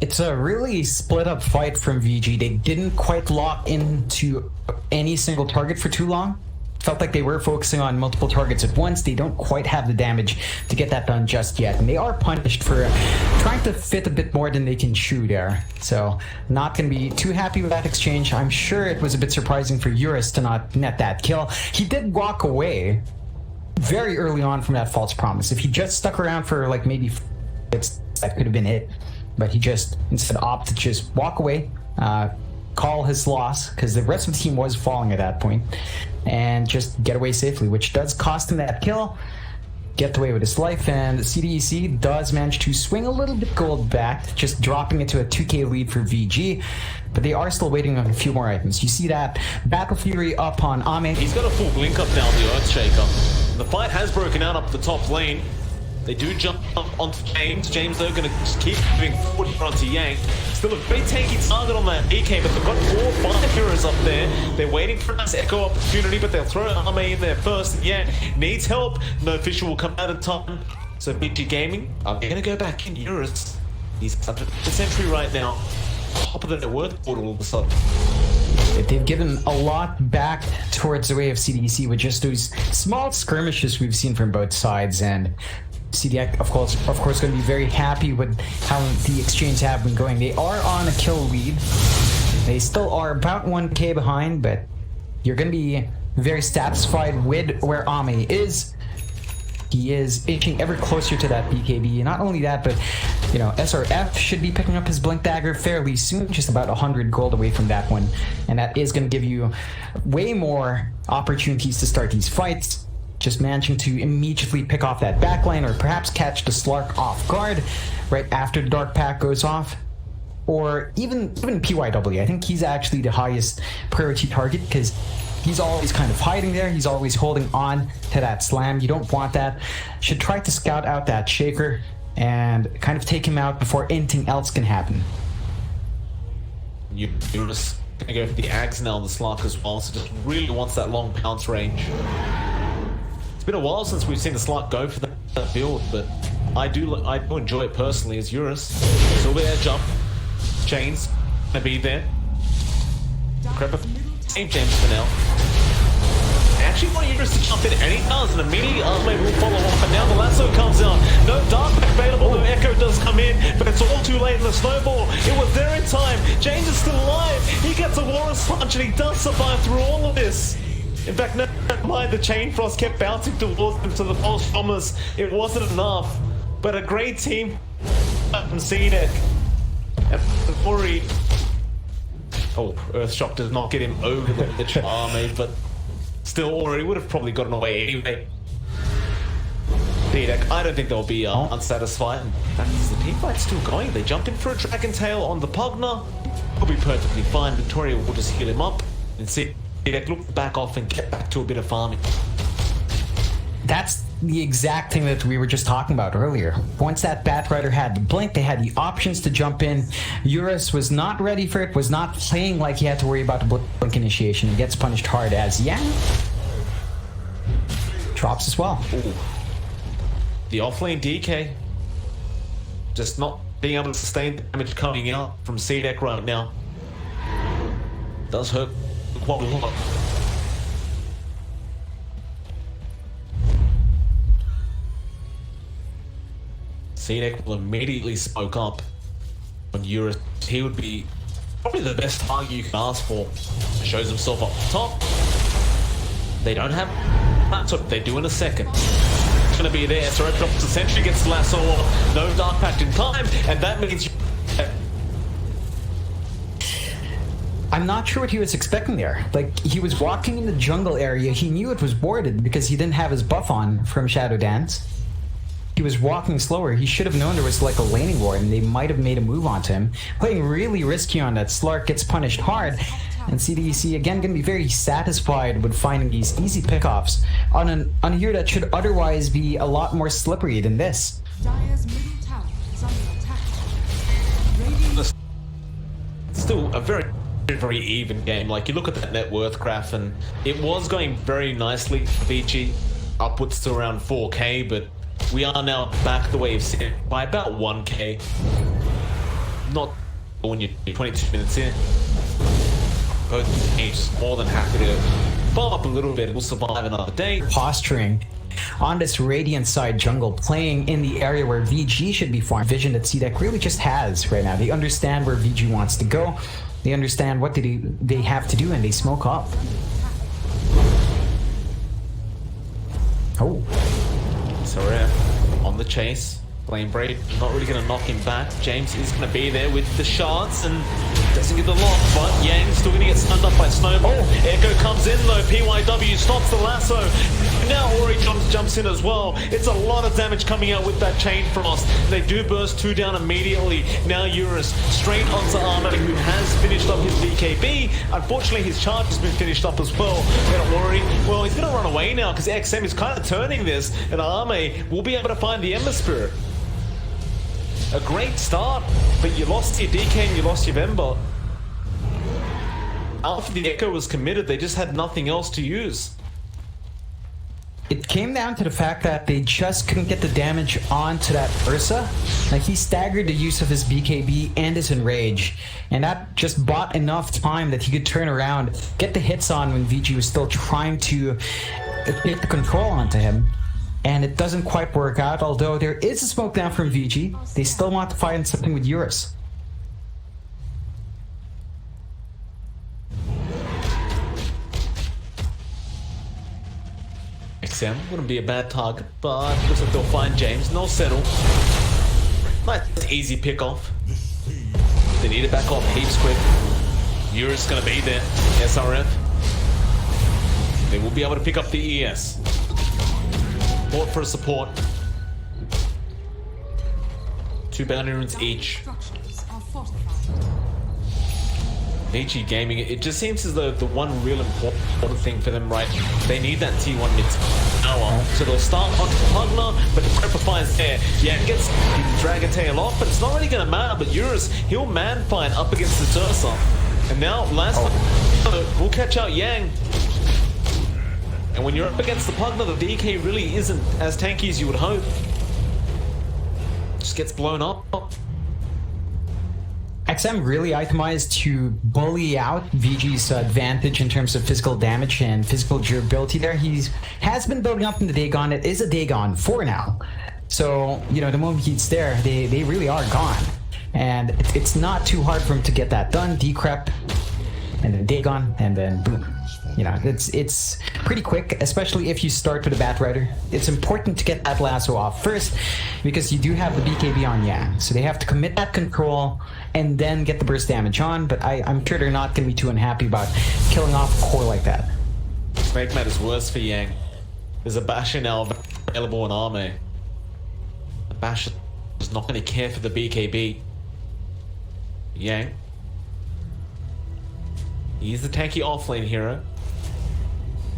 It's a really split up fight from VG. They didn't quite lock into any single target for too long. Felt like they were focusing on multiple targets at once. They don't quite have the damage to get that done just yet. And they are punished for trying to fit a bit more than they can chew there. So not going to be too happy with that exchange. I'm sure it was a bit surprising for Eurus to not net that kill. He did walk away very early on from that False Promise. If he just stuck around for like maybe that could have been it. But he just instead opted to just walk away, call his loss, because the rest of the team was falling at that point, and just get away safely, which does cost him that kill, get away with his life, and CDEC does manage to swing a little bit gold back, just dropping it to a 2k lead for VG, but they are still waiting on a few more items. You see that Battle Fury up on Ame. He's got a full blink up down the Earthshaker. The fight has broken out up the top lane. They do jump up onto James. James, though, going to just keep moving forward here onto Yang. Still a very tanky target on that EK, but they've got 4 or 5 heroes up there. They're waiting for a nice echo opportunity, but they'll throw Arme in there first. Yang needs help. No Fisher will come out in time. So Vici Gaming are going to go back in. Eurus, he's under the sentry right now. Top of the net worth board all of a sudden. They've given a lot back towards the way of CDEC with just those small skirmishes we've seen from both sides, and CDEC, of course, going to be very happy with how the exchange have been going. They are on a kill lead. They still are about 1k behind, but you're going to be very satisfied with where Ame is. He is inching ever closer to that BKB. Not only that, but you know, SRF should be picking up his Blink Dagger fairly soon, just about 100 gold away from that one. And that is going to give you way more opportunities to start these fights. Just managing to immediately pick off that backline, or perhaps catch the Slark off guard right after the Dark Pack goes off. Or even PYW. I think he's actually the highest priority target, because He's always kind of hiding there. He's always holding on to that slam. You don't want that. Should try to scout out that shaker and kind of take him out before anything else can happen. You're just gonna go for the Ags now on the Slark as well, so just really wants that long pounce range. It's been a while since we've seen the Slark go for that build, but I do enjoy it personally as Eurus. Silver air jump, chains gonna be there. Creeper, save James for now. I actually want Eurus to jump in, and he does, and immediately Armade will follow up, and now the lasso comes out. No Dark available, the Echo does come in, but it's all too late in the snowball. It was there in time. James is still alive. He gets a Walrus punch, and he does survive through all of this. In fact, never mind, the Chain Frost kept bouncing towards him to the Pulse Bombers. It wasn't enough, but a great team from CDEC. And Ori... Oh, Earthshock does not get him over the army, but still, Ori would have probably gotten away anyway. CDEC, I don't think they'll be unsatisfied. In fact, the team fight's still going. They jump in for a Dragon Tail on the Pugna. He'll be perfectly fine. Victoria will just heal him up and see CDEC look back off and get back to a bit of farming. That's the exact thing that we were just talking about earlier. Once that Batrider had the blink, they had the options to jump in. Eurus was not ready for it, was not playing like he had to worry about the blink initiation. He gets punished hard as Yang drops as well. Ooh. The offlane DK just not being able to sustain the damage coming out from CDEC right now. Does hurt quite a lot. CDEC will immediately smoke up on Eurus. He would be probably the best target you can ask for. Shows himself up top. They don't have... That's what they do in a second. It's going to be there. So Drops essentially gets the lasso off. No Dark Pact in time, and that means... I'm not sure what he was expecting there. Like, he was walking in the jungle area. He knew it was warded because he didn't have his buff on from Shadow Dance. He was walking slower. He should have known there was like a laning ward and they might have made a move onto him. Playing really risky on that. Slark gets punished hard. And CDEC again going to be very satisfied with finding these easy pickoffs on a hero that should otherwise be a lot more slippery than this. Dire's middle tower is under attack. Still a very even game. Like, you look at that net worth graph and it was going very nicely for Vici, upwards to around 4k, but we are now back the way you've seen it by about 1k. Not when you're 22 minutes in. Both teams more than happy to follow up a little bit. We'll survive another day. Posturing on this Radiant side jungle, playing in the area where VG should be farmed. Vision that CDEC really just has right now. They understand where VG wants to go. They understand what they have to do, and they smoke up. Oh. Sorare on the chase. Flame Braid not really going to knock him back. James is going to be there with the shards and doesn't get the lock, but Yang still going to get stunned up by Snowball. Echo comes in though. PYW stops the lasso. Now Ori jumps in as well. It's a lot of damage coming out with that Chain Frost. They do burst 2 down immediately. Now Eurus straight onto Armade, who has finished up his BKB. Unfortunately, his charge has been finished up as well. Don't worry. Well, he's going to run away now because XM is kind of turning this, and Armade will be able to find the Ember Spirit. A great start, but you lost your DK and you lost your Vember. After the Echo was committed, they just had nothing else to use. It came down to the fact that they just couldn't get the damage onto that Ursa. Like, he staggered the use of his BKB and his Enrage, and that just bought enough time that he could turn around, get the hits on when VG was still trying to get the control onto him. And it doesn't quite work out, although there is a smoke down from VG. They still want to find something with Eurus. XM wouldn't be a bad target, but looks like they'll find James and they'll settle. Nice easy pick off. They need to back off heaps quick. Eurus is going to be there. SRF. They will be able to pick up the ES. Support for support. 2 boundary runes each. Structures are fortified. Vici Gaming, it just seems as though the one real important thing for them, right, they need that T1 mid tower. So they'll start on Pugner, but the Prepper finds there. Yeah, gets Dragon Tail off, but it's not really going to matter. But Eurus, he'll man fight up against the Tursa. And now, last we'll catch out Yang. And when you're up against the Pugner, the DK really isn't as tanky as you would hope. Just gets blown up. XM really itemized to bully out VG's advantage in terms of physical damage and physical durability there. He has been building up in the Dagon. It is a Dagon for now. So, you know, the moment he's there, they really are gone. And it's not too hard for him to get that done. Decrep, and then Dagon, and then boom. You know, it's pretty quick, especially if you start with a Batrider. It's important to get that lasso off first, because you do have the BKB on Yang. So they have to commit that control and then get the burst damage on, but I'm sure they're not going to be too unhappy about killing off a core like that. Make matters worse for Yang. There's a Basher now available in Arme. The Basher is not going to care for the BKB. Yang. He's the tanky offlane hero.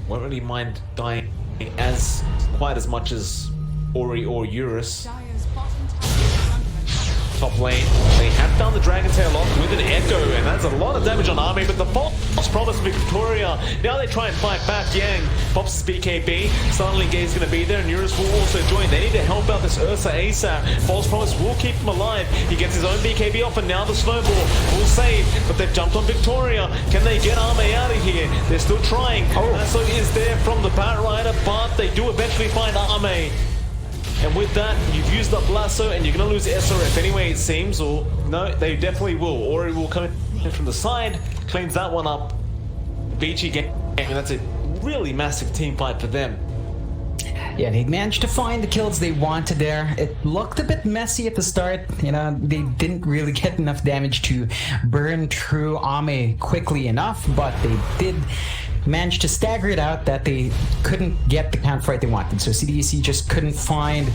Won't really mind dying as quite as much as Ori or Eurus. Dire's bottom tower is under attack. Top lane, they have found the Dragon Tail off with an Echo, and that's a lot of damage on Army, but the false promise Victoria. Now they try and fight back. Yang pops his BKB. Suddenly Gay's going to be there, and Eurus will also join. They need to help out this Ursa ASAP. False promise will keep him alive. He gets his own BKB off, and now the snowball will save, but they've jumped on Victoria. Can they get Arme out of here? They're still trying. Lasso is there from the Batrider, but they do eventually find Arme. And with that, you've used up Lasso, and you're going to lose SRF anyway, it seems. Or, no, they definitely will. Ori will come in from the side, cleans that one up. Vici game, and that's a really massive team fight for them. Yeah, they managed to find the kills they wanted there. It looked a bit messy at the start. You know, they didn't really get enough damage to burn through Ame quickly enough, but they did managed to stagger it out that they couldn't get the counterfight they wanted. So CDEC just couldn't find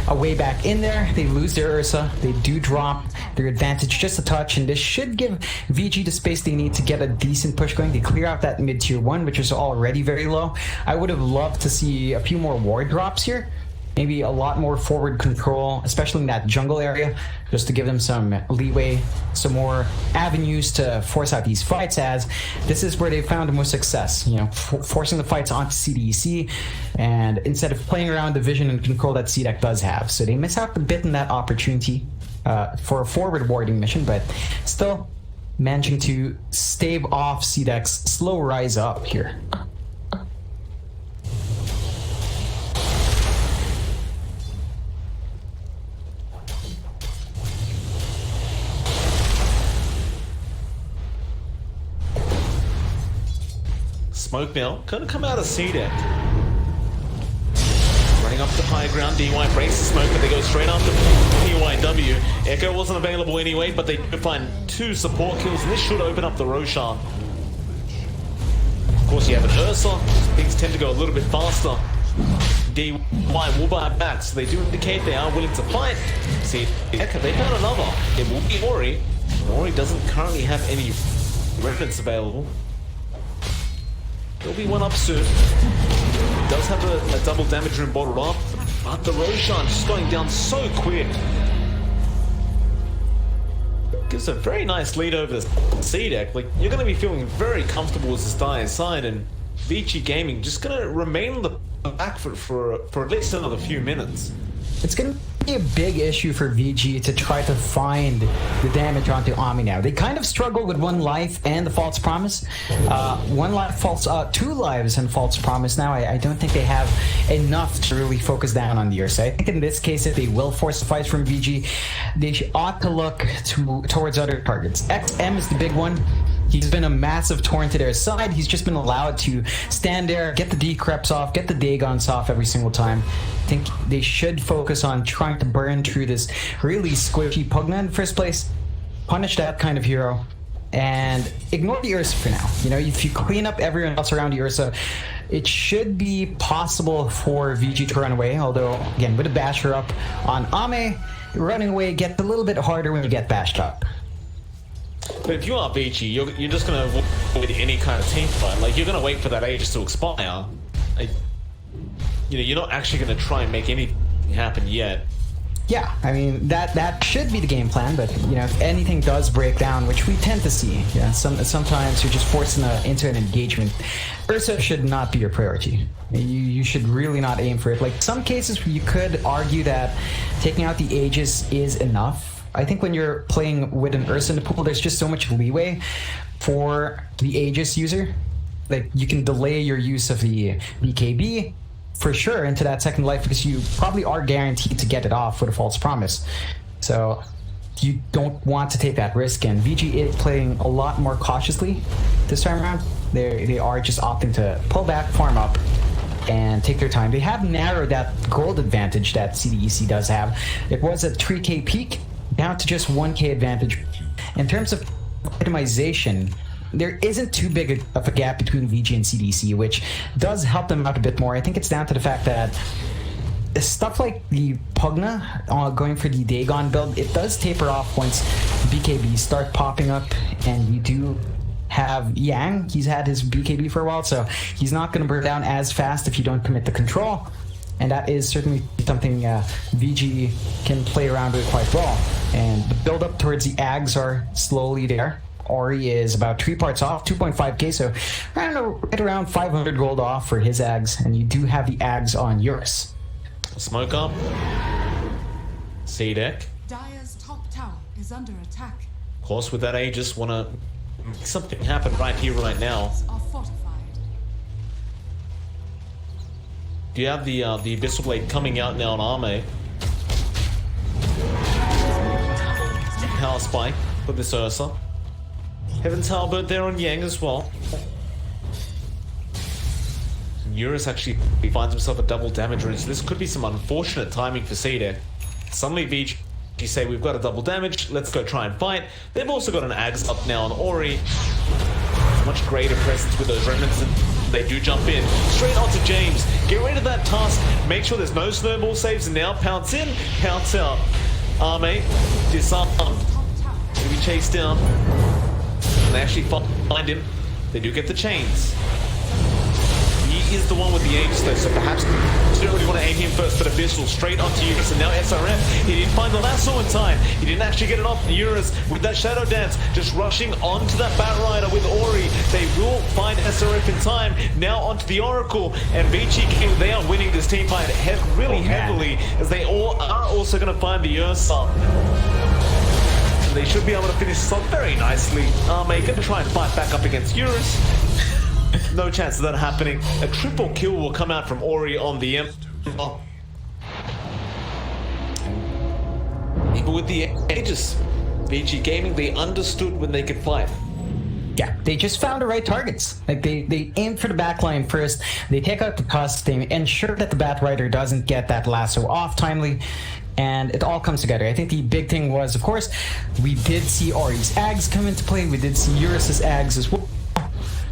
a way back in there. They lose their Ursa. They do drop their advantage just a touch, and this should give VG the space they need to get a decent push going. They clear out that mid tier 1, which is already very low. I would have loved to see a few more ward drops here. Maybe a lot more forward control, especially in that jungle area, just to give them some leeway, some more avenues to force out these fights, as this is where they found the most success, you know, forcing the fights onto CDEC, and instead of playing around the vision and control that CDEC does have. So they miss out a bit in that opportunity for a forward warding mission, but still managing to stave off CDEC's slow rise up here. Smoke now, gonna come out of CDEC. Running up the high ground, DY breaks the smoke, but they go straight after PYW. Echo wasn't available anyway, but they do find 2 support kills, and this should open up the Roshan. Of course, you have an Ursa, things tend to go a little bit faster. DY will buy back, so they do indicate they are willing to fight. See, Echo, they found another. It will be Ori. Ori doesn't currently have any reference available. There'll be one up soon. It does have a double damage room bottled up, but the Roshan just going down so quick. Gives a very nice lead over the CDEC. Like, you're going to be feeling very comfortable as this dire side, and Vici Gaming just going to remain on the back foot for at least another few minutes. It's going to be a big issue for VG to try to find the damage onto Ami now. They kind of struggle with 1 life and the false promise. 1 life, 2 lives and false promise now. I don't think they have enough to really focus down on the Ursa. I think in this case, if they will force the fight from VG, they ought to look towards other targets. XM is the big one. He's been a massive torrent to their side. He's just been allowed to stand there, get the decreps off, get the Dagons off every single time. I think they should focus on trying to burn through this really squishy Pugna in the first place, punish that kind of hero, and ignore the Ursa for now. You know, if you clean up everyone else around the Ursa, it should be possible for VG to run away, although, again, with a basher up on Ame, running away gets a little bit harder when you get bashed up. But if you are Vici, you're just gonna avoid any kind of team fight. Like, you're gonna wait for that Aegis to expire. Like, you know, you're not actually gonna try and make anything happen yet. Yeah, I mean that should be the game plan, but you know, if anything does break down, which we tend to see, yeah, sometimes you're just forced into an engagement. Ursa should not be your priority. You should really not aim for it. Like some cases, you could argue that taking out the Aegis is enough. I think when you're playing with an Ursa in the pool, there's just so much leeway for the Aegis user. Like you can delay your use of the BKB. For sure into that second life because you probably are guaranteed to get it off with a false promise. So you don't want to take that risk, and VG is playing a lot more cautiously this time around. They are just opting to pull back, farm up, and take their time. They have narrowed that gold advantage that CDEC does have. It was a 3k peak down to just 1k advantage. In terms of itemization, there isn't too big of a gap between VG and CDC, which does help them out a bit more. I think it's down to the fact that stuff like the Pugna going for the Dagon build, it does taper off once BKB start popping up, and you do have Yang. He's had his BKB for a while, so he's not going to burn down as fast if you don't commit the control. And that is certainly something VG can play around with quite well. And the build up towards the Ags are slowly there. Ori is about 3 parts off, 2.5k, so I don't know, right around 500 gold off for his Ags, and you do have the Ags on Eurus. Smoke up. CDEC. Dire's top tower is under attack. Of course, with that Aegis, wanna make something happen right here, right now. Are fortified. Do you have the Abyssal Blade coming out now on Arme? Power Spike for this Ursa. Heaven's Halberd there on Yang as well. Eurus actually finds himself a double damage range. This could be some unfortunate timing for CDEC. Suddenly VG say we've got a double damage, let's go try and fight. They've also got an Ags up now on Ori. Much greater presence with those remnants, and they do jump in. Straight onto James. Get rid of that task. Make sure there's no snowball saves, and now pounce in, pounce out. Arme disarmed. To be chased down. And they actually find him. They do get the chains. He is the one with the Aegis though, so perhaps you don't really want to aim him first, but Abyssal straight onto Eurus, and now SRF. He didn't find the lasso in time. He didn't actually get it off Eurus with that Shadow Dance, just rushing onto that Bat Rider with Ori. They will find SRF in time. Now onto the Oracle, and Vici King, they are winning this team fight really heavily, as they all are also going to find the Ursa. They should be able to finish this off very nicely. Arme going to try and fight back up against Eurus. No chance of that happening. A triple kill will come out from Ori on the M. Oh. Even with the Aegis, VG Gaming, they understood when they could fight. Yeah, they just found the right targets. Like they aimed for the backline first. They take out the tusk. They ensure that the Bat Rider doesn't get that lasso off timely. And it all comes together. I think the big thing was, of course, we did see Ori's Ags come into play. We did see Eurus's Ags as well.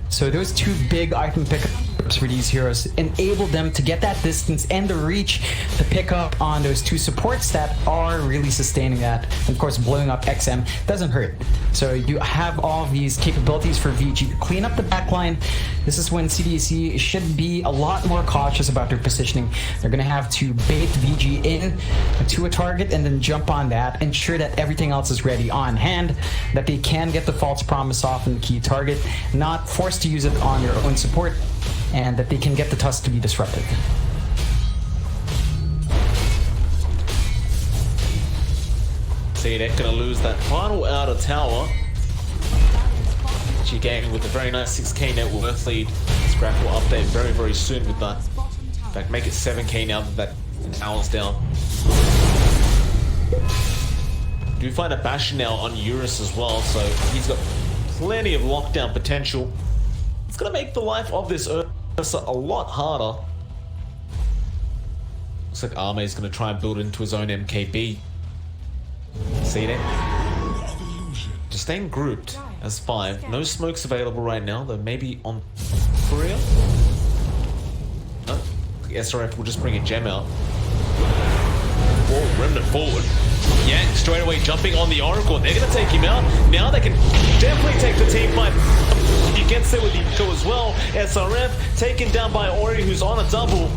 So those two big item pickups for these heroes enabled them to get that distance and the reach to pick up on those two supports that are really sustaining that. And of course, blowing up XM doesn't hurt. So you have all of these capabilities for VG to clean up the backline. This is when CDEC should be a lot more cautious about their positioning. They're going to have to bait VG in to a target and then jump on that, ensure that everything else is ready on hand, that they can get the false promise off in the key target, not forced to use it on their own support, and that they can get the tusk to be disrupted. CDEC gonna lose that final outer tower. She gaming with a very nice 6k net worth lead. Scrap will update very soon with that. In fact, make it 7k now that tower's down. Do find a bash now on Eurus as well, so he's got plenty of lockdown potential. It's gonna make the life of this Ursa a lot harder. Looks like Arme is gonna try and build into his own MKB. See that? Just staying grouped as 5. No smokes available right now, though maybe on Korea? No, the SRF will just bring a gem out. Whoa, remnant forward. Yang straight away jumping on the Oracle. They're going to take him out. Now they can definitely take the team fight. He gets there with the echo as well. SRF taken down by Ori, who's on a double.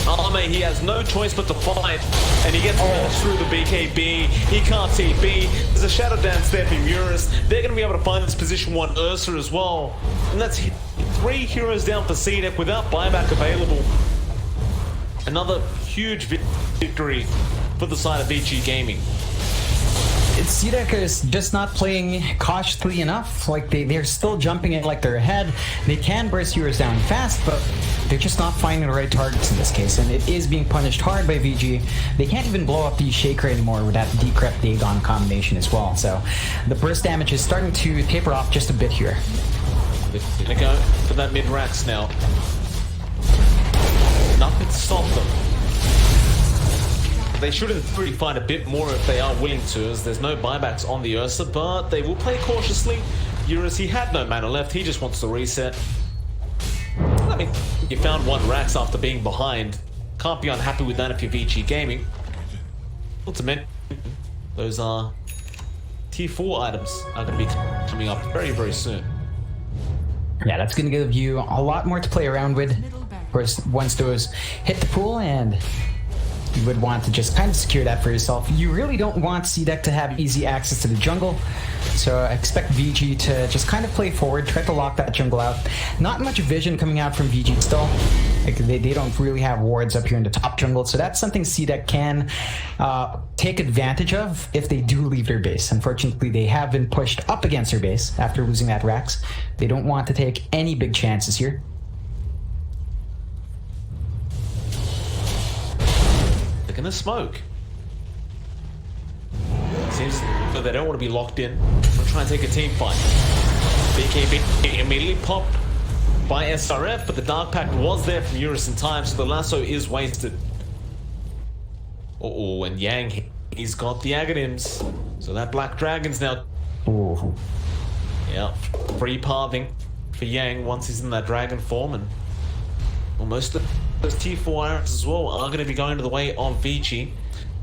Ame, he has no choice but to fight, and he gets through the BKB. He can't TP. There's a shadow dance there for Eurus. They're going to be able to find this position 1 Ursa as well. And that's 3 heroes down for CDEC without buyback available. Another huge victory for the side of Vici Gaming. CDEC is just not playing cautiously enough. Like they're still jumping in like they're ahead. They can burst heroes down fast, but they're just not finding the right targets in this case, and it is being punished hard by VG. They can't even blow up the Shaker anymore with that Decrep Dagon combination as well. So the burst damage is starting to taper off just a bit here. They're gonna go for that mid-racks now. Nothing to stop them. They should in theory find a bit more if they are willing to, as there's no buybacks on the Ursa, but they will play cautiously. Eurus, he had no mana left, he just wants to reset. I mean, you found 1 Rax after being behind. Can't be unhappy with that if you're Vici Gaming. Ultimate, those are tier 4 items are going to be coming up very, very soon. Yeah, that's going to give you a lot more to play around with. Of course, once those hit the pool, and you would want to just kind of secure that for yourself. You really don't want CDEC to have easy access to the jungle, so I expect VG to just kind of play forward, try to lock that jungle out. Not much vision coming out from VG still. Like they don't really have wards up here in the top jungle, so that's something CDEC can take advantage of if they do leave their base. Unfortunately, they have been pushed up against their base after losing that Rax. They don't want to take any big chances here. Gonna smoke. Seems that they don't want to be locked in. We'll try and take a team fight. BKB immediately popped by SRF, but the Dark Pact was there from Eurus in time, so the lasso is wasted. Oh, and Yang, he's got the Aghanim's. So that Black Dragon's now. Ooh. Yeah, free pathing for Yang once he's in that dragon form, and almost those tier 4 irons as well are going to be going to the way of Vici.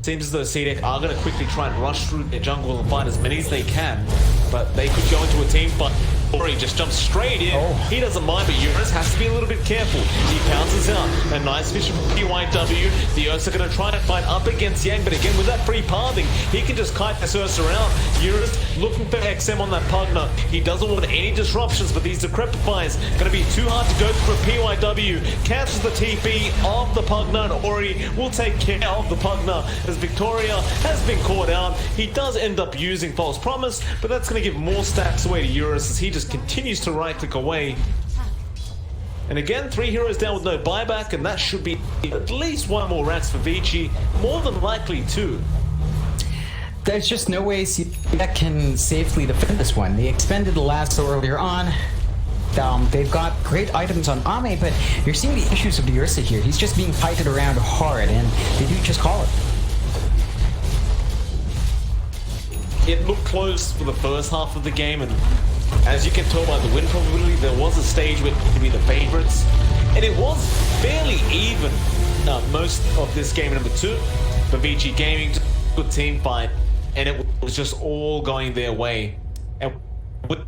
Seems as though CDEC are going to quickly try and rush through their jungle and find as many as they can, but they could go into a team fight. Ori just jumps straight in. He doesn't mind, but Eurus has to be a little bit careful. He pounces out. A nice vision from PYW. The Ursa are going to try to fight up against Yang, but again, with that free pathing, he can just kite this Ursa out. Eurus looking for XM on that Pugna. He doesn't want any disruptions, but these Decrepifiers going to be too hard to go through. PYW cancels the TP of the Pugna, and Ori will take care of the Pugna as Victoria has been caught out. He does end up using False Promise, but that's going to give more stacks away to Eurus as he just continues to right-click away. And again, 3 heroes down with no buyback, and that should be at least 1 more Rax for Vici, more than likely 2. There's just no way that can safely defend this one. They expended the lasso earlier on. They've got great items on Ame, but you're seeing the issues of the Ursa here. He's just being fighted around hard, and they do just call it. It looked close for the first half of the game, and as you can tell by the win probability, there was a stage where it could be the favorites, and it was fairly even most of this game number 2 for Vici Gaming. Good team fight, and it was just all going their way. And with